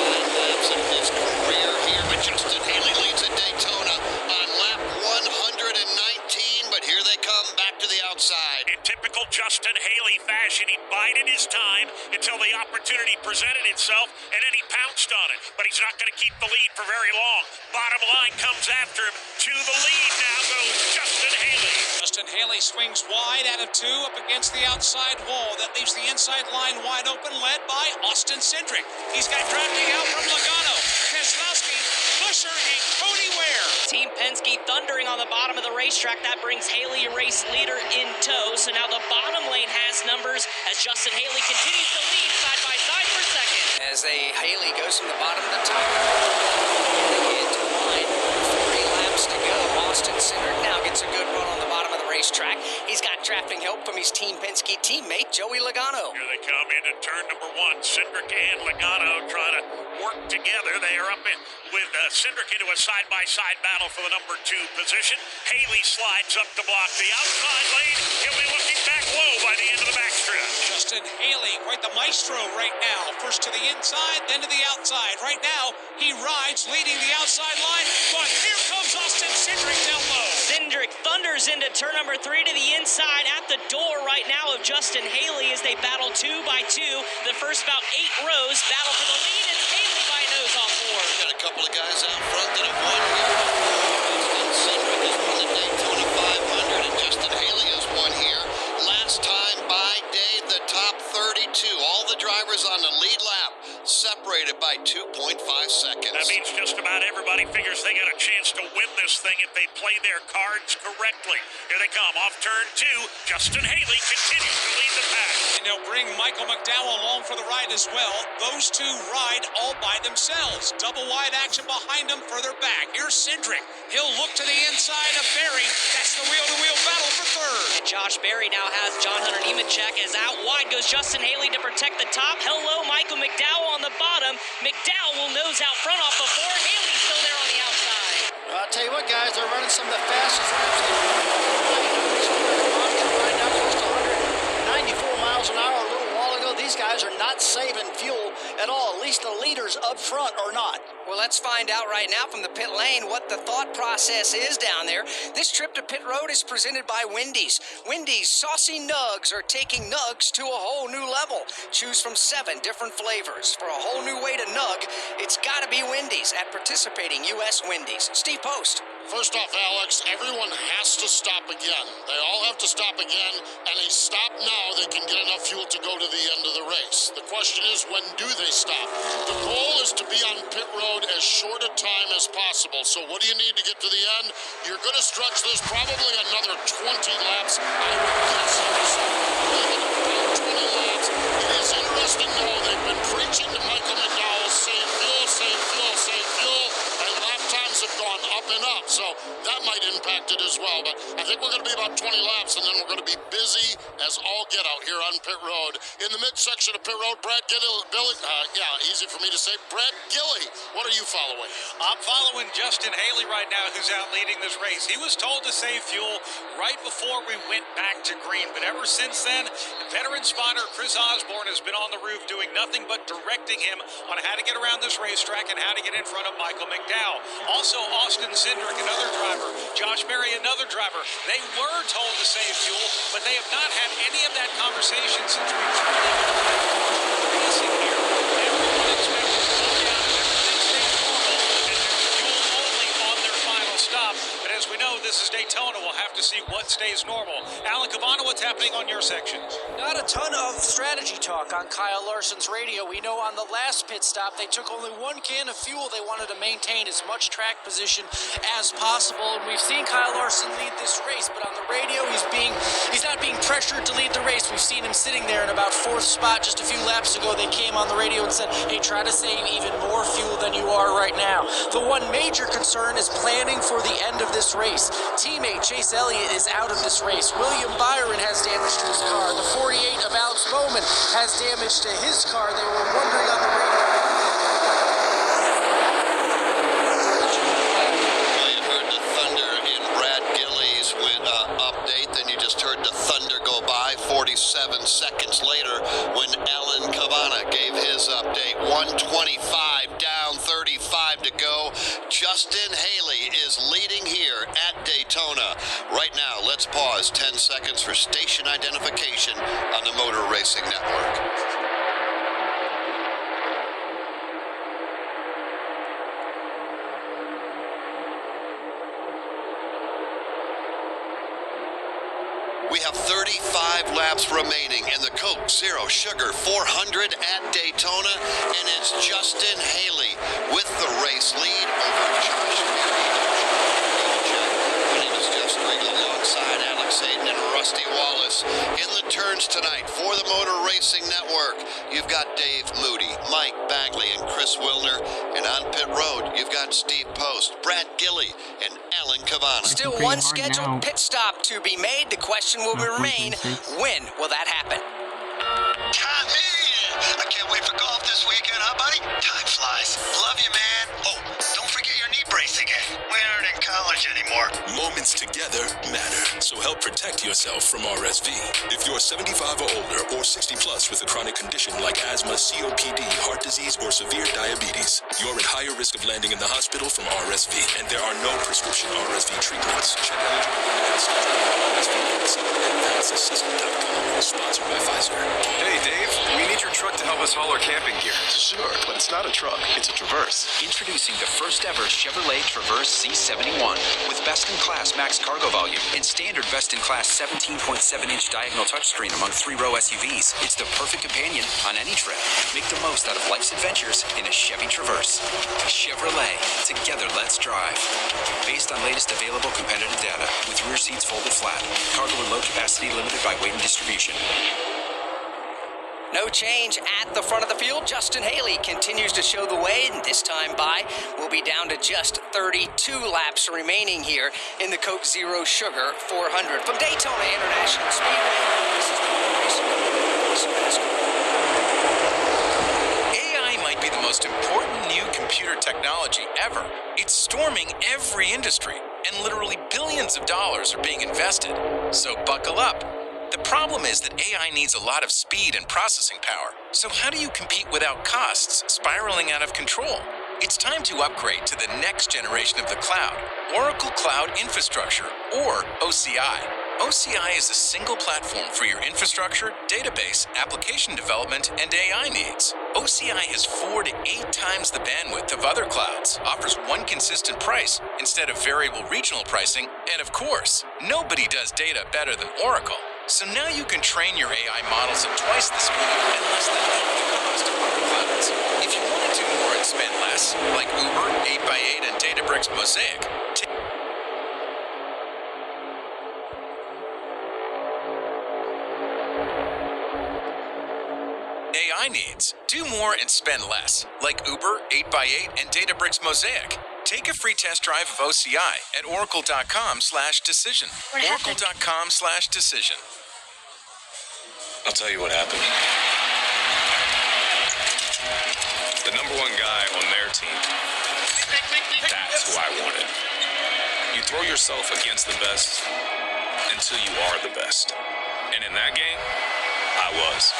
9 laps in his career here, but Justin Haley leads at Daytona on lap 119, but here they come back to the outside. In typical Justin Haley fashion, he bided his time until the opportunity presented itself, and then he pounced on it. But he's not going to keep the lead for very long. Bottom line comes after him. To the lead now goes Justin Haley. Justin Haley swings wide out of 2 up against the outside wall. That leaves the inside line wide open, led by Austin Cindric. He's got drafting help from Logano, Keselowski, Buescher, and Cody Ware. Team Penske thundering on the bottom of the racetrack. That brings Haley, a race leader, in tow. So now the bottom lane has numbers as Justin Haley continues to lead side by side for 2nd. As Haley goes from the bottom to the top. They get to the line. 3 laps to go. Austin Cindric now gets a good run on the bottom of the racetrack. He's got drafting help from his Team Penske teammate, Joey Logano. Here they come into turn number 1. Cindric and Logano trying to work together. They are up in with Cindric into a side-by-side battle for the number 2 position. Haley slides up to block the outside lane. He'll be looking back low by the end of the backstretch. Justin Haley, quite the maestro right now. First to the inside, then to the outside. Right now, he rides, leading the outside line, but here comes Austin Cindric down low. Cindric thunders into turn number 3 to the inside at the door right now of Justin Haley as they battle 2 by 2. The first about 8 rows battle for the lead as Haley by nose off 4. Got a couple of guys out front that have won here before. Cindric has won the Daytona 500 and Justin Haley has won here. Last time by day, the top 32. All the drivers on the lead lap separated by 2.5 seconds. That means just about everybody figures they got a chance to win this thing if they play their cards correctly. Here they come off turn 2. Justin Haley continues to lead the pack. And they'll bring Michael McDowell along for the ride as well. Those 2 ride all by themselves. Double wide action behind them further back. Here's Cindric. He'll look to the inside of Berry. That's the wheel-to-wheel battle for 3rd. And Josh Berry now has John Hunter Nemechek as out wide goes Justin Haley to protect the top. Hello, Michael McDowell on the bottom. McDowell will nose out front off of 4. Haley's still there on the outside. Well, I'll tell you what, guys, they're running some of the fastest laps right now, close to 194 miles an hour a little while ago. drivers up front or not? Well, let's find out right now from the pit lane what the thought process is down there. This trip to pit road is presented by Wendy's. Wendy's Saucy Nugs are taking nugs to a whole new level. Choose from 7 different flavors. For a whole new way to nug, it's got to be Wendy's at participating U.S. Wendy's. Steve Post. First off, Alex, everyone has to stop again. They all have to stop again, and they stop now, they can get enough fuel to go to the end of the race. The question is, when do they stop? The goal is to be on pit road as short a time as possible. So what do you need to get to the end? You're going to stretch this probably another 20 laps. I would guess about 20 laps. It is interesting, though, they've been preaching to Michael McDowell, save fuel, save fuel, save fuel, and lap times have gone up and up. So that might impact it as well. But I think we're going to be about 20 laps, and then we're going to be busy as all get out here on pit road. In the midsection of pit road, Brad Gilly, easy for me to say, Brad Gilly, what are you following? I'm following Justin Haley right now, who's out leading this race. He was told to save fuel right before we went back to green, but ever since then, veteran spotter Chris Osborne has been on the roof doing nothing but directing him on how to get around this racetrack and how to get in front of Michael McDowell. Also, Austin Cindric, another driver, Josh Berry, another driver. They were told to save fuel, but they have not had any of that conversation since we've started racing here. Everyone expects to slow down and everything stays normal and there's fuel only on their final stop. But as we know, this is Daytona. We'll have to see what stays normal. Alan Cavano, what's happening on your section? Not a ton of strategy talk on Kyle Larson's radio. We know on the last pit stop, they took only 1 can of fuel. They wanted to maintain as much track position as possible. And we've seen Kyle Larson lead this race, but on the radio, he's not being pressured to lead the race. We've seen him sitting there in about 4th spot just a few laps ago. They came on the radio and said, hey, try to save even more fuel than you are right now. The one major concern is planning for the end of this race. Teammate Chase Elliott is out of this race. William Byron has damage to his car. The 48 of Alex Bowman has damage to his car. They were wondering on the radio. Well, you heard the thunder in Brad Gilly's update, then you just heard the thunder go by 47 seconds later when Alan Cavana gave his update. 125 down, 35 to go. Justin Haley is leading here at Daytona. Right now, let's pause 10 seconds for station identification on the Motor Racing Network. We have 35 laps remaining in the Coke Zero Sugar 400 at Daytona, and it's Justin Haley with the race lead over Josh Berry. He was just right alongside Alex Hayden and Rusty Wallace. In the turns tonight for the Motor Racing Network, you've got Dave Moody, Mike Bagley, and Chris Wilner. And on pit road, you've got Steve Post, Brad Gilly, and Alan Cavana. Still one scheduled pit stop to be made. The question will remain, when will that happen? I can't wait for golf this weekend, huh, buddy? Time flies. Love you, man. Oh, don't forget your knee brace again. We aren't in college anymore. Moments together matter, so help protect yourself from RSV. If you're 75 or older or 60 plus with a chronic condition like asthma, COPD, heart disease, or severe diabetes, you're at higher risk of landing in the hospital from RSV, and there are no prescription RSV treatments. Check RSV.com, sponsored by Pfizer. Hey, Dave, we need your truck to help us haul our camping gear. Sure, but it's not a truck, it's a Traverse. Introducing the first ever Chevrolet Traverse C71 with best-in-class max cargo volume and standard best-in-class 17.7-inch diagonal touchscreen among 3-row SUVs. It's the perfect companion on any trip. Make the most out of life's adventures in a Chevy Traverse. Chevrolet, together let's drive. Based on latest available competitive data, with rear seats folded flat, cargo and load capacity limited by weight and distribution. No change at the front of the field. Justin Haley continues to show the way, and this time by, we'll be down to just 32 laps remaining here in the Coke Zero Sugar 400. From Daytona International Speedway, this is the Motor Racing Network. AI might be the most important new computer technology ever. It's storming every industry, and literally billions of dollars are being invested. So buckle up. The problem is that AI needs a lot of speed and processing power. So how do you compete without costs spiraling out of control? It's time to upgrade to the next generation of the cloud, Oracle Cloud Infrastructure, or OCI. OCI is a single platform for your infrastructure, database, application development, and AI needs. OCI has 4 to 8 times the bandwidth of other clouds, offers one consistent price instead of variable regional pricing, and of course, nobody does data better than Oracle. So now you can train your AI models at twice the speed and less than half the cost of other clouds. If you want to do more and spend less, like Uber, 8x8, and Databricks Mosaic, AI needs. Do more and spend less, like Uber, 8x8, and Databricks Mosaic. Take a free test drive of OCI at oracle.com/decision. Oracle.com/decision. I'll tell you what happened. The number one guy on their team. That's who I wanted. You throw yourself against the best until you are the best. And in that game, I was.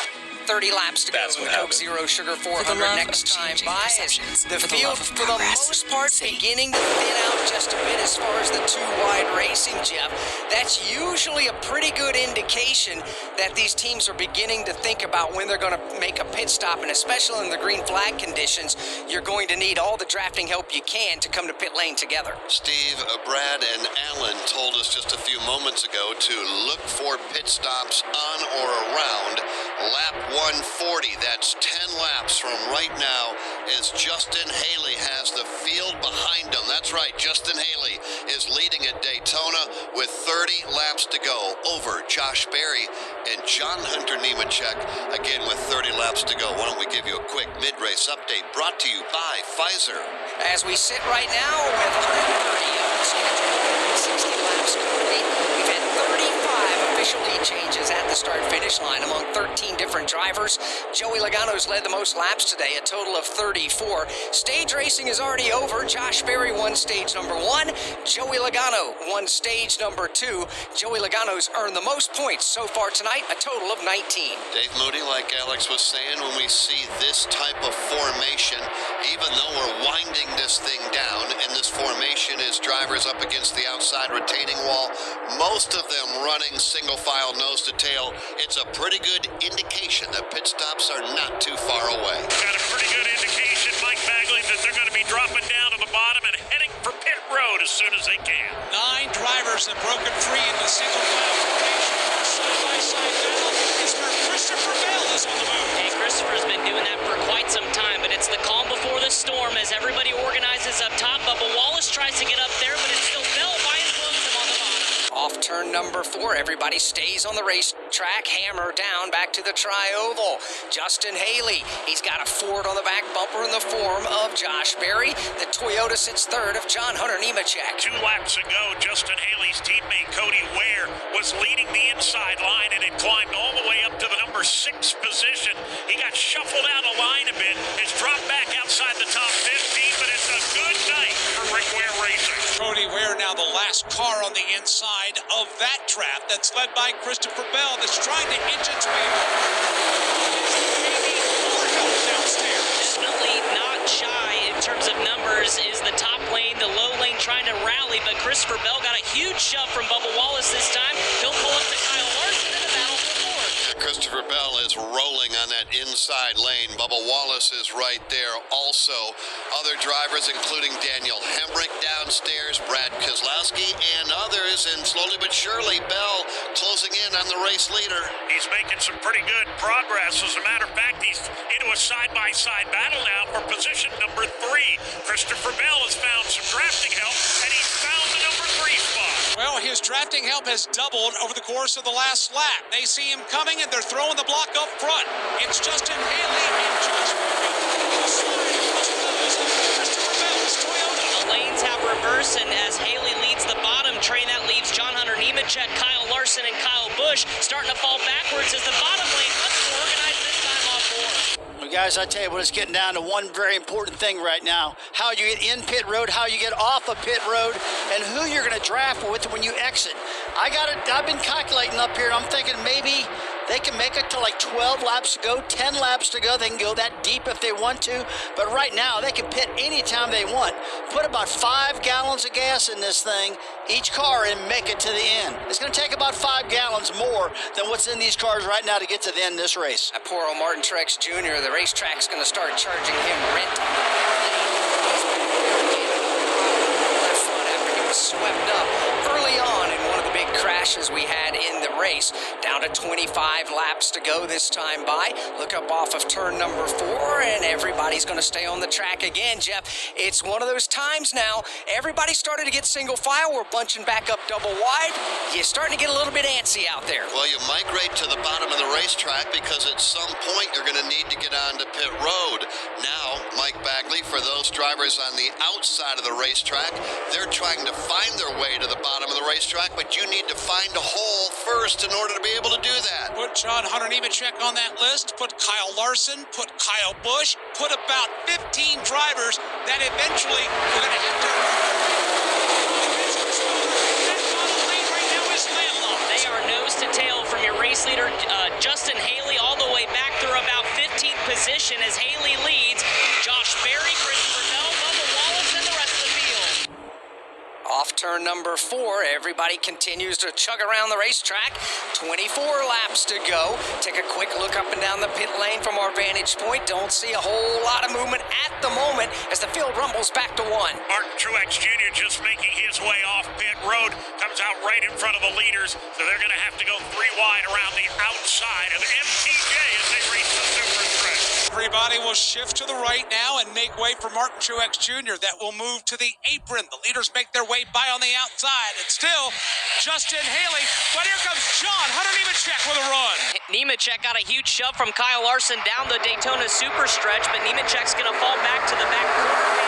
30 laps to go in the Coke Zero Sugar 400 next time by. The field, for the most part, beginning to thin out just a bit as far as the two wide racing, Jeff. That's usually a pretty good indication that these teams are beginning to think about when they're going to make a pit stop, and especially in the green flag conditions, you're going to need all the drafting help you can to come to pit lane together. Steve, Brad, and Alan told us just a few moments ago to look for pit stops on or around lap 140. That's 10 laps from right now as Justin Haley has the field behind him. That's right, Justin Haley is leading at Daytona with 30 laps to go over Josh Berry and John Hunter Nemechek, again with 30 laps to go. Why don't we give you a quick mid-race update brought to you by Pfizer. As we sit right now with 160 laps complete, we've had 35 official lead changes at the start-finish line among 13 different drivers. Joey Logano's led the most laps today, a total of 34. Stage racing is already over. Josh Berry won stage number 1. Joey Logano won stage number 2. Joey Logano's earned the most points so far tonight, a total of 19. Dave Moody, like Alex was saying, when we see this type of formation, even though we're winding this thing down, and this formation is drivers up against the outside retaining wall, most of them running single file nose to tail, it's a pretty good indication that pit stops are not too far away. Got a pretty good indication, Mike Bagley, that they're going to be dropping down to the bottom and heading for pit road as soon as they can. 9 drivers have broken free in the single file formation. Side-by-side battle is where Christopher Bell is on the move. Hey, Christopher's been doing that for quite some time, but it's the calm before the storm as everybody organizes up top. Bubba Wallace tries to get up there, but it's still Bell by influence him on the bottom. Off turn number 4, everybody stays on the racetrack, hammer down back to the tri-oval. Justin Haley, he's got a Ford on the back bumper in the form of Josh Berry. The Toyota sits third of John Hunter Nemechek. 2 laps ago, Justin Haley's teammate Cody Ware was leading the inside line and had climbed all the way up to the number 6 position. He got shuffled out of line a bit, has dropped back outside the top 15, but it's a good night for Rick Ware Racing. Cody Ware now the last car on the inside of that trap that's led by Christopher Bell that's trying to inch its way downstairs. Definitely not shy in terms of numbers is the top lane, the low lane trying to rally, but Christopher Bell got a huge shove from Bubba Wallace this time. He'll pull up to Kyle Larson in the battle for fourth. Christopher Bell is rolling on that inside lane. Bubba Wallace is right there also. Other drivers, including Daniel Hemrick downstairs, Brad Keselowski, and others, and slowly but surely, Bell closing in on the race leader. He's making some pretty good progress. As a matter of fact, he's into a side-by-side battle now for position number 3. Christopher Bell has found some drafting help, and he's found the number 3 spot. Well, his drafting help has doubled over the course of the last lap. They see him coming, and they're throwing the block up front. It's Justin Haley and Josh Berry. Christopher Bell's Toyota. The lanes have reversed, and as Haley leads the bottom train, that leaves John Hunter Nemechek, Kyle Larson, and Kyle Busch starting to fall backwards as the bottom lane much more organized this time off board. Well, guys, I tell you what, it's getting down to one very important thing right now. how you get in pit road, how you get off of pit road, and who you're going to draft with when you exit. I've been calculating up here, and I'm thinking maybe they can make it to like 12 laps to go, 10 laps to go. They can go that deep if they want to. But right now, they can pit anytime they want. Put about 5 gallons of gas in this thing, each car, and make it to the end. It's going to take about 5 gallons more than what's in these cars right now to get to the end of this race. That poor old Martin Truex Jr., the racetrack's going to start charging him rent. After he was swept up early on in one of the big crashes we had in the race. Down to 25 laps to go this time by. Look up off of turn number 4, and everybody's going to stay on the track again, Jeff. It's one of those times now. Everybody started to get single file. We're bunching back up double wide. You're starting to get a little bit antsy out there. Well, you migrate to the bottom of the racetrack because at some point you're going to need to get onto pit road. Now, Mike Bagley, for those drivers on the outside of the racetrack, they're trying to find their way to the bottom of the racetrack, but you need to find a hole first in order to be able to do that. Put John Hunter Nemechek on that list, put Kyle Larson, put Kyle Busch, put about 15 drivers that eventually we're going to have to... They are nose to tail from your race leader, Justin Haley, all the way back through about 15th position as Haley leads. Josh Berry, Christopher Bell, Bubba Wallace, and the rest of the field. Off turn number 4, everybody continues to chug around the racetrack. 24 laps to go. Take a quick look up and down the pit lane from our vantage point. Don't see a whole lot of movement at the moment as the field rumbles back to 1. Martin Truex Jr. just making his way off pit road, comes out right in front of the leaders, so they're going to have to go 3 wide around the outside of MTJ as they race the super stretch. Everybody will shift to the right now and make way for Martin Truex Jr. That will move to the apron. The leaders make their way by on the outside. It's still Justin Haley, but here comes John Hunter Nemechek with a run. Nemechek got a huge shove from Kyle Larson down the Daytona super stretch, but Nemechek's going to fall back to the back corner.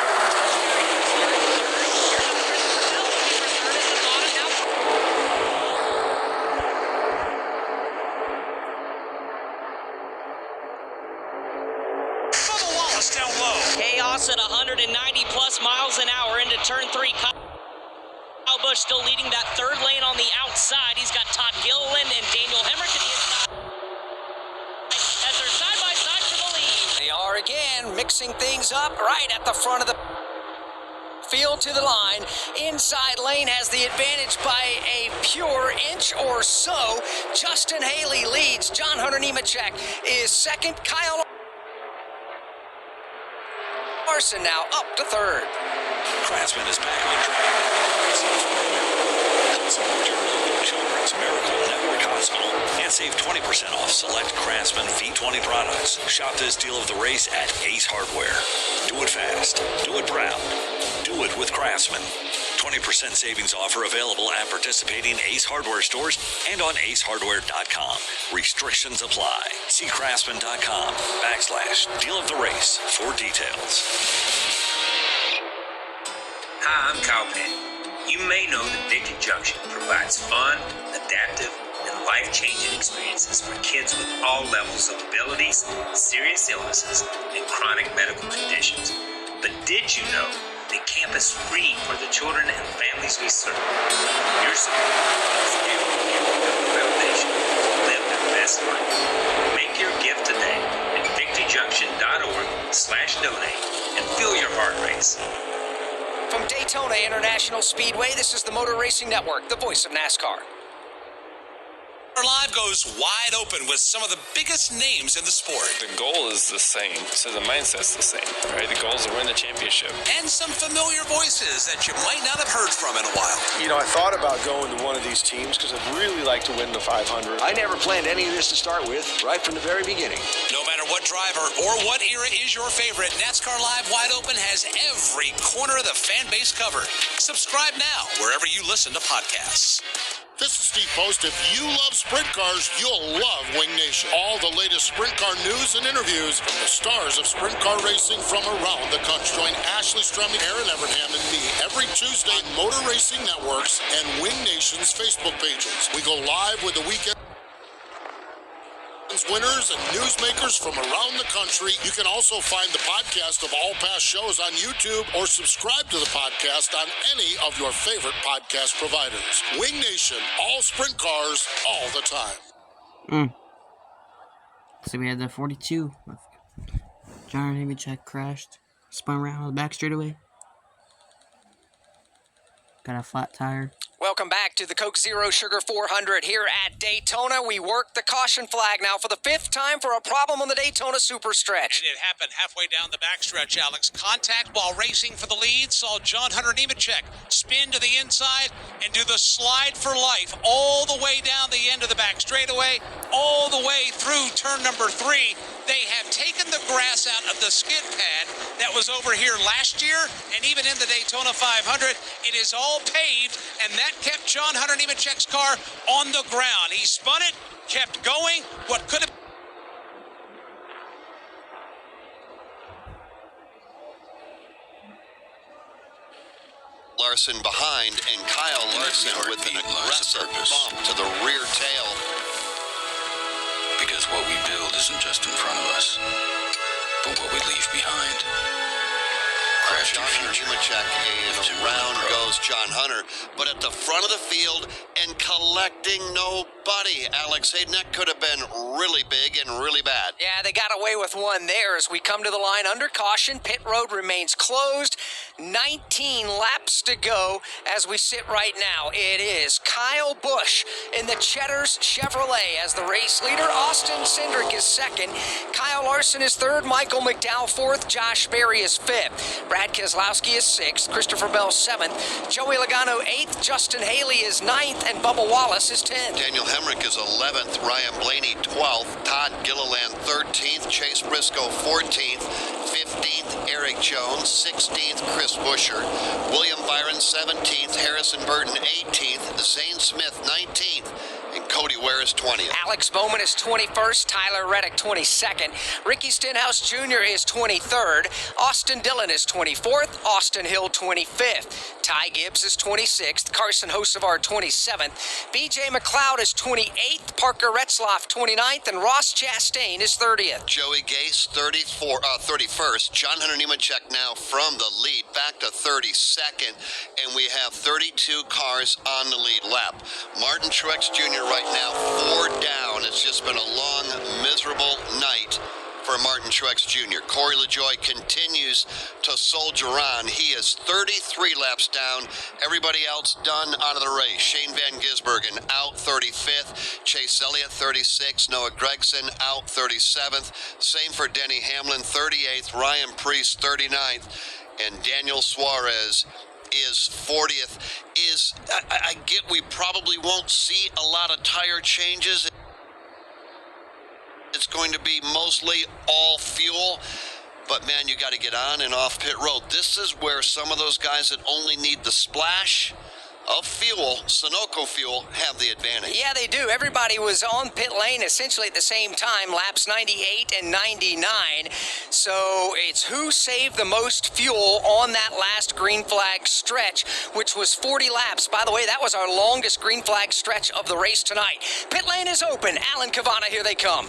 Down low. Chaos at 190 plus miles an hour into turn 3. Kyle Busch still leading that third lane on the outside. He's got Todd Gilliland and Daniel Hemrick to the inside as they're side by side for the lead. They are again mixing things up right at the front of the field to the line. Inside lane has the advantage by a pure inch or so. Justin Haley leads. John Hunter Nemechek is second. Kyle Larson now up to third. Craftsman is back on track. Support your local Children's Miracle Network Hospital and save 20% off select Craftsman V20 products. Shop this deal of the race at Ace Hardware. Do it fast. Do it proud. Do it with Craftsman. 20% savings offer available at participating Ace Hardware stores and on acehardware.com. Restrictions apply. See craftsman.com/deal of the race for details. Hi, I'm Kyle Penn. You may know that Victory Junction provides fun, adaptive, and life-changing experiences for kids with all levels of abilities, serious illnesses, and chronic medical conditions. But did you know that camp is free for the children and families we serve? Your support is every gift of the foundation to live their best life. Make your gift today at victoryjunction.org/donate and feel your heart race. From Daytona International Speedway, this is the Motor Racing Network, the voice of NASCAR. Our live goes wide open with some of the biggest names in the sport. The goal is the same, so the mindset's the same, right? The goal is to win the championship. And some familiar voices that you might not have heard from in a while. You know, I thought about going to one of these teams because I'd really like to win the 500. I never planned any of this to start with, right from the very beginning. No matter what driver or what era is your favorite, NASCAR Live Wide Open has every corner of the fan base covered. Subscribe now wherever you listen to podcasts. This is Steve Post. If you love sprint cars, you'll love Wing Nation. All the latest sprint car news and interviews from the stars of sprint car racing from around the country. Join Ashley Strumming, Aaron Evernham, and me every Tuesday on Motor Racing Networks and Wing Nation's Facebook pages. We go live with the weekend winners and newsmakers from around the country. You can also find the podcast of all past shows on YouTube or subscribe to the podcast on any of your favorite podcast providers. Wing Nation, all sprint cars, all the time. So we had the 42. John Nemechek crashed, spun around on the back straightaway. Got a flat tire. Welcome back to the Coke Zero Sugar 400 here at Daytona. We work the caution flag now for the 5th time for a problem on the Daytona Super Stretch. And it happened halfway down the backstretch, Alex. Contact while racing for the lead. Saw John Hunter Nemechek spin to the inside and do the slide for life all the way down the end of the back straightaway, all the way through turn number 3. They have taken the grass out of the skid pad that was over here last year, and even in the Daytona 500, it is all paved, and that kept John Hunter Nemechek's car on the ground. He spun it, kept going. What could have Larson behind, and Kyle Larson with an aggressive bump to the rear tail. Because what we build isn't just in front of us, but what we leave behind. Craft John Hunter Nemechek, and around goes John Hunter, but at the front of the field and collecting nobody. Alex Hayden, that could have been really big and really bad. Yeah, they got away with one there as we come to the line under caution. Pit road remains closed. 19 laps to go as we sit right now. It is Kyle Busch in the Cheddar's Chevrolet as the race leader. Austin Cindric is second. Kyle Larson is third. Michael McDowell fourth. Josh Berry is fifth. Brad Keselowski is sixth. Christopher Bell seventh. Joey Logano eighth. Justin Haley is ninth. And Bubba Wallace is 10th. Daniel Hemrick is 11th. Ryan Blaney 12th. Todd Gilliland 13th. Chase Briscoe 14th. 15th, Eric Jones. 16th, Chris Buescher. William Byron 17th. Harrison Burton 18th. Zane Smith 19th. And Cody Ware is 20th. Alex Bowman is 21st. Tyler Reddick 22nd. Ricky Stenhouse Jr. is 23rd. Austin Dillon is 24th. Austin Hill 25th. Ty Gibbs is 26th. Carson Hocevar 27th. BJ McLeod is 28th. Parker Retzlaff 29th. And Ross Chastain is 30th. Joey Gase 31st. John Hunter Nemechek now from the lead back to 32nd. And we have 32 cars on the lead lap. Martin Truex Jr. right now 4 down. It's just been a long, miserable night for Martin Truex Jr. Corey LaJoie continues to soldier on. He is 33 laps down. Everybody else done out of the race. Shane Van Gisbergen out 35th. Chase Elliott 36th. Noah Gragson out 37th. Same for Denny Hamlin 38th. Ryan Preece 39th. And Daniel Suarez is 40th. I get we probably won't see a lot of tire changes. It's going to be mostly all fuel. But, man, you got to get on and off pit road. This is where some of those guys that only need the splash of fuel, Sunoco fuel, have the advantage. Yeah, they do. Everybody was on pit lane essentially at the same time, laps 98 and 99. So it's who saved the most fuel on that last green flag stretch, which was 40 laps. By the way, that was our longest green flag stretch of the race tonight. Pit lane is open. Alan Cavana, here they come.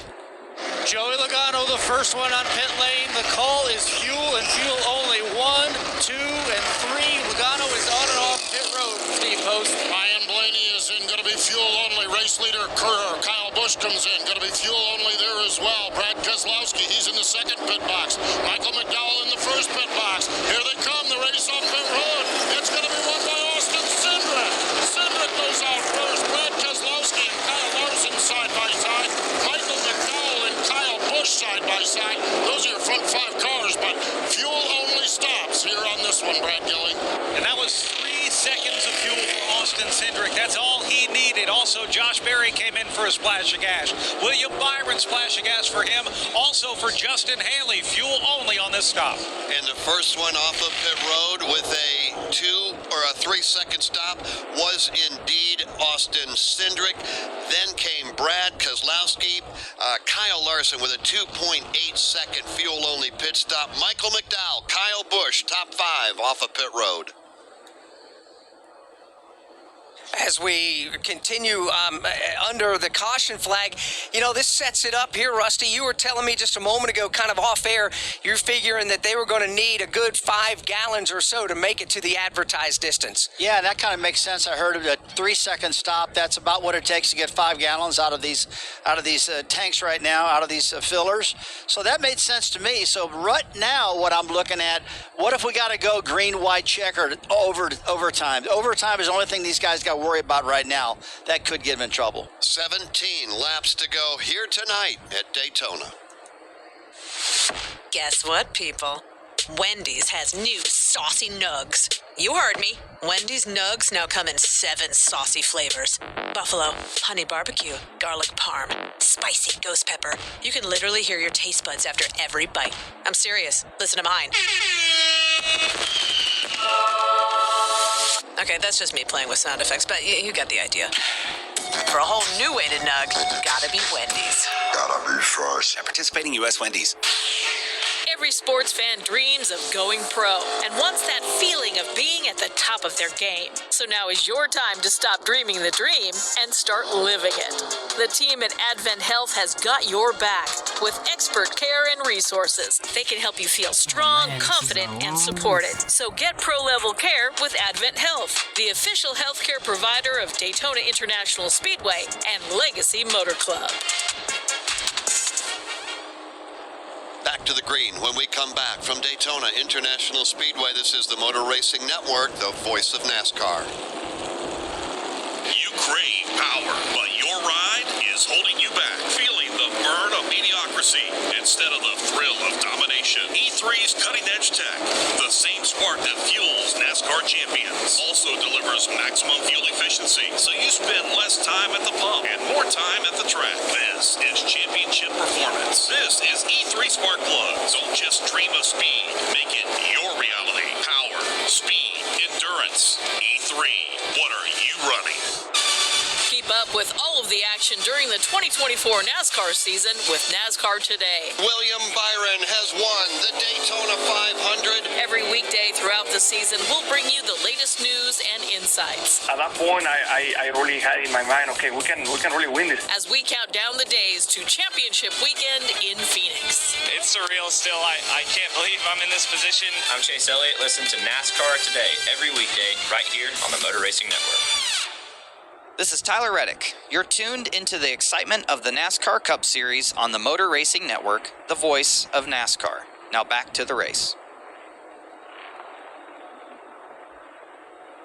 Joey Logano, the first one on pit lane. The call is fuel and fuel only. 1, 2, and 3. Logano is on and off pit road. Steve Post. Ryan Blaney is in, going to be fuel only. Race leader Kyle Busch comes in, going to be fuel only there as well. Brad Keselowski, he's in the second pit box. Michael McDowell in the first pit box. Here they come, the race on pit road. It's going to be won by Austin Cindric. Cindric goes out first. Brad Keselowski and Kyle Larson side by side. Michael McDowell and Kyle Busch side by side. Those are your front 5 cars, but fuel only stops here on this one, Brad Gilly. And that was 3 seconds of fuel for Austin Cindric. That's all he needed. Also, Josh Berry came in for a splash of gas. William Byron splash of gas for him. Also for Justin Haley, fuel only on this stop. And the first one off of pit road with a 2 or a 3 second stop was indeed Austin Cindric. Then came Brad Keselowski, Kyle Larson with a 2.8 second fuel only pit stop. Michael McDowell, Kyle Busch, top 5 off of pit road. As we continue under the caution flag, you know, this sets it up here, Rusty. You were telling me just a moment ago, kind of off air, you're figuring that they were going to need a good 5 gallons or so to make it to the advertised distance. Yeah, that kind of makes sense. I heard of a 3-second stop. That's about what it takes to get 5 gallons out of these tanks right now, out of these fillers. So that made sense to me. So right now, what I'm looking at, what if we got to go green, white, checker overtime? Overtime is the only thing these guys got to worry about right now. That could get them in trouble. 17 laps to go here tonight at Daytona. Guess what, people? Wendy's has new saucy nugs. You heard me. Wendy's nugs now come in 7 saucy flavors. Buffalo, honey barbecue, garlic parm, spicy ghost pepper. You can literally hear your taste buds after every bite. I'm serious. Listen to mine. Okay, that's just me playing with sound effects, but you got the idea. For a whole new way to nug, gotta be Wendy's. Gotta be fresh. At participating U.S. Wendy's. Every sports fan dreams of going pro and wants that feeling of being at the top of their game. So now is your time to stop dreaming the dream and start living it. The team at Advent Health has got your back with expert care and resources. They can help you feel strong, confident, and supported. So get pro-level care with Advent Health, the official healthcare provider of Daytona International Speedway and Legacy Motor Club. Back to the green when we come back from Daytona International Speedway. This is the Motor Racing Network, the voice of NASCAR. You crave power, but your ride is holding you back. Feeling the burn of mediocrity instead of the thrill of domination. E3's cutting-edge tech, the same spark that fuels NASCAR champions, also delivers maximum fuel efficiency, so you spend less time at the pump and more time at the track. This is championship performance. This is E3 Spark Plugs. Don't just dream of speed. Make it your reality. Power, speed, endurance. E3. What are you running? Keep up with all of the action during the 2024 NASCAR season with NASCAR Today. William Byron has won the Daytona 500. Every weekday throughout the season, we'll bring you the latest news and insights. At that point, I really had in my mind, okay, we can really win this. As we count down the days to championship weekend in Phoenix. It's surreal still. I can't believe I'm in this position. I'm Chase Elliott. Listen to NASCAR Today every weekday right here on the Motor Racing Network. This is Tyler Reddick. You're tuned into the excitement of the NASCAR Cup Series on the Motor Racing Network, the voice of NASCAR. Now back to the race.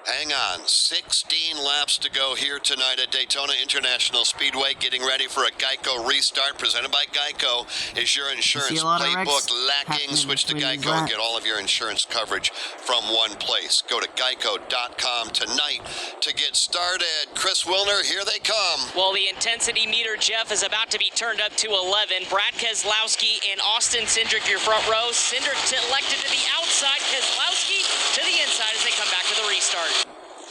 Hang on, 16 laps to go here tonight at Daytona International Speedway. Getting ready for a Geico restart presented by Geico. Is your insurance playbook lacking? Switch to Geico and get all of your insurance coverage from one place. Go to geico.com tonight to get started. Chris Wilner, here they come. Well, the intensity meter, Jeff, is about to be turned up to 11. Brad Keselowski and Austin Cindric, your front row. Cindric elected to the outside, Keselowski to the inside as they come back to the restart.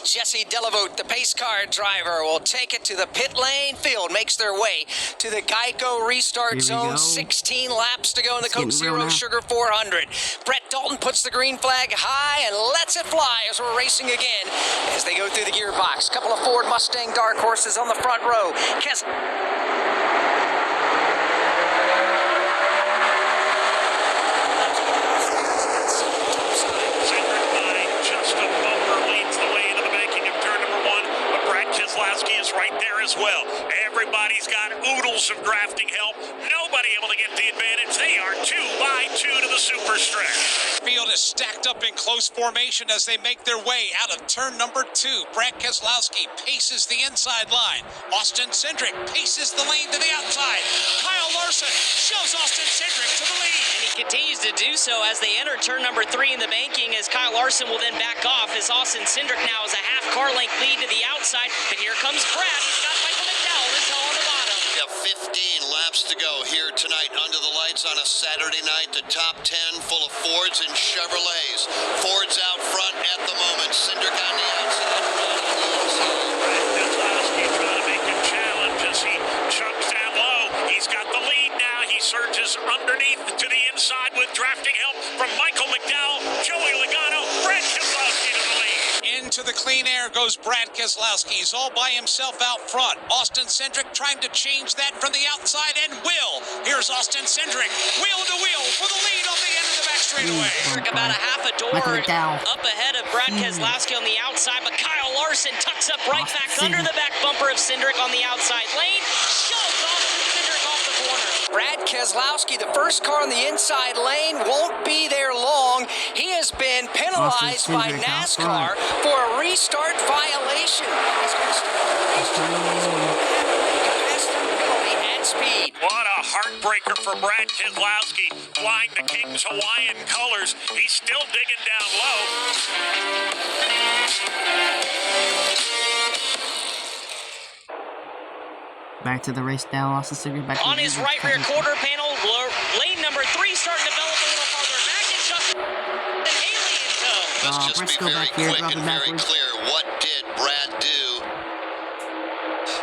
Jesse Delavote, the pace car driver, will take it to the pit lane field, makes their way to the Geico restart zone. 16 laps to go in the Coke Zero Sugar 400. Brett Dalton puts the green flag high and lets it fly as we're racing again as they go through the gearbox. Couple of Ford Mustang dark horses on the front row. Keselowski is right there as well. Everybody's got oodles of drafting help. Nobody able to get the advantage. They are 2 by 2 to the super stretch. Field is stacked up in close formation as they make their way out of turn number 2. Brad Keselowski paces the inside line. Austin Cindric paces the lane to the outside. Kyle Larson shows Austin Cindric to the lead. And he continues to do so as they enter turn number 3 in the banking, as Kyle Larson will then back off as Austin Cindric now is a half car length lead to the outside. And here comes Brad. He's got Michael McDowell as well on the bottom. Yeah, 15 laps to go here tonight under the lights on a Saturday night. The top 10 full of Fords and Chevrolets. Fords out front at the moment. Cindric on the outside. Keselowski trying to make him challenge as he chucks down low. He's got the lead now. He surges underneath to the inside with drafting help from Michael McDowell, Joey Logano, Brad Keselowski to the lead. Into the clean air goes Brad Keselowski is all by himself out front. Austin Cindric trying to change that from the outside and will. Here's Austin Cindric, wheel to wheel for the lead on the end of the back straightaway. About a half a door up ahead of Brad Keselowski on the outside, but Kyle Larson tucks up right back under the back bumper of Cindric on the outside lane. Shoves off Cindric off the corner. Brad Keselowski, the first car on the inside lane, won't be there long. He has been penalized by NASCAR for a restart violation. He's going to at speed. What a heartbreaker for Brad Keselowski, flying the King's Hawaiian colors. He's still digging down low. Back to the race now. Austin Cindric back on his right rear quarter panel. Lane number 3 starting to develop a little farther back. And Justin Haley in tow. Let's just be very quick and very clear. What did Brad do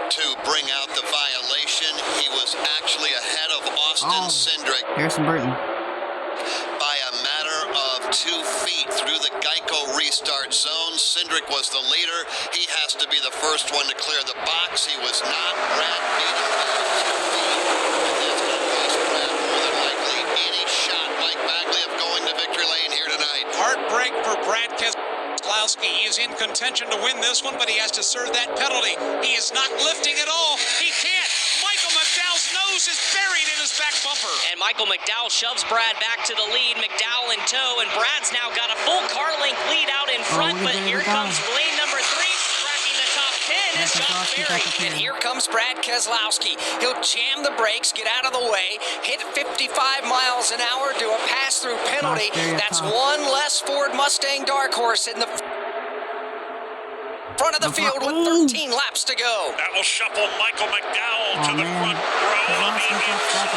to bring out the violation? He was actually ahead of Austin Cindric Harrison Burton by a matter of 2 feet through the Geico restart zone. Cindric was the leader. He has to be the first one to clear the box. He was not. Brad beat him by 2 feet. And that's going to cost Brad more than likely any shot, Mike Bagley, of going to victory lane here tonight. Heartbreak for Brad Keselowski. He is in contention to win this one, but he has to serve that penalty. He is not lifting at all. He can't. Michael McDowell's nose is buried in his back bumper. And Michael McDowell shoves Brad back to the lead. McDowell in tow, and Brad's now got a full car length lead out in front, but here comes lane number 3, cracking the top 10 is Josh Berry. And here comes Brad Keselowski. He'll jam the brakes, get out of the way, hit 55 miles an hour, do a pass-through penalty. That's one less Ford Mustang Dark Horse in the front of the field with 13 laps to go. That will shuffle Michael McDowell to the front row on the inside.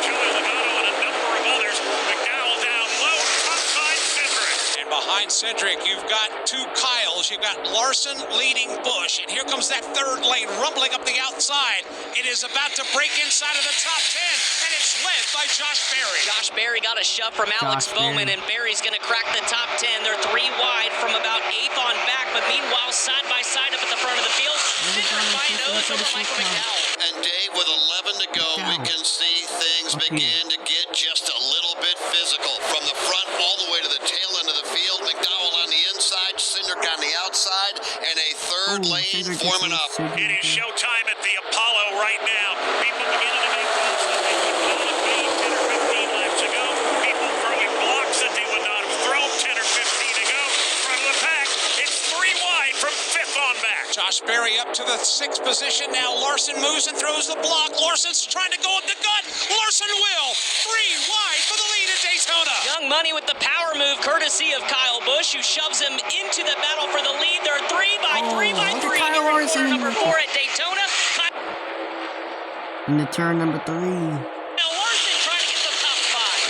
Joey Logano and a number of others. McDowell down low, outside Cindric. And behind Cindric, you've got 2 Kyles. You've got Larson leading Busch. And here comes that third lane rumbling up the outside. It is about to break inside of the top 10. And it's led by Josh Berry. Josh Berry got a shove from Alex Bowman, and Berry's going to crack the top 10. They're 3 wide from about 8th on back, but meanwhile, side by side up at the front of the field, Cindric by nose over Michael McDowell. And Dave, with 11 to go, we can see things begin to get just a little bit physical. From the front all the way to the tail end of the field, McDowell on the inside, Cindric on the outside, and a third lane forming up. It is showtime at the Apollo right now. People beginning to make calls that they would not have made 10 or 15 laps ago. People throwing blocks that they would not have thrown 10 or 15 ago. From the pack, it's 3 wide from 5th on back. Josh Berry up to the 6th position now. Larson moves and throws the block. Larson's trying to go up the gut. Larson will. 3 wide for the lead at Daytona. Young Money with the power move, courtesy of Kyle Busch, who shoves him into the battle for the lead. They're 3 by 3 by 3. Corner number 4 at Daytona. in the turn number 3.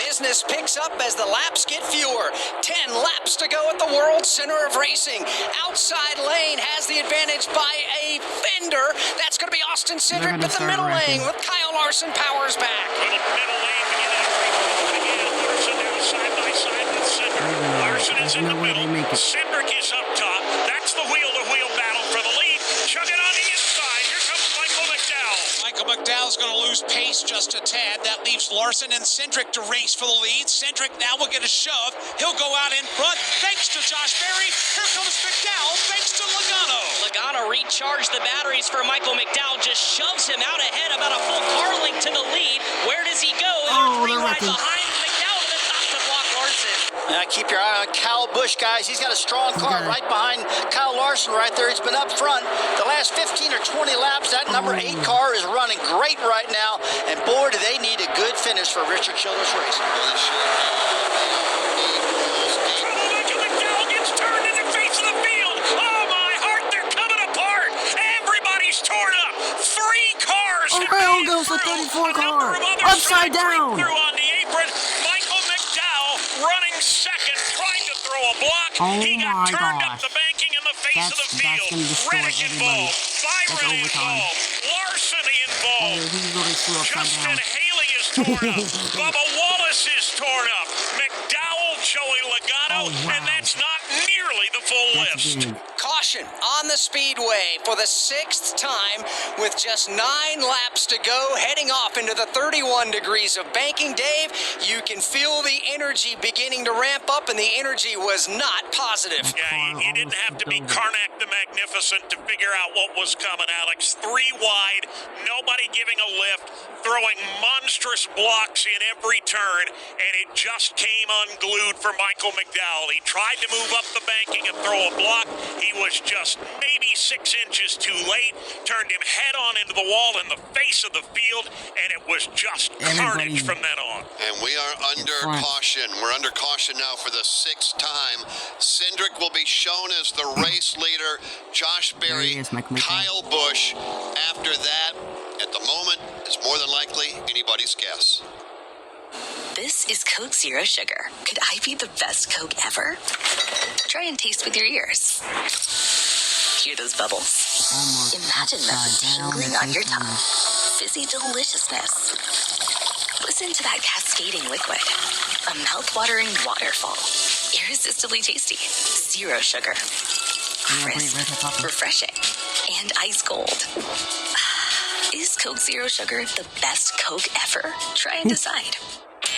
Business picks up as the laps get fewer. 10 laps to go at the World Center of Racing. Outside lane has the advantage by a fender. That's going to be Austin Cindric, but the middle lane with Kyle Larson powers back. Middle lane beginning Larson now side by side with Cindric. Larson is in the middle. Cindric is up top. That's the wheel-to-wheel battle for the lead. Chugging on the inside. Here comes Michael McDowell. Michael McDowell's going to lose pace just a tad. That leaves Larson and Cindric to race for the lead. Cindric now will get a shove. He'll go out in front thanks to Josh Berry. Here comes McDowell thanks to Logano. Logano recharged the batteries for Michael McDowell. Just shoves him out ahead about a full car length to the lead. Where does he go? They're 3 wide behind McDowell to the top to block Larson. Keep your eye on Kyle Busch, guys. He's got a strong car right behind Kyle Larson right there. He's been up front the last 15 or 20 laps. That number 8 car is running great right now. And boy, do they need a good finish for Richard Childress Racing. Michael McDowell gets turned in the face of the field. Oh, my heart, they're coming apart. Everybody's torn up. 3 cars. Oh, goes the 34 car. Upside down. Through on the apron. Michael McDowell running second, trying to throw a block. He got turned up the banking in the face of the field. Reddick involved. Byron involved. Larson involved. Justin Haley is torn up. Bubba Wallace is torn up. McDowell, Joey Logano, and that's not nearly the full lifts. Caution on the speedway for the 6th time with just 9 laps to go, heading off into the 31 degrees of banking. Dave, you can feel the energy beginning to ramp up, and the energy was not positive. Yeah, you didn't have to be Karnak the Magnificent to figure out what was coming, Alex. 3 wide, nobody giving a lift, throwing monstrous blocks in every turn, and it just came unglued for Michael McDowell. He tried to move up the banking and throw a block. He was just maybe 6 inches too late, turned him head on into the wall in the face of the field, and it was just carnage from then on. And we are under caution. We're under caution now for the 6th time. Cindric will be shown as the race leader. Josh Berry, Kyle Busch. After that, at the moment, it's more than likely anybody's guess. This is Coke Zero Sugar. Could I be the best Coke ever? Try and taste with your ears. Hear those bubbles? Imagine them tingling on your tongue. Fizzy deliciousness. Listen to that cascading liquid. A mouth-watering waterfall. Irresistibly tasty. Zero sugar. Crisp. Refreshing. And ice cold. Is Coke Zero Sugar the best Coke ever? Try and decide.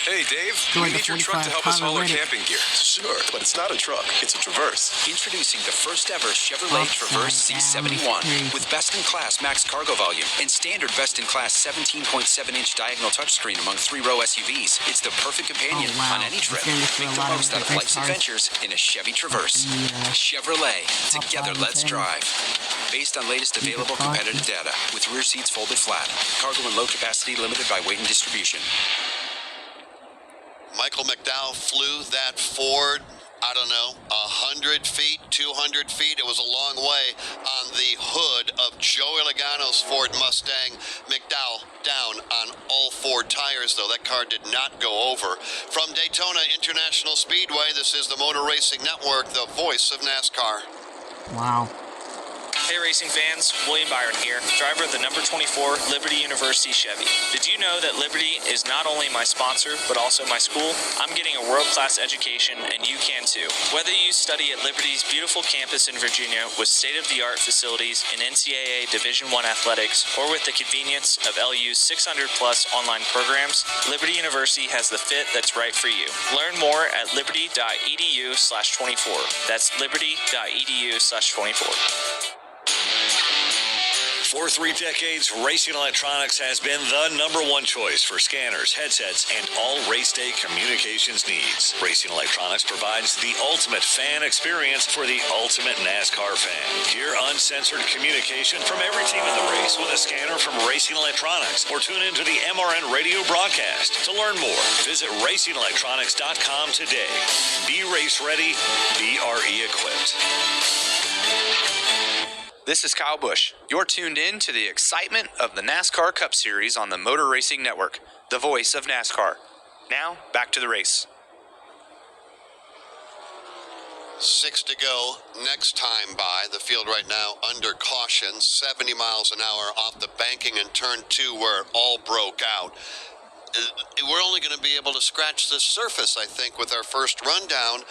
Hey, Dave, we need your truck to help us haul our camping gear. Sure, but it's not a truck. It's a Traverse. Introducing the first ever Chevrolet Traverse C71 with best-in-class max cargo volume and standard best-in-class 17.7-inch diagonal touchscreen among 3-row SUVs. It's the perfect companion on any trip. Make the most out of life's adventures in a Chevy Traverse. Chevrolet. Together, let's drive. Based on latest available competitive data, with rear seats folded flat. Cargo and load capacity limited by weight and distribution. Michael McDowell flew that Ford, I don't know, 100 feet, 200 feet. It was a long way on the hood of Joey Logano's Ford Mustang. McDowell down on all 4 tires, though. That car did not go over. From Daytona International Speedway, this is the Motor Racing Network, the voice of NASCAR. Wow. Hey racing fans, William Byron here, driver of the number 24 Liberty University Chevy. Did you know that Liberty is not only my sponsor, but also my school? I'm getting a world-class education, and you can too. Whether you study at Liberty's beautiful campus in Virginia with state-of-the-art facilities in NCAA Division I athletics, or with the convenience of LU's 600-plus online programs, Liberty University has the fit that's right for you. Learn more at liberty.edu/24. That's liberty.edu/24. For 3 decades, Racing Electronics has been the #1 choice for scanners, headsets, and all race day communications needs. Racing Electronics provides the ultimate fan experience for the ultimate NASCAR fan. Hear uncensored communication from every team in the race with a scanner from Racing Electronics, or tune into the MRN radio broadcast. To learn more, visit racingelectronics.com today. Be race ready, be RE equipped. This is Kyle Busch. You're tuned in to the excitement of the NASCAR Cup Series on the Motor Racing Network, the voice of NASCAR. Now, back to the race. 6 to go. Next time by the field right now under caution, 70 miles an hour off the banking in turn 2 where it all broke out. We're only going to be able to scratch the surface, I think, with our first rundown.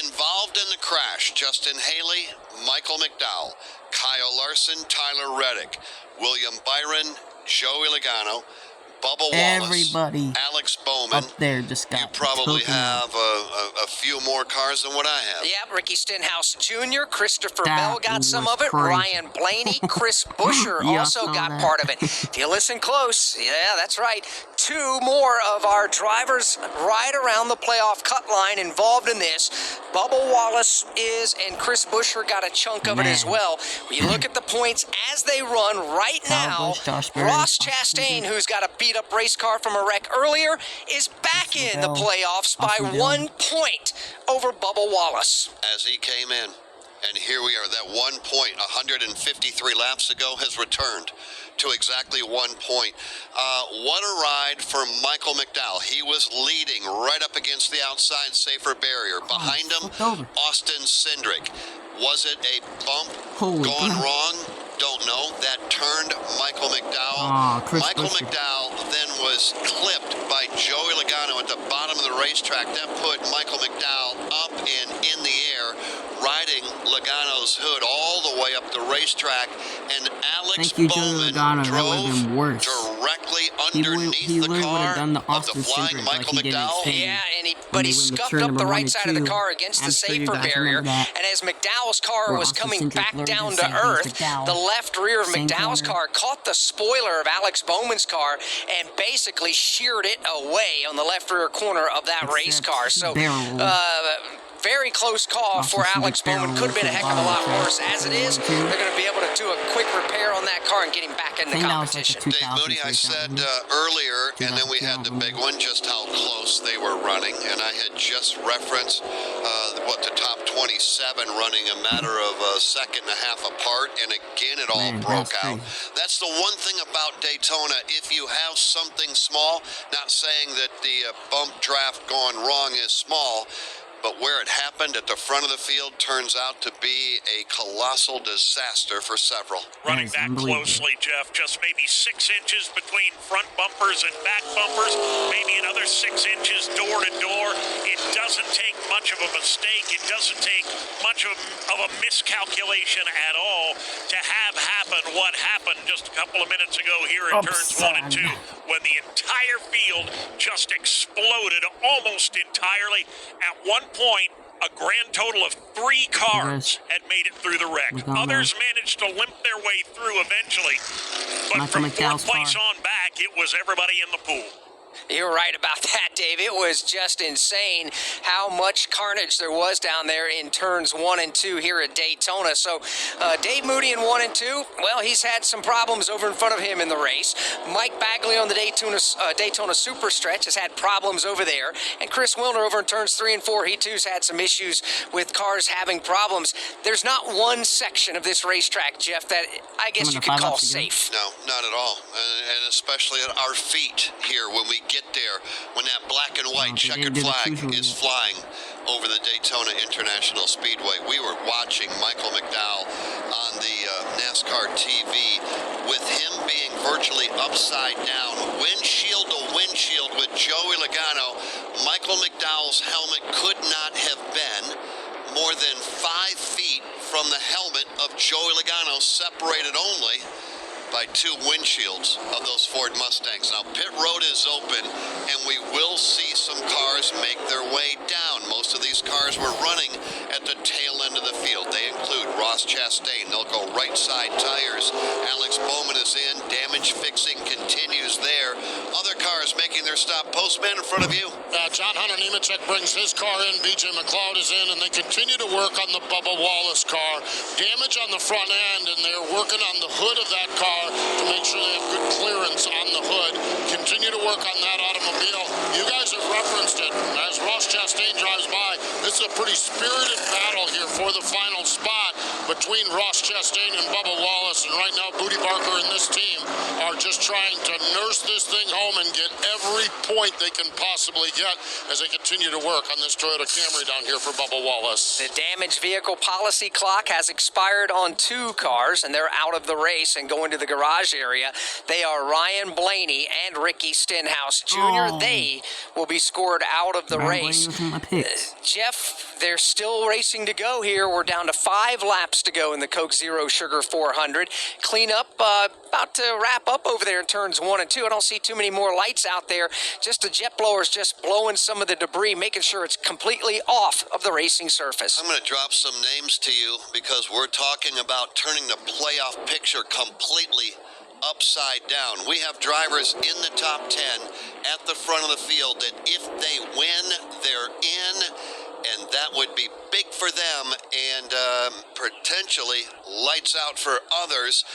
Involved in the crash, Justin Haley, Michael McDowell, Kyle Larson, Tyler Reddick, William Byron, Joey Logano, Bubba Wallace, everybody Alex Bowman. Up there just got You probably have a few more cars than what I have. Yeah, Ricky Stenhouse Jr., Christopher Bell got some of it, crazy. Ryan Blaney, Chris Buescher also got part of it. If you listen close, yeah, that's right. 2 more of our drivers right around the playoff cut line involved in this. Bubba Wallace is, and Chris Buescher got a chunk of it as well. When you look at the points as they run right now, Ross Chastain, who's got a beat-up race car from a wreck earlier, is back in the playoffs by 1 point over Bubba Wallace. As he came in, and here we are, that 1 point 153 laps ago has returned to exactly 1 point. What a ride for Michael McDowell. He was leading right up against the outside safer barrier. Behind him, Austin Cindric. Was it a bump going wrong? Don't know. That turned Michael McDowell. Michael McDowell then was clipped by Joey Logano at the bottom of the racetrack. That put Michael McDowell up and in the air, riding Logano McDowell's hood all the way up the racetrack, and Alex Thank you, Joey Bowman Logano. That would drove have been worse. directly He underneath the literally would car have done the of the Austin flying Cindric Michael like he did in McDowell. Spain. Yeah, but when he they went to scuffed turn up number the 1 right and side of the 2. car against the I'm sure you safer guys barrier, remember that. and as McDowell's car Where was Austin coming Cindric back learned down to to say things earth, McDowell. the left rear of Same McDowell's corner. car caught the spoiler of Alex Bowman's car and basically sheared it away on the left rear corner of that race car. So, very close call for Alex Bowman. Could have been a heck of a lot worse. As it is, they're going to be able to do a quick repair on that car and get him back in the competition. Dave Moody, I said earlier, and then we had the big one, just how close they were running, and I had just referenced the top 27 running a matter of a second and a half apart, and again it all broke out. That's the one thing about Daytona. If you have something small, not saying that the bump draft gone wrong is small, but where it happened at the front of the field turns out to be a colossal disaster for several. Running back closely, Jeff, just maybe 6 inches between front bumpers and back bumpers, maybe another 6 inches door to door. It doesn't take much of a mistake. It doesn't take much of a miscalculation at all to have happen what happened just a couple of minutes ago here in turns 1 and 2, when the entire field just exploded almost entirely. At one point, a grand total of 3 cars had made it through the wreck. Others managed to limp their way through eventually. But from fourth place on back, it was everybody in the pool. You're right about that, Dave. It was just insane how much carnage there was down there in turns 1 and 2 here at Daytona. So Dave Moody in 1 and 2, well, he's had some problems over in front of him in the race. Mike Bagley on the Daytona Super Stretch has had problems over there. And Chris Wilner over in turns 3 and 4, he too's had some issues with cars having problems. There's not one section of this racetrack, Jeff, that I guess you could call safe. No, not at all. And especially at our feet here when we get there, when that black and white checkered flag is flying over the Daytona International Speedway. We were watching Michael McDowell on the NASCAR TV with him being virtually upside down, windshield to windshield with Joey Logano. Michael McDowell's helmet could not have been more than 5 feet from the helmet of Joey Logano, separated only by 2 windshields of those Ford Mustangs. Now, pit road is open, and we will see some cars make their way down. Most of these cars were running at the tail end of the field. They include Ross Chastain. They'll go right side tires. Alex Bowman is in. Damage fixing continues there. Other cars making their stop. Postman in front of you. John Hunter Nemechek brings his car in. BJ McLeod is in, and they continue to work on the Bubba Wallace car. Damage on the front end, and they're working on the hood of that car to make sure they have good clearance on the hood. Continue to work on that automobile. You guys have referenced it. As Ross Chastain drives by, this is a pretty spirited battle here for the final spot between Ross Chastain and Bubba Wallace. And right now, Booty Barker and this team are just trying to nurse this thing home and get every point they can possibly get as they continue to work on this Toyota Camry down here for Bubba Wallace. The damaged vehicle policy clock has expired on 2 cars, and they're out of the race and going to the garage area. They are Ryan Blaney and Ricky Stenhouse Jr. They will be scored out of the race. Jeff, they're still racing to go here. We're down to 5 laps to go in the Coke Zero Sugar 400. Cleanup about to wrap up over there in turns 1 and 2. I don't see too many more lights out there. Just the jet blowers just blowing some of the debris, making sure it's completely off of the racing surface. I'm going to drop some names to you because we're talking about turning the playoff picture completely upside down. We have drivers in the top 10 at the front of the field that if they win, they're in, and that would be big for them and potentially lights out for others.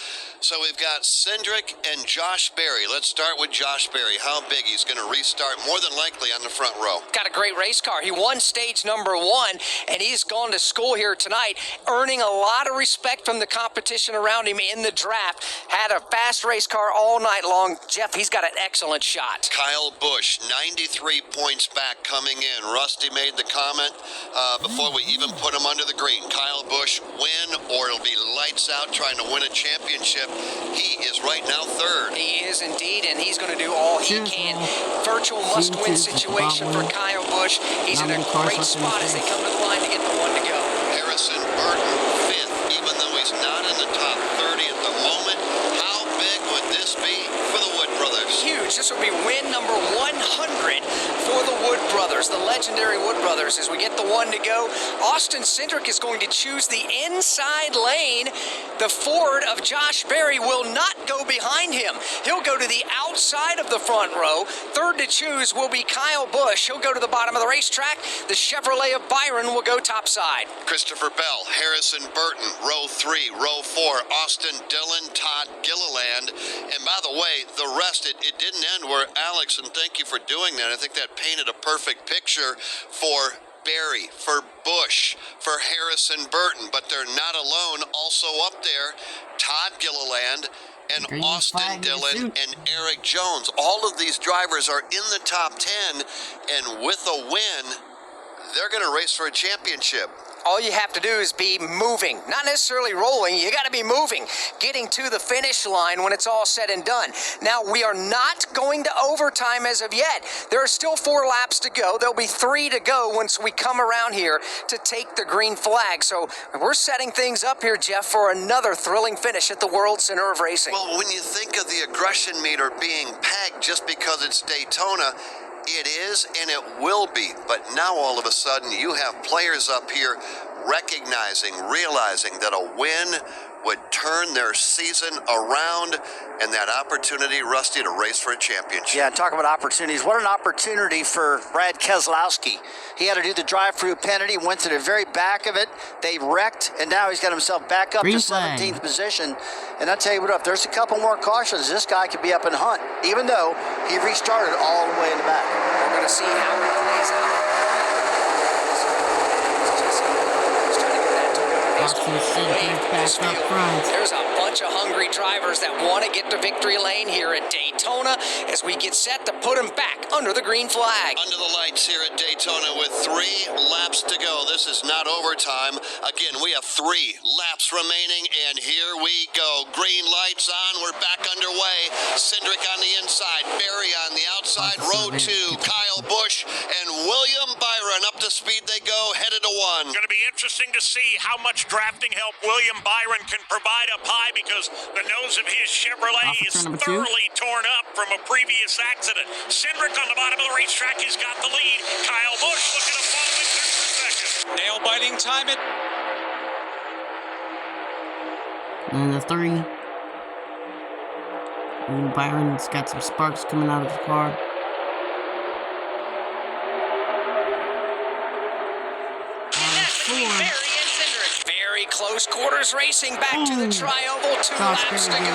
So we've got Cindric and Josh Berry. Let's start with Josh Berry. How big? He's going to restart more than likely on the front row. Got a great race car. He won stage number 1, and he's gone to school here tonight, earning a lot of respect from the competition around him in the draft. Had a fast race car all night long. Jeff, he's got an excellent shot. Kyle Busch, 93 points back coming in. Rusty made the comment before we even put him under the green. Kyle Busch, win or it'll be lights out trying to win a championship. He is right now 3rd. He is indeed, and he's going to do all he can. Virtual must-win situation for Kyle Busch. He's in a great spot as they come to the line to get the 1 to go. Harrison Burton, 5th, even though he's not in the top 30 at the moment. How big would this be for the Wood Brothers? Huge. This would be win number 100 for the Wood Brothers, the legendary Wood Brothers. As we get the one to go, Austin Cindric is going to choose the inside lane. The Ford of Josh Berry will not go behind him. He'll go to the outside of the front row. Third to choose will be Kyle Busch. He'll go to the bottom of the racetrack. The Chevrolet of Byron will go topside. Christopher Bell, Harrison Burton, row 3, row 4, Austin Dillon, Todd Gilliland. And by the way, the rest, it didn't end where Alex, and thank you for doing that. I think that painted a perfect picture for Berry, for Busch, for Harrison Burton, but they're not alone. Also up there, Todd Gilliland and Green Austin flag in the Dillon suit. and Eric Jones. All of these drivers are in the top 10, and with a win, they're going to race for a championship. All you have to do is be moving, not necessarily rolling. You got to be moving, getting to the finish line when it's all said and done. Now, we are not going to overtime as of yet. There are still 4 laps to go. There'll be 3 to go once we come around here to take the green flag. So we're setting things up here, Jeff, for another thrilling finish at the World Center of Racing. Well, when you think of the aggression meter being pegged just because it's Daytona, it is and it will be. But now all of a sudden you have players up here recognizing, realizing that a win would turn their season around, and that opportunity, Rusty, to race for a championship. Yeah, talk about opportunities. What an opportunity for Brad Keselowski. He had to do the drive-through penalty, went to the very back of it. They wrecked, and now he's got himself back up Green to flag. 17th position. And I tell you what, if there's a couple more cautions, this guy could be up and hunt, even though he restarted all the way in the back. We're going to see how it plays out. Austin Cindric back up front. There's a bunch of hungry drivers that want to get to victory lane here at Daytona as we get set to put them back under the green flag. Under the lights here at Daytona with 3 laps to go. This is not overtime. Again, we have 3 laps remaining, and here we go. Green lights on. We're back underway. Cindric on the inside, Berry on the outside. Row 2, Kyle Busch and William Byron. Up to speed they go, headed to 1. Going to be interesting to see how much drafting help William Byron can provide up high, because the nose of his Chevrolet is thoroughly torn up from a previous accident. Cindric on the bottom of the racetrack has got the lead. Kyle Busch looking to follow him through for second. Nail-biting time it. And the 3. Ooh, Byron's got some sparks coming out of the car. Very close quarters racing back to the Tri-Oval. 2 laps to go.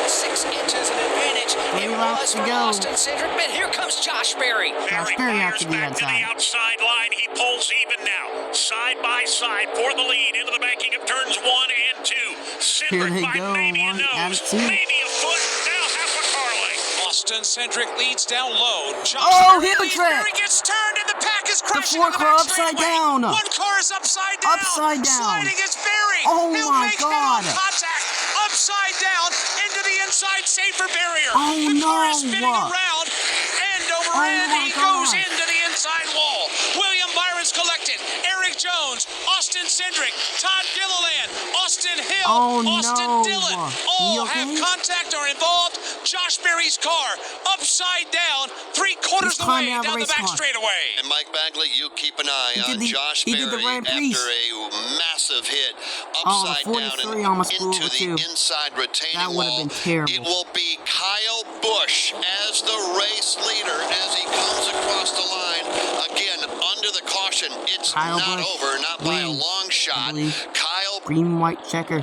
6 inches of advantage. It was for Austin Cindric, but here comes Josh Berry. Josh Berry after the Back to the outside line. He pulls even now. Side by side for the lead into the banking of turns 1 and 2. Here Cindric they by go, maybe a 1 nose, out of 2. maybe a foot, now half a car length. Austin Cindric leads down low. Josh Oh, Berry heel leads. trick. Berry gets turned, and the pack is The crashing 4 in the car back upside straightaway. down. 1 car is upside down. Upside down. Sliding is Berry. Oh He'll my make God. head-on contact upside down into the inside safer barrier. Oh the car no. is spinning around. End over Oh end. my He goes God. into the inside wall. William Byron's collected. Eric Jones, Austin Cindric, Todd Gilliland, Austin Hill, Oh, Austin no. Dillon. He All okay? have contact, are involved. Josh Berry's car upside down, 3/4 He's the way climbing out of the down the race back car. straightaway. And Mike Bagley, you keep an eye He on did the- Josh he Berry did the Red after Priest. a massive hit Oh, the upside down 43 and almost flew into over the too. inside retaining That would have wall. been terrible. It will be Kyle Busch as the race leader as he comes across the line. Again, under the caution, it's Kyle not Busch over, not by a wins, long I shot. believe. Kyle Green, white checker.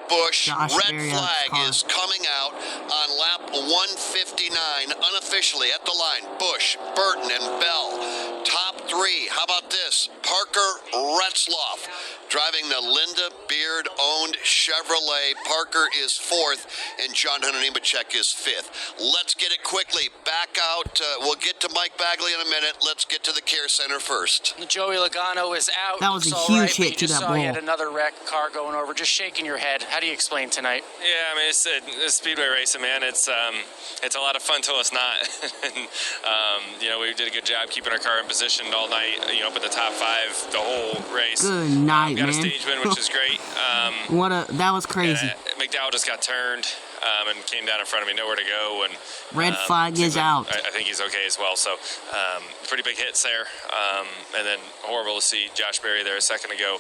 Busch, Josh red Berry out of his flag car. is coming out on lap 159, unofficially at the line. Busch, Burton, and Bell. Top 3. How about this? Parker Retzloff driving the Linda Beard-owned Chevrolet. Parker is 4th, and John Hunter Nemechek is 5th. Let's get it quickly. Back out. We'll get to Mike Bagley in a minute. Let's get to the Care Center first. Joey Logano is out. That was a It's all huge right, but hit to you just that saw ball. yet another wreck, car going over. Just shaking your head. How do you explain tonight? Yeah, I mean, it's speedway racing, man. It's a lot of fun till it's not. And, we did a good job keeping our car in position all night, up at the top 5 the whole race. Good night, got man. a stage win, which is great. That was crazy. McDowell just got turned and came down in front of me, nowhere to go. And Red flag is out. I think he's okay as well. So pretty big hits there. And then horrible to see Josh Berry there a second ago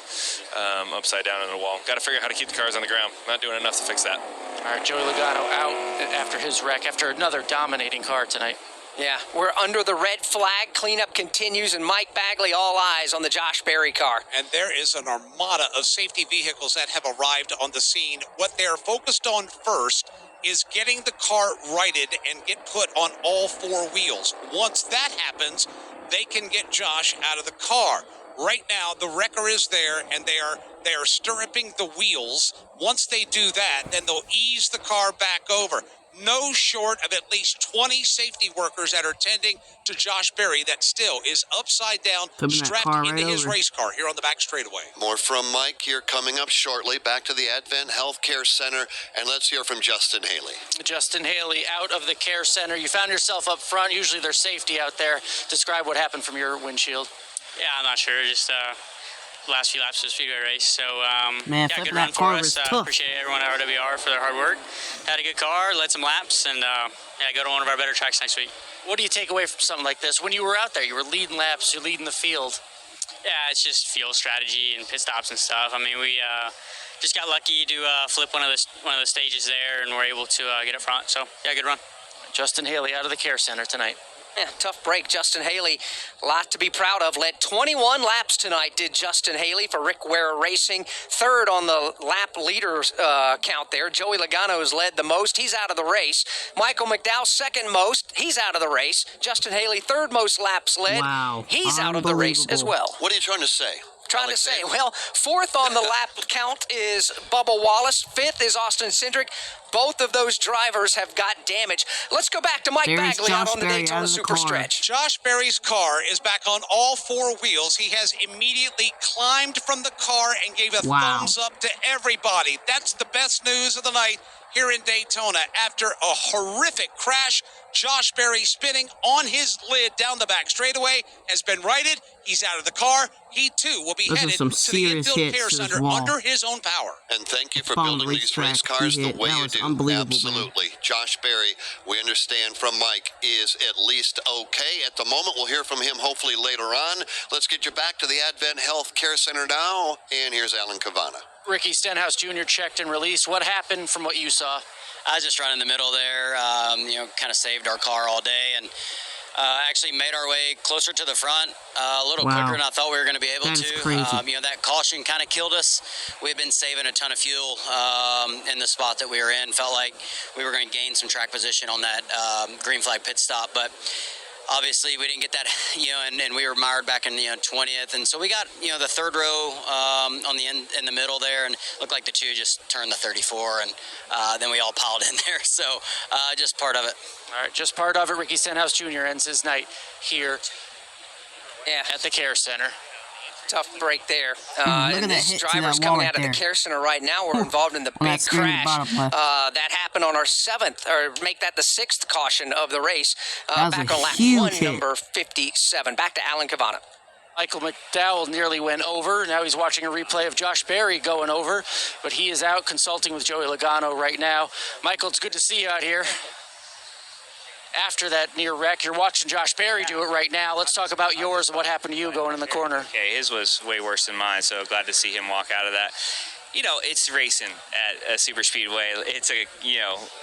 upside down in the wall. Got to figure out how to keep the cars on the ground. Not doing enough to fix that. All right, Joey Logano out after his wreck, after another dominating car tonight. Yeah, we're under the red flag. Cleanup continues, and Mike Bagley, all eyes on the Josh Berry car. And there is an armada of safety vehicles that have arrived on the scene. What they're focused on first is getting the car righted and get put on all 4 wheels. Once that happens, they can get Josh out of the car. Right now, the wrecker is there, and they are stirruping the wheels. Once they do that, then they'll ease the car back over. No short of at least 20 safety workers that are tending to Josh Berry that still is upside down, strapped into his race car here on the back straightaway. More from Mike here coming up shortly. Back to the Advent Health Care Center, and let's hear from Justin Haley. Justin Haley out of the Care Center. You found yourself up front. Usually there's safety out there. Describe what happened from your windshield. Yeah, I'm not sure. Just last few laps of the speedway race. So, Man, yeah, good flipping run that for car us. was tough. Appreciate everyone at RWR for their hard work. Had a good car, led some laps, and go to one of our better tracks next week. What do you take away from something like this? When you were out there, you were leading laps, you're leading the field. Yeah, it's just fuel strategy and pit stops and stuff. I mean, we just got lucky to flip one of the stages there, and we're able to get up front. So, yeah, good run. Justin Haley out of the Care Center tonight. Yeah, tough break. Justin Haley, a lot to be proud of. Led 21 laps tonight, did Justin Haley for Rick Ware Racing. 3rd on the lap leaders count there. Joey Logano has led the most. He's out of the race. Michael McDowell, 2nd most. He's out of the race. Justin Haley, 3rd most laps led. Wow. He's out of the race as well. What are you trying to say? Trying to say, well, 4th on the lap count is Bubba Wallace. 5th is Austin Cindric. Both of those drivers have got damage. Let's go back to Mike Bagley out on the Daytona Superstretch. Josh Berry's car is back on all 4 wheels. He has immediately climbed from the car and gave a thumbs up to everybody. That's the best news of the night here in Daytona. After a horrific crash, Josh Berry spinning on his lid down the back straightaway has been righted. He's out of the car. He, too, will be Those are headed some to the serious infield hits care to this center wall. under his own power. And thank you for Following building the these racetrack, race cars he the hit. way That you was do. unbelievable, man. Absolutely. Josh Berry, we understand from Mike, is at least okay at the moment. We'll hear from him hopefully later on. Let's get you back to the Advent Health Care Center now. And here's Alan Cavana. Ricky Stenhouse Jr. checked and released. What happened from what you saw? I was just running the middle there, kind of saved our car all day, and actually made our way closer to the front a little quicker than I thought we were going to be able to. Crazy. That caution kind of killed us. We had been saving a ton of fuel in the spot that we were in. Felt like we were going to gain some track position on that green flag pit stop, but obviously we didn't get that, and we were mired back in 20th, and so we got the 3rd row on the end in the middle there, and looked like the 2 just turned the 34, and then we all piled in there. So just part of it. All right, just part of it. Ricky Stenhouse Jr. ends his night here at the Care Center. Tough break there. Look at And that these hit to drivers that wall coming right out of the there. Care Center right now were involved in the On that big screen at the crash. bottom left. That happened on our 7th, or make that the 6th caution of the race. That was Back a on lap huge 1, hit. number 57. Back to Alan Cavana. Michael McDowell nearly went over. Now he's watching a replay of Josh Berry going over, but he is out consulting with Joey Logano right now. Michael, it's good to see you out here. After that near wreck, you're watching Josh Berry do it right now. Let's talk about yours and what happened to you going in the corner. Okay, his was way worse than mine, so glad to see him walk out of that. It's racing at a super speedway. It's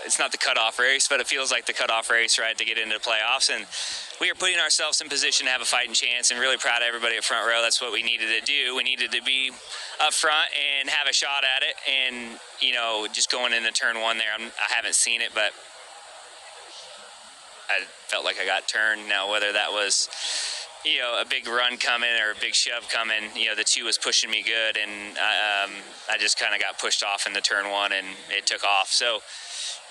it's not the cutoff race, but it feels like the cutoff race, right, to get into the playoffs. And we are putting ourselves in position to have a fighting chance, and really proud of everybody at front row. That's what we needed to do. We needed to be up front and have a shot at it. And, just going into turn 1 there, I haven't seen it, but I felt like I got turned. Now, whether that was a big run coming or a big shove coming, the 2 was pushing me good, and I just kind of got pushed off in the turn 1, and it took off. So,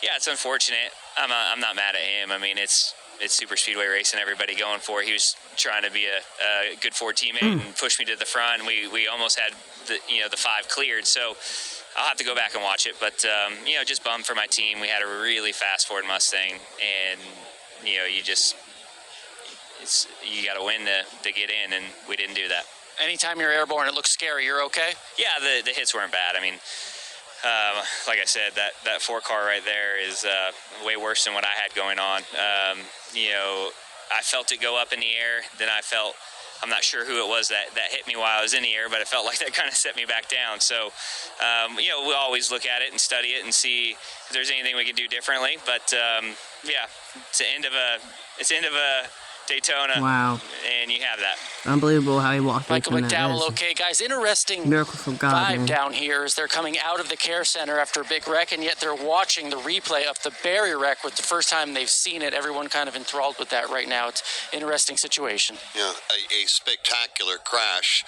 yeah, it's unfortunate. I'm not mad at him. I mean, it's super speedway racing, everybody going for it. He was trying to be a good Ford teammate and push me to the front. We almost had the 5 cleared, so I'll have to go back and watch it. But, just bummed for my team. We had a really fast Ford Mustang, and, you got to win to get in, and we didn't do that. Anytime you're airborne, it looks scary. You're okay? Yeah, the hits weren't bad. I mean, like I said, that 4 car right there is way worse than what I had going on. I felt it go up in the air. Then I'm not sure who it was that hit me while I was in the air, but it felt like that kind of set me back down. So, we'll always look at it and study it and see if there's anything we can do differently. But, yeah, it's the end of a Daytona. Wow. And you have that. Unbelievable how he walked Michael away from that. McDowell, okay, guys, interesting Miracle from God, vibe man. down here as they're coming out of the care center after a big wreck, and yet they're watching the replay of the Barry wreck with the first time they've seen it. Everyone kind of enthralled with that right now. It's an interesting situation. Yeah, a spectacular crash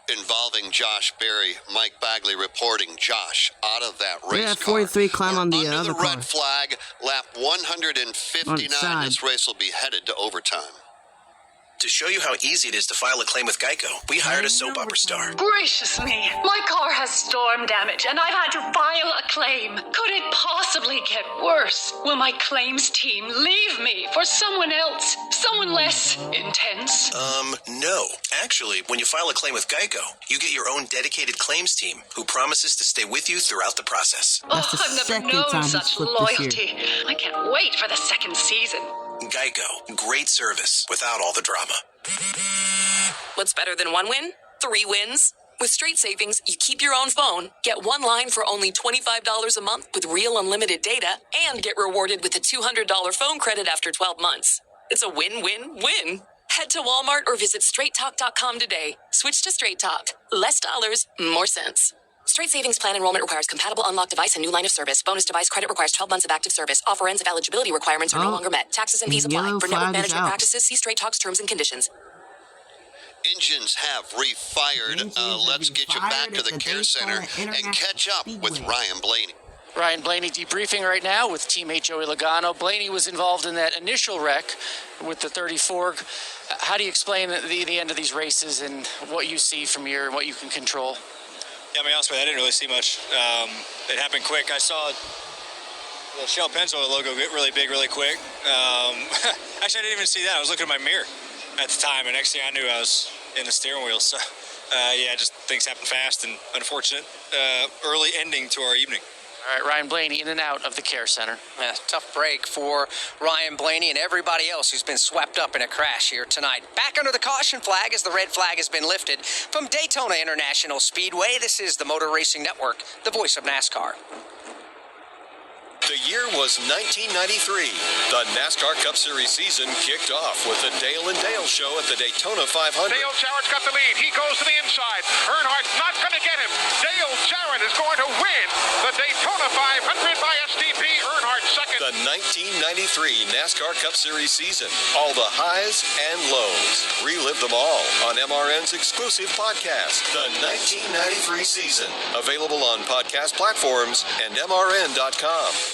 involving Josh Berry. Mike Bagley reporting Josh out of that race Yeah, car. 43 climb on the Under other the red car. flag, lap 159. side. This race will be headed to overtime. To show you how easy it is to file a claim with Geico, we hired a soap opera star. Gracious me, my car has storm damage and I've had to file a claim. Could it possibly get worse? Will my claims team leave me for someone else? Someone less intense? No. Actually, when you file a claim with Geico, you get your own dedicated claims team who promises to stay with you throughout the process. I've never known such loyalty. I can't wait for the second season. Geico. Great service without all the drama. What's better than 1 win? 3 wins. With Straight Savings, you keep your own phone, get 1 line for only $25 a month with real unlimited data, and get rewarded with a $200 phone credit after 12 months. It's a win-win-win. Head to Walmart or visit straighttalk.com today. Switch to Straight Talk. Less dollars, more sense. Straight Savings Plan enrollment requires compatible unlocked device and new line of service. Bonus device credit requires 12 months of active service. Offer ends if eligibility requirements are no longer met. Taxes and fees apply. Yellow For network flag is management out. practices, see Straight Talk's terms and conditions. Engines have refired. Let's get you back to the care center and catch up with Ryan Blaney. Ryan Blaney debriefing right now with teammate Joey Logano. Blaney was involved in that initial wreck with the 34. How do you explain the end of these races and what you see from here and what you can control? Yeah, I mean, honestly, I didn't really see much. It happened quick. I saw the Shell Pennzoil logo get really big really quick. Actually, I didn't even see that. I was looking at my mirror at the time, and next thing I knew, I was in the steering wheel. So, yeah, just things happen fast and unfortunate. Early ending to our evening. All right, Ryan Blaney in and out of the care center. Yeah, tough break for Ryan Blaney and everybody else who's been swept up in a crash here tonight. Back under the caution flag as the red flag has been lifted. From Daytona International Speedway, this is the Motor Racing Network, the voice of NASCAR. The year was 1993. The NASCAR Cup Series season kicked off with the Dale and Dale show at the Daytona 500. Dale Jarrett's got the lead. He goes to the inside. Earnhardt's not going to get him. Dale Jarrett is going to win the Daytona 500 by STP. Earnhardt second. The 1993 NASCAR Cup Series season. All the highs and lows. Relive them all on MRN's exclusive podcast, The 1993 Season. Available on podcast platforms and MRN.com.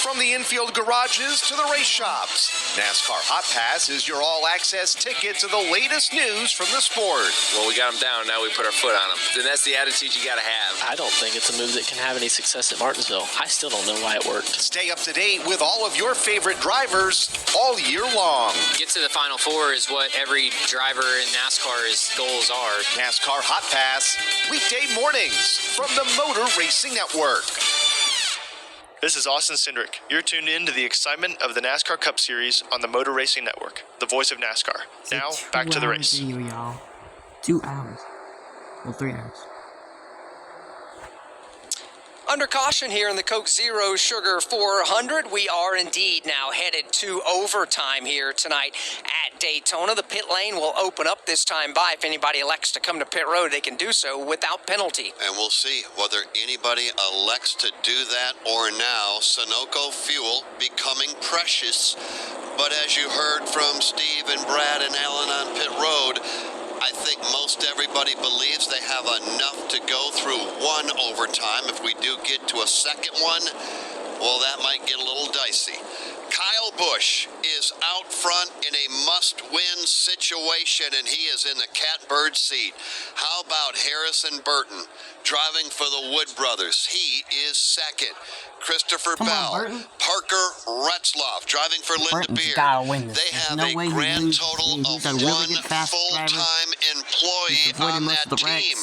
From the infield garages to the race shops, NASCAR Hot Pass is your all-access ticket to the latest news from the sport. Well, we got them down, now we put our foot on them. Then that's the attitude you got to have. I don't think it's a move that can have any success at Martinsville. I still don't know why it worked. Stay up to date with all of your favorite drivers all year long. Get to the Final Four is what every driver in NASCAR's goals are. NASCAR Hot Pass, weekday mornings from the Motor Racing Network. This is Austin Cindric. You're tuned in to the excitement of the NASCAR Cup Series on the Motor Racing Network, the voice of NASCAR. Now, back to the race. Video, y'all. 2 hours. Well, 3 hours. Under caution here in the Coke Zero Sugar 400, we are indeed now headed to overtime here tonight at Daytona. The pit lane will open up this time by. If anybody elects to come to pit road, they can do so without penalty. And we'll see whether anybody elects to do that or now. Sunoco fuel becoming precious. But as you heard from Steve and Brad and Alan on pit road, I think most everybody believes they have enough to go through one overtime. If we do get to a second one, well, that might get a little dicey. Kyle Busch is out front in a must-win situation, and he is in the catbird seat. How about Harrison Burton driving for the Wood Brothers? He is second. Christopher Bell, Parker Retzloff driving for Linda Beer. They have a grand total of one full-time employee on that team.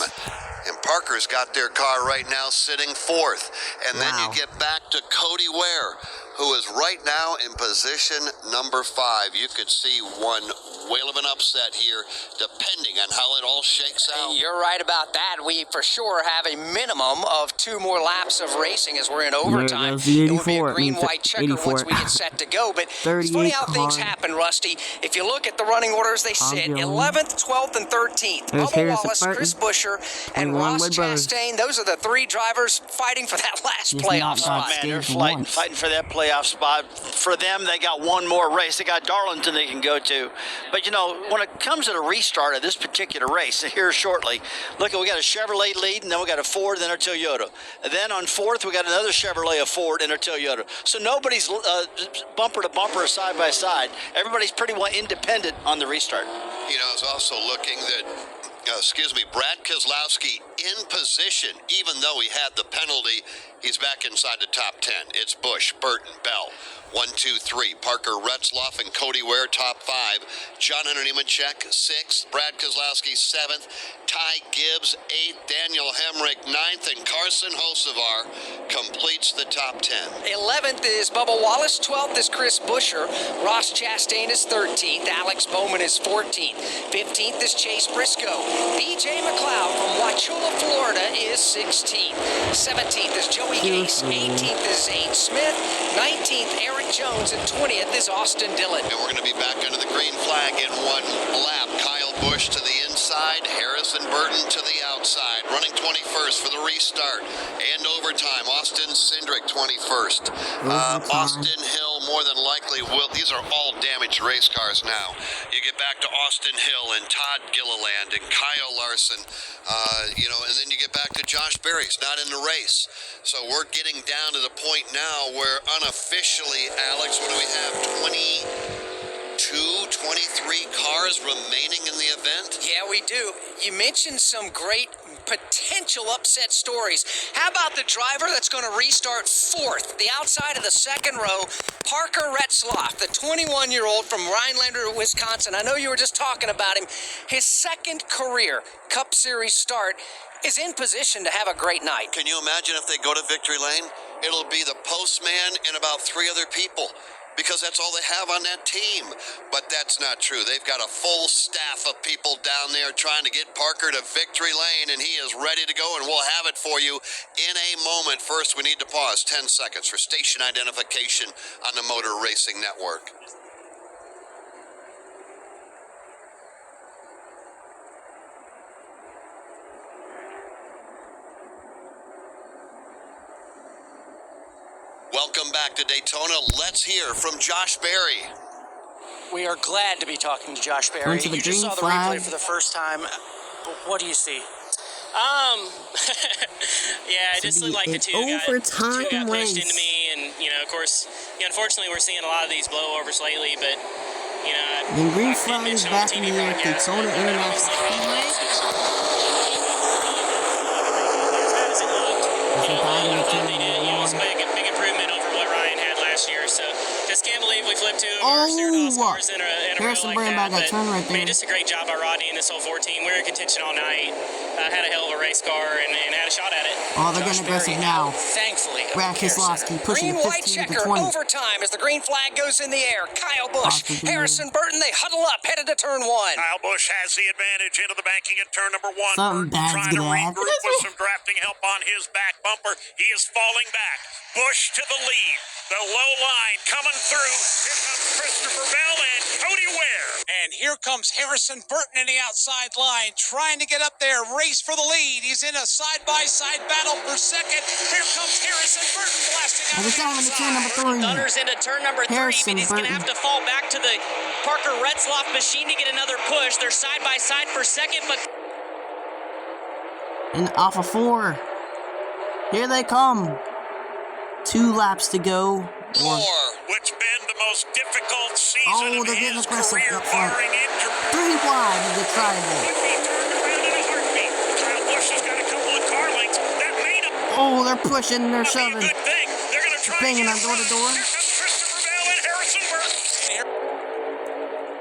And Parker's got their car right now sitting fourth. And then you get back to Cody Ware, who is right now in position number 5. You could see one whale of an upset here, depending on how it all shakes out. You're right about that. We for sure have a minimum of 2 more laps of racing as we're in overtime. The 84. It will be a green-white checker once we get set to go. But it's funny how things happen, Rusty. If you look at the running orders, they sit 11th, 12th, and 13th. Bubba Wallace, Chris Buescher, and Ross Chastain. Those are the 3 drivers fighting for that last playoff spot. Man, they're fighting for that playoff spot. For them, they got one more race. They got Darlington they can go to. But, you know, when it comes to the restart of this particular race, here shortly, look, we got a Chevrolet lead, and then we got a Ford, and then a Toyota. And then on fourth, we got another Chevrolet, a Ford, and a Toyota. So nobody's bumper to bumper, side by side. Everybody's pretty well independent on the restart. You know, I was also looking that, Brad Keselowski in position, even though he had the penalty, he's back inside the top 10. It's Busch, Burton, Bell. 1, 2, 3. Parker Retzloff and Cody Ware, top 5. John Hunter Nemechek, 6th. Brad Keselowski, 7th. Ty Gibbs, 8th. Daniel Hemrick, 9th. And Carson Hocevar completes the top 10. 11th is Bubba Wallace. 12th is Chris Buescher. Ross Chastain is 13th. Alex Bowman is 14th. 15th is Chase Briscoe. B.J. McLeod from Wauchula, Florida is 16th. 17th is Joey Gase. 18th is Zane Smith. 19th, Eric Jones, and 20th is Austin Dillon. And we're going to be back under the green flag in one lap. Kyle Busch to the inside, Harrison Burton to the outside. Running 21st for the restart and overtime. Austin Cindric 21st. Austin Hill more than likely will. These are all damaged race cars now. You get back to Austin Hill and Todd Gilliland and Kyle Larson, and then you get back to Josh Berry. He's not in the race. So we're getting down to the point now where unofficially, Alex, what do we have? 23 cars remaining in the event? Yeah, we do. You mentioned some great potential upset stories. How about the driver that's going to restart 4th, the outside of the 2nd row, Parker Retzloff, the 21-year-old from Rhinelander, Wisconsin. I know you were just talking about him. His 2nd career Cup Series start is in position to have a great night. Can you imagine if they go to Victory Lane? It'll be the postman and about 3 other people, because that's all they have on that team. But that's not true. They've got a full staff of people down there trying to get Parker to Victory Lane, and he is ready to go, and we'll have it for you in a moment. First, we need to pause 10 seconds for station identification on the Motor Racing Network. Welcome back to Daytona. Let's hear from Josh Berry. We are glad to be talking to Josh Berry. You just saw the replay for the first time. What do you see? Yeah, it just looked like the two got pushed into me, and of course, unfortunately, we're seeing a lot of these blowovers lately. But the green flag is back in the air. Daytona International Speedway. Big improvement over what Ryan had last year. So just can't believe we flipped 2 of our Steerhouse cars in a row like that. But just a great job by Rodney and this whole 4 team. We were in contention all night. Had a hell of a race car and had a shot at it. Oh, they're getting aggressive now. Thankfully, Brad Keselowski pushing green white 15 to checker 20. overtime as the green flag goes in the air. Kyle Busch, Harrison Burton, they huddle up headed to turn 1. Kyle Busch has the advantage into the banking at turn number 1. Something bad's trying to gonna happen. regroup with some drafting help on his back bumper. He is falling back. Busch to the lead. The low line coming through. Here comes Christopher Bell and Cody Ware. And here comes Harrison Burton in the outside line, trying to get up there, race for the lead. He's in a side-by-side battle for second. Here comes Harrison Burton blasting out the down into turn number 3. Thunders into turn number 3, Harrison but he's going to Burton. have to fall back to the Parker Retzloff machine to get another push. They're side-by-side for second, but... And off of 4. Here they come. 2 laps to go. Which been the most difficult season of they're getting his aggressive career, up front. barring injury. 3 wide of the triangle. Kyle Busch has got a couple of car lengths. That may not Oh, they're pushing, they're be a shoving. good thing. They're going to try Banging and on get door to door. Here comes Christopher Bell and Harrison Burton. Here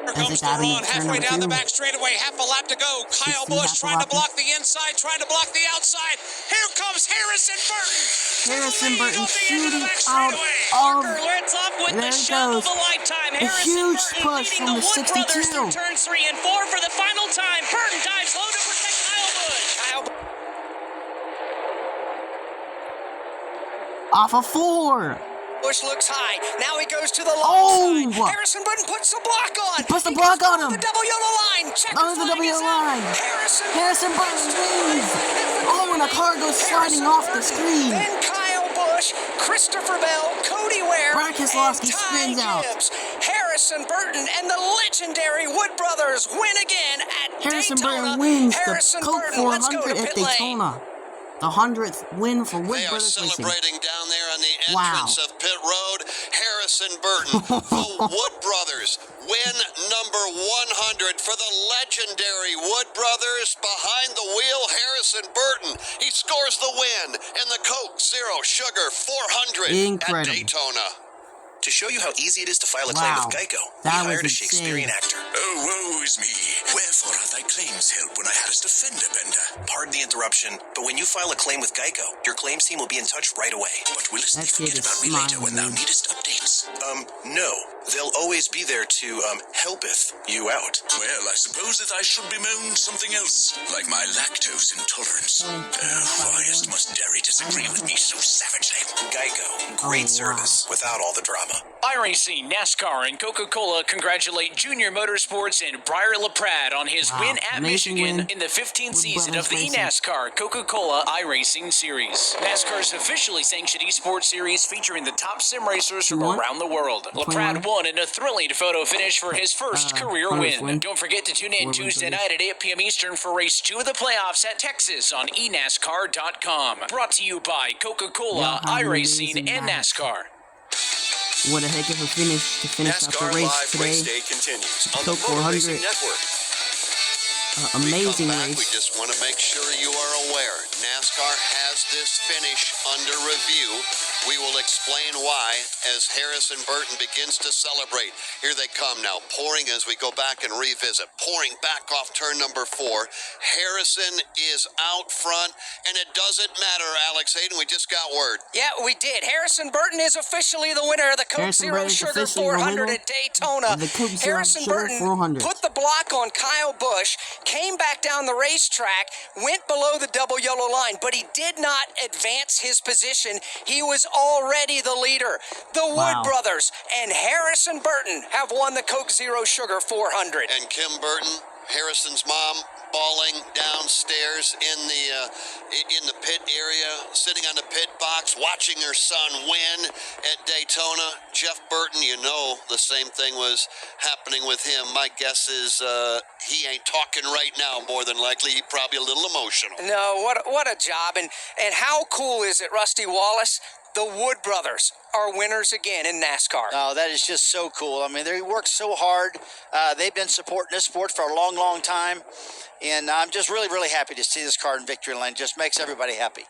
As comes they got the into run, turn halfway number down the 2. back straightaway, half a lap to go. Kyle 60, Busch half a trying to lap. block the inside, trying to block the outside. Here comes Harrison Burton. Harrison Burton shooting out Parker of... Retzloff with There the it shove goes. of a lifetime. A Harrison huge Burton push leading from the the Wood brothers 62. through turns 3 and 4 for the final time. Burton dives low to protect Kyle Busch. Off of 4. Busch looks high. Now he goes to the long side. Oh! Harrison Burton puts the block on. He puts the block on him. The double yellow line. Under the double yellow line. Harrison Burton wins. Oh, and a car goes sliding off the screen. Then Kyle Busch, Christopher Bell, Cody Ware, Brian Keselowski and Ty spins out. Gibbs. Harrison Burton and the legendary Wood brothers win again at Harrison Daytona. Burton wins Harrison the Coke Burton, let's go to 400 at pit lane. Daytona. The 100th win for Wood They are Brothers Racing. celebrating down there on the Wow. entrance of pit road. Harrison Burton, the Wood brothers, win number 100 for the legendary Wood brothers. Behind the wheel, Harrison Burton. He scores the win in the Coke Zero Sugar 400 Incredible. at Daytona. To show you how easy it is to file a claim Wow. with Geico, That we hired a was Shakespearean insane. actor. Oh, woe is me. Wherefore are thy claims help when I hadst a fender bender? Pardon the interruption, but when you file a claim with Geico, your claims team will be in touch right away. But willst thee That kid forget is about me later when thou smiling. needest updates? No. They'll always be there to, helpeth you out. Well, I suppose that I should bemoan something else, like my lactose intolerance. Why must Derry disagree with me so savagely? Geico. Great service without all the drama. iRacing, NASCAR, and Coca-Cola congratulate Junior Motorsports and Briar LaPrade on his win at amazing Michigan win. in the 15th Wood season Brothers of the Racing. eNASCAR Coca-Cola iRacing Series. NASCAR's officially sanctioned esports series featuring the top sim racers from Won? around the world. 21. LaPrade won in a thrilling photo finish for his first career 100th win. win. Don't forget to tune in Wood Tuesday Brothers. night at 8 p.m. Eastern for race 2 of the playoffs at Texas on eNASCAR.com. Brought to you by Coca-Cola, Y'all have an iRacing, amazing and night. NASCAR. What a heck of a finish to finish out NASCAR the race Live Race today. Day continues on the Coke Motor 400. Racing Network. Amazing We come back, race. we just want to make sure you are aware. NASCAR has this finish under review. We will explain why as Harrison Burton begins to celebrate. Here they come now, pouring as we go back and revisit. Pouring back off turn number 4. Harrison is out front, and it doesn't matter, Alex Hayden. We just got word. Yeah, we did. Harrison Burton is officially the winner of the Coke Harrison Zero Burton is Sugar officially the 400 winner at Daytona. of the Coke Zero Harrison Sugar Burton 400. put the block on Kyle Busch, came back down the racetrack, went below the double yellow line, but he did not advance his position. He was already the leader. The Wood brothers and Harrison Burton have won the Coke Zero Sugar 400. And Kim Burton, Harrison's mom, bawling downstairs in the pit area, sitting on the pit box, watching her son win at Daytona. Jeff Burton, you know, the same thing was happening with him. My guess is he ain't talking right now. More than likely, he's probably a little emotional. No, what a job. And how cool is it, Rusty Wallace? The Wood brothers are winners again in NASCAR. Oh, that is just so cool. I mean, they work so hard. They've been supporting this sport for a long, long time. And I'm just really, really happy to see this car in victory lane. Just makes everybody happy.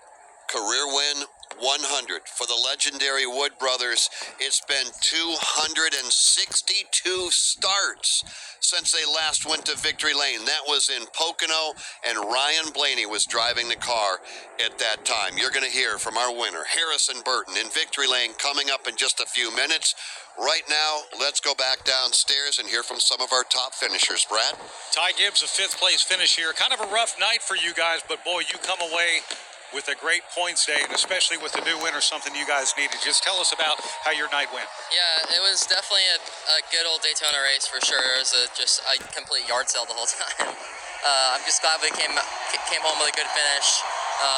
Career win 100 for the legendary Wood brothers. It's been 262 starts since they last went to victory lane. That was in Pocono, and Ryan Blaney was driving the car at that time. You're going to hear from our winner, Harrison Burton, in victory lane coming up in just a few minutes. Right now, let's go back downstairs and hear from some of our top finishers. Brad? Ty Gibbs, a 5th place finish here. Kind of a rough night for you guys, but boy, you come away with a great points day, and especially with the new winner, something you guys needed. Just tell us about how your night went. Yeah, it was definitely a good old Daytona race for sure. It was just a complete yard sale the whole time. I'm just glad we came home with a good finish,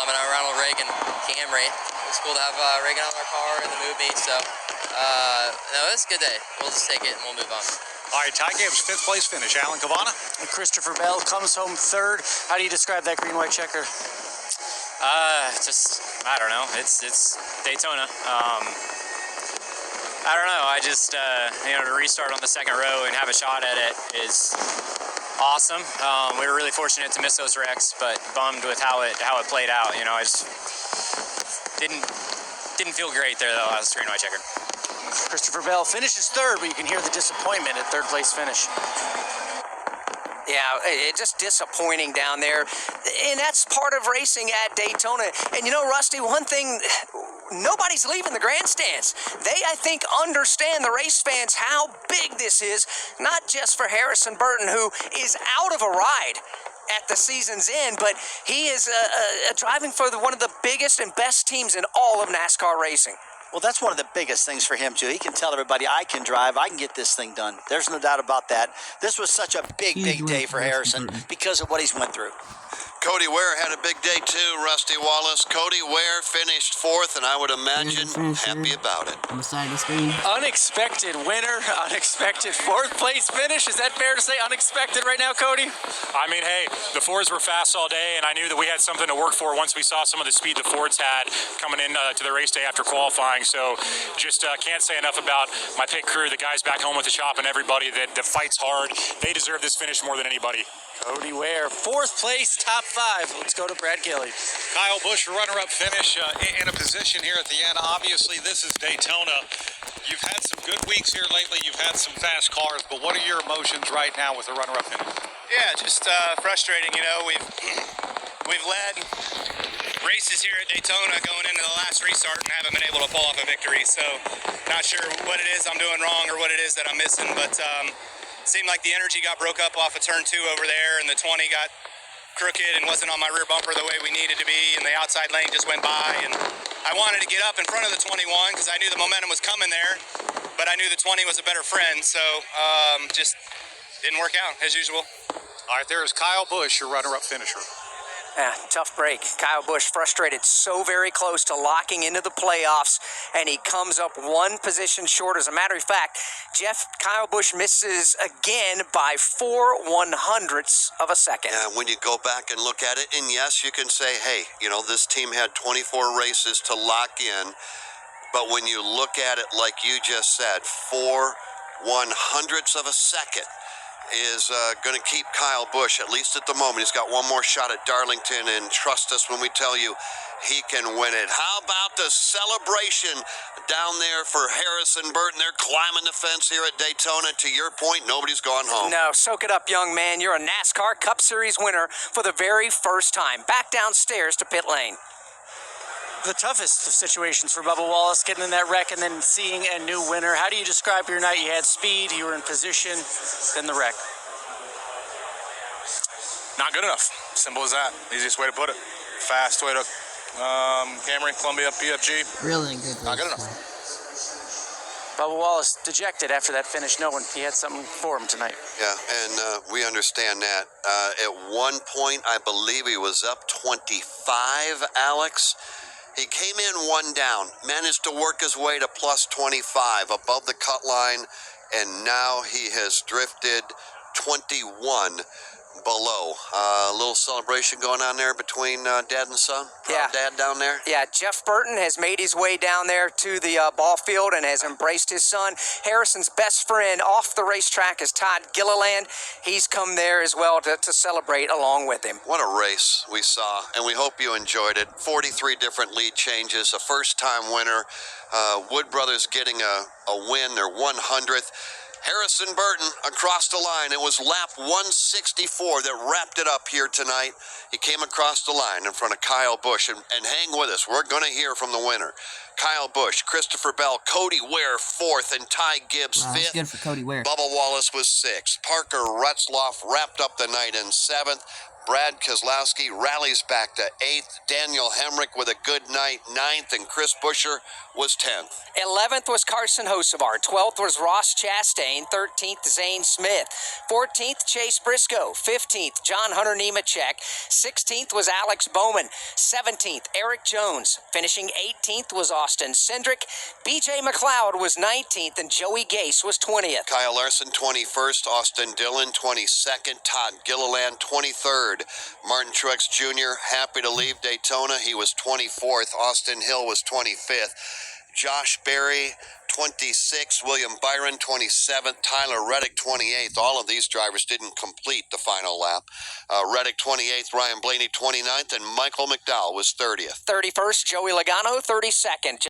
and our Ronald Reagan Camry. It was cool to have Reagan on our car in the movie, so no, it was a good day. We'll just take it and we'll move on. All right, Ty Gibbs, 5th place finish. Alan Cavana. And Christopher Bell comes home 3rd. How do you describe that green-white checker? I don't know. It's Daytona. I don't know. I just to restart on the second row and have a shot at it is awesome. We were really fortunate to miss those wrecks, but bummed with how it played out. I just didn't feel great there though. I was green-white checker. Christopher Bell finishes 3rd, but you can hear the disappointment at 3rd place finish. Yeah, it's just disappointing down there. And that's part of racing at Daytona. And Rusty, one thing, nobody's leaving the grandstands. They, I think, understand, the race fans, how big this is, not just for Harrison Burton, who is out of a ride at the season's end, but he is driving for one of the biggest and best teams in all of NASCAR racing. Well, that's one of the biggest things for him, too. He can tell everybody, I can drive, I can get this thing done. There's no doubt about that. This was such a big day for Harrison because of what he's went through. Cody Ware had a big day too, Rusty Wallace. Cody Ware finished 4th, and I would imagine happy about it. On the side of the screen. Unexpected winner, unexpected 4th place finish. Is that fair to say unexpected right now, Cody? I mean, hey, the Fords were fast all day, and I knew that we had something to work for once we saw some of the speed the Fords had coming in to the race day after qualifying. So just can't say enough about my pit crew, the guys back home with the shop, and everybody that fights hard. They deserve this finish more than anybody. Cody Ware, 4th place, top 5. Let's go to Brad Gilly. Kyle Busch, runner-up finish in a position here at the end. Obviously, this is Daytona. You've had some good weeks here lately. You've had some fast cars, but what are your emotions right now with the runner-up finish? Yeah, just frustrating. We've led races here at Daytona going into the last restart and haven't been able to pull off a victory. So, not sure what it is I'm doing wrong or what it is that I'm missing, but seemed like the energy got broke up off of turn 2 over there, and the 20 got crooked and wasn't on my rear bumper the way we needed to be, and the outside lane just went by, and I wanted to get up in front of the 21 because I knew the momentum was coming there, but I knew the 20 was a better friend, so just didn't work out as usual. All right, there is Kyle Busch, your runner-up finisher. Yeah, tough break. Kyle Busch frustrated, so very close to locking into the playoffs, and he comes up one position short. As a matter of fact, Kyle Busch misses again by 4/100ths of a second. Yeah, when you go back and look at it, and yes, you can say, hey, this team had 24 races to lock in, but when you look at it like you just said, 4/100ths of a second is going to keep Kyle Busch, at least at the moment. He's got one more shot at Darlington, and trust us when we tell you he can win it. How about the celebration down there for Harrison Burton? They're climbing the fence here at Daytona. To your point, nobody's gone home. No, soak it up, young man. You're a NASCAR Cup Series winner for the very first time. Back downstairs to pit lane. The toughest of situations for Bubba Wallace, getting in that wreck and then seeing a new winner. How do you describe your night? You had speed, you were in position, then the wreck. Not good enough. Simple as that. Easiest way to put it. Fast way to Camry, Columbia, PFG. Really good. Not good enough. Bubba Wallace dejected after that finish, knowing he had something for him tonight. Yeah, and we understand that. At one point, I believe he was up 25, Alex. He came in one down, managed to work his way to plus 25 above the cut line, and now he has drifted 21 below. A little celebration going on there between dad and son. Yeah. Dad down there. Yeah, Jeff Burton has made his way down there to the ball field and has embraced his son. Harrison's best friend off the racetrack is Todd Gilliland. He's come there as well to celebrate along with him. What a race we saw, and we hope you enjoyed it. 43 different lead changes, a first-time winner. Wood Brothers getting a win, their 100th. Harrison Burton across the line. It was lap 164 that wrapped it up here tonight. He came across the line in front of Kyle Busch, and hang with us. We're going to hear from the winner. Kyle Busch, Christopher Bell, Cody Ware 4th, and Ty Gibbs Wow, that's 5th. good for Cody Ware. Bubba Wallace was 6th. Parker Retzloff wrapped up the night in 7th. Brad Keselowski rallies back to 8th. Daniel Hemrick with a good night, 9th, and Chris Buescher was 10th. 11th was Carson Hocevar. 12th was Ross Chastain. 13th, Zane Smith. 14th, Chase Briscoe. 15th, John Hunter Nemechek. 16th was Alex Bowman. 17th, Eric Jones. Finishing 18th was Austin Cindric. BJ McLeod was 19th, and Joey Gase was 20th. Kyle Larson 21st, Austin Dillon 22nd, Todd Gilliland 23rd. Martin Truex Jr. happy to leave Daytona. He was 24th. Austin Hill was 25th. Josh Berry 26th. William Byron 27th. Tyler Reddick 28th. All of these drivers didn't complete the final lap. Reddick 28th. Ryan Blaney 29th. And Michael McDowell was 30th. 31st, Joey Logano. 32nd.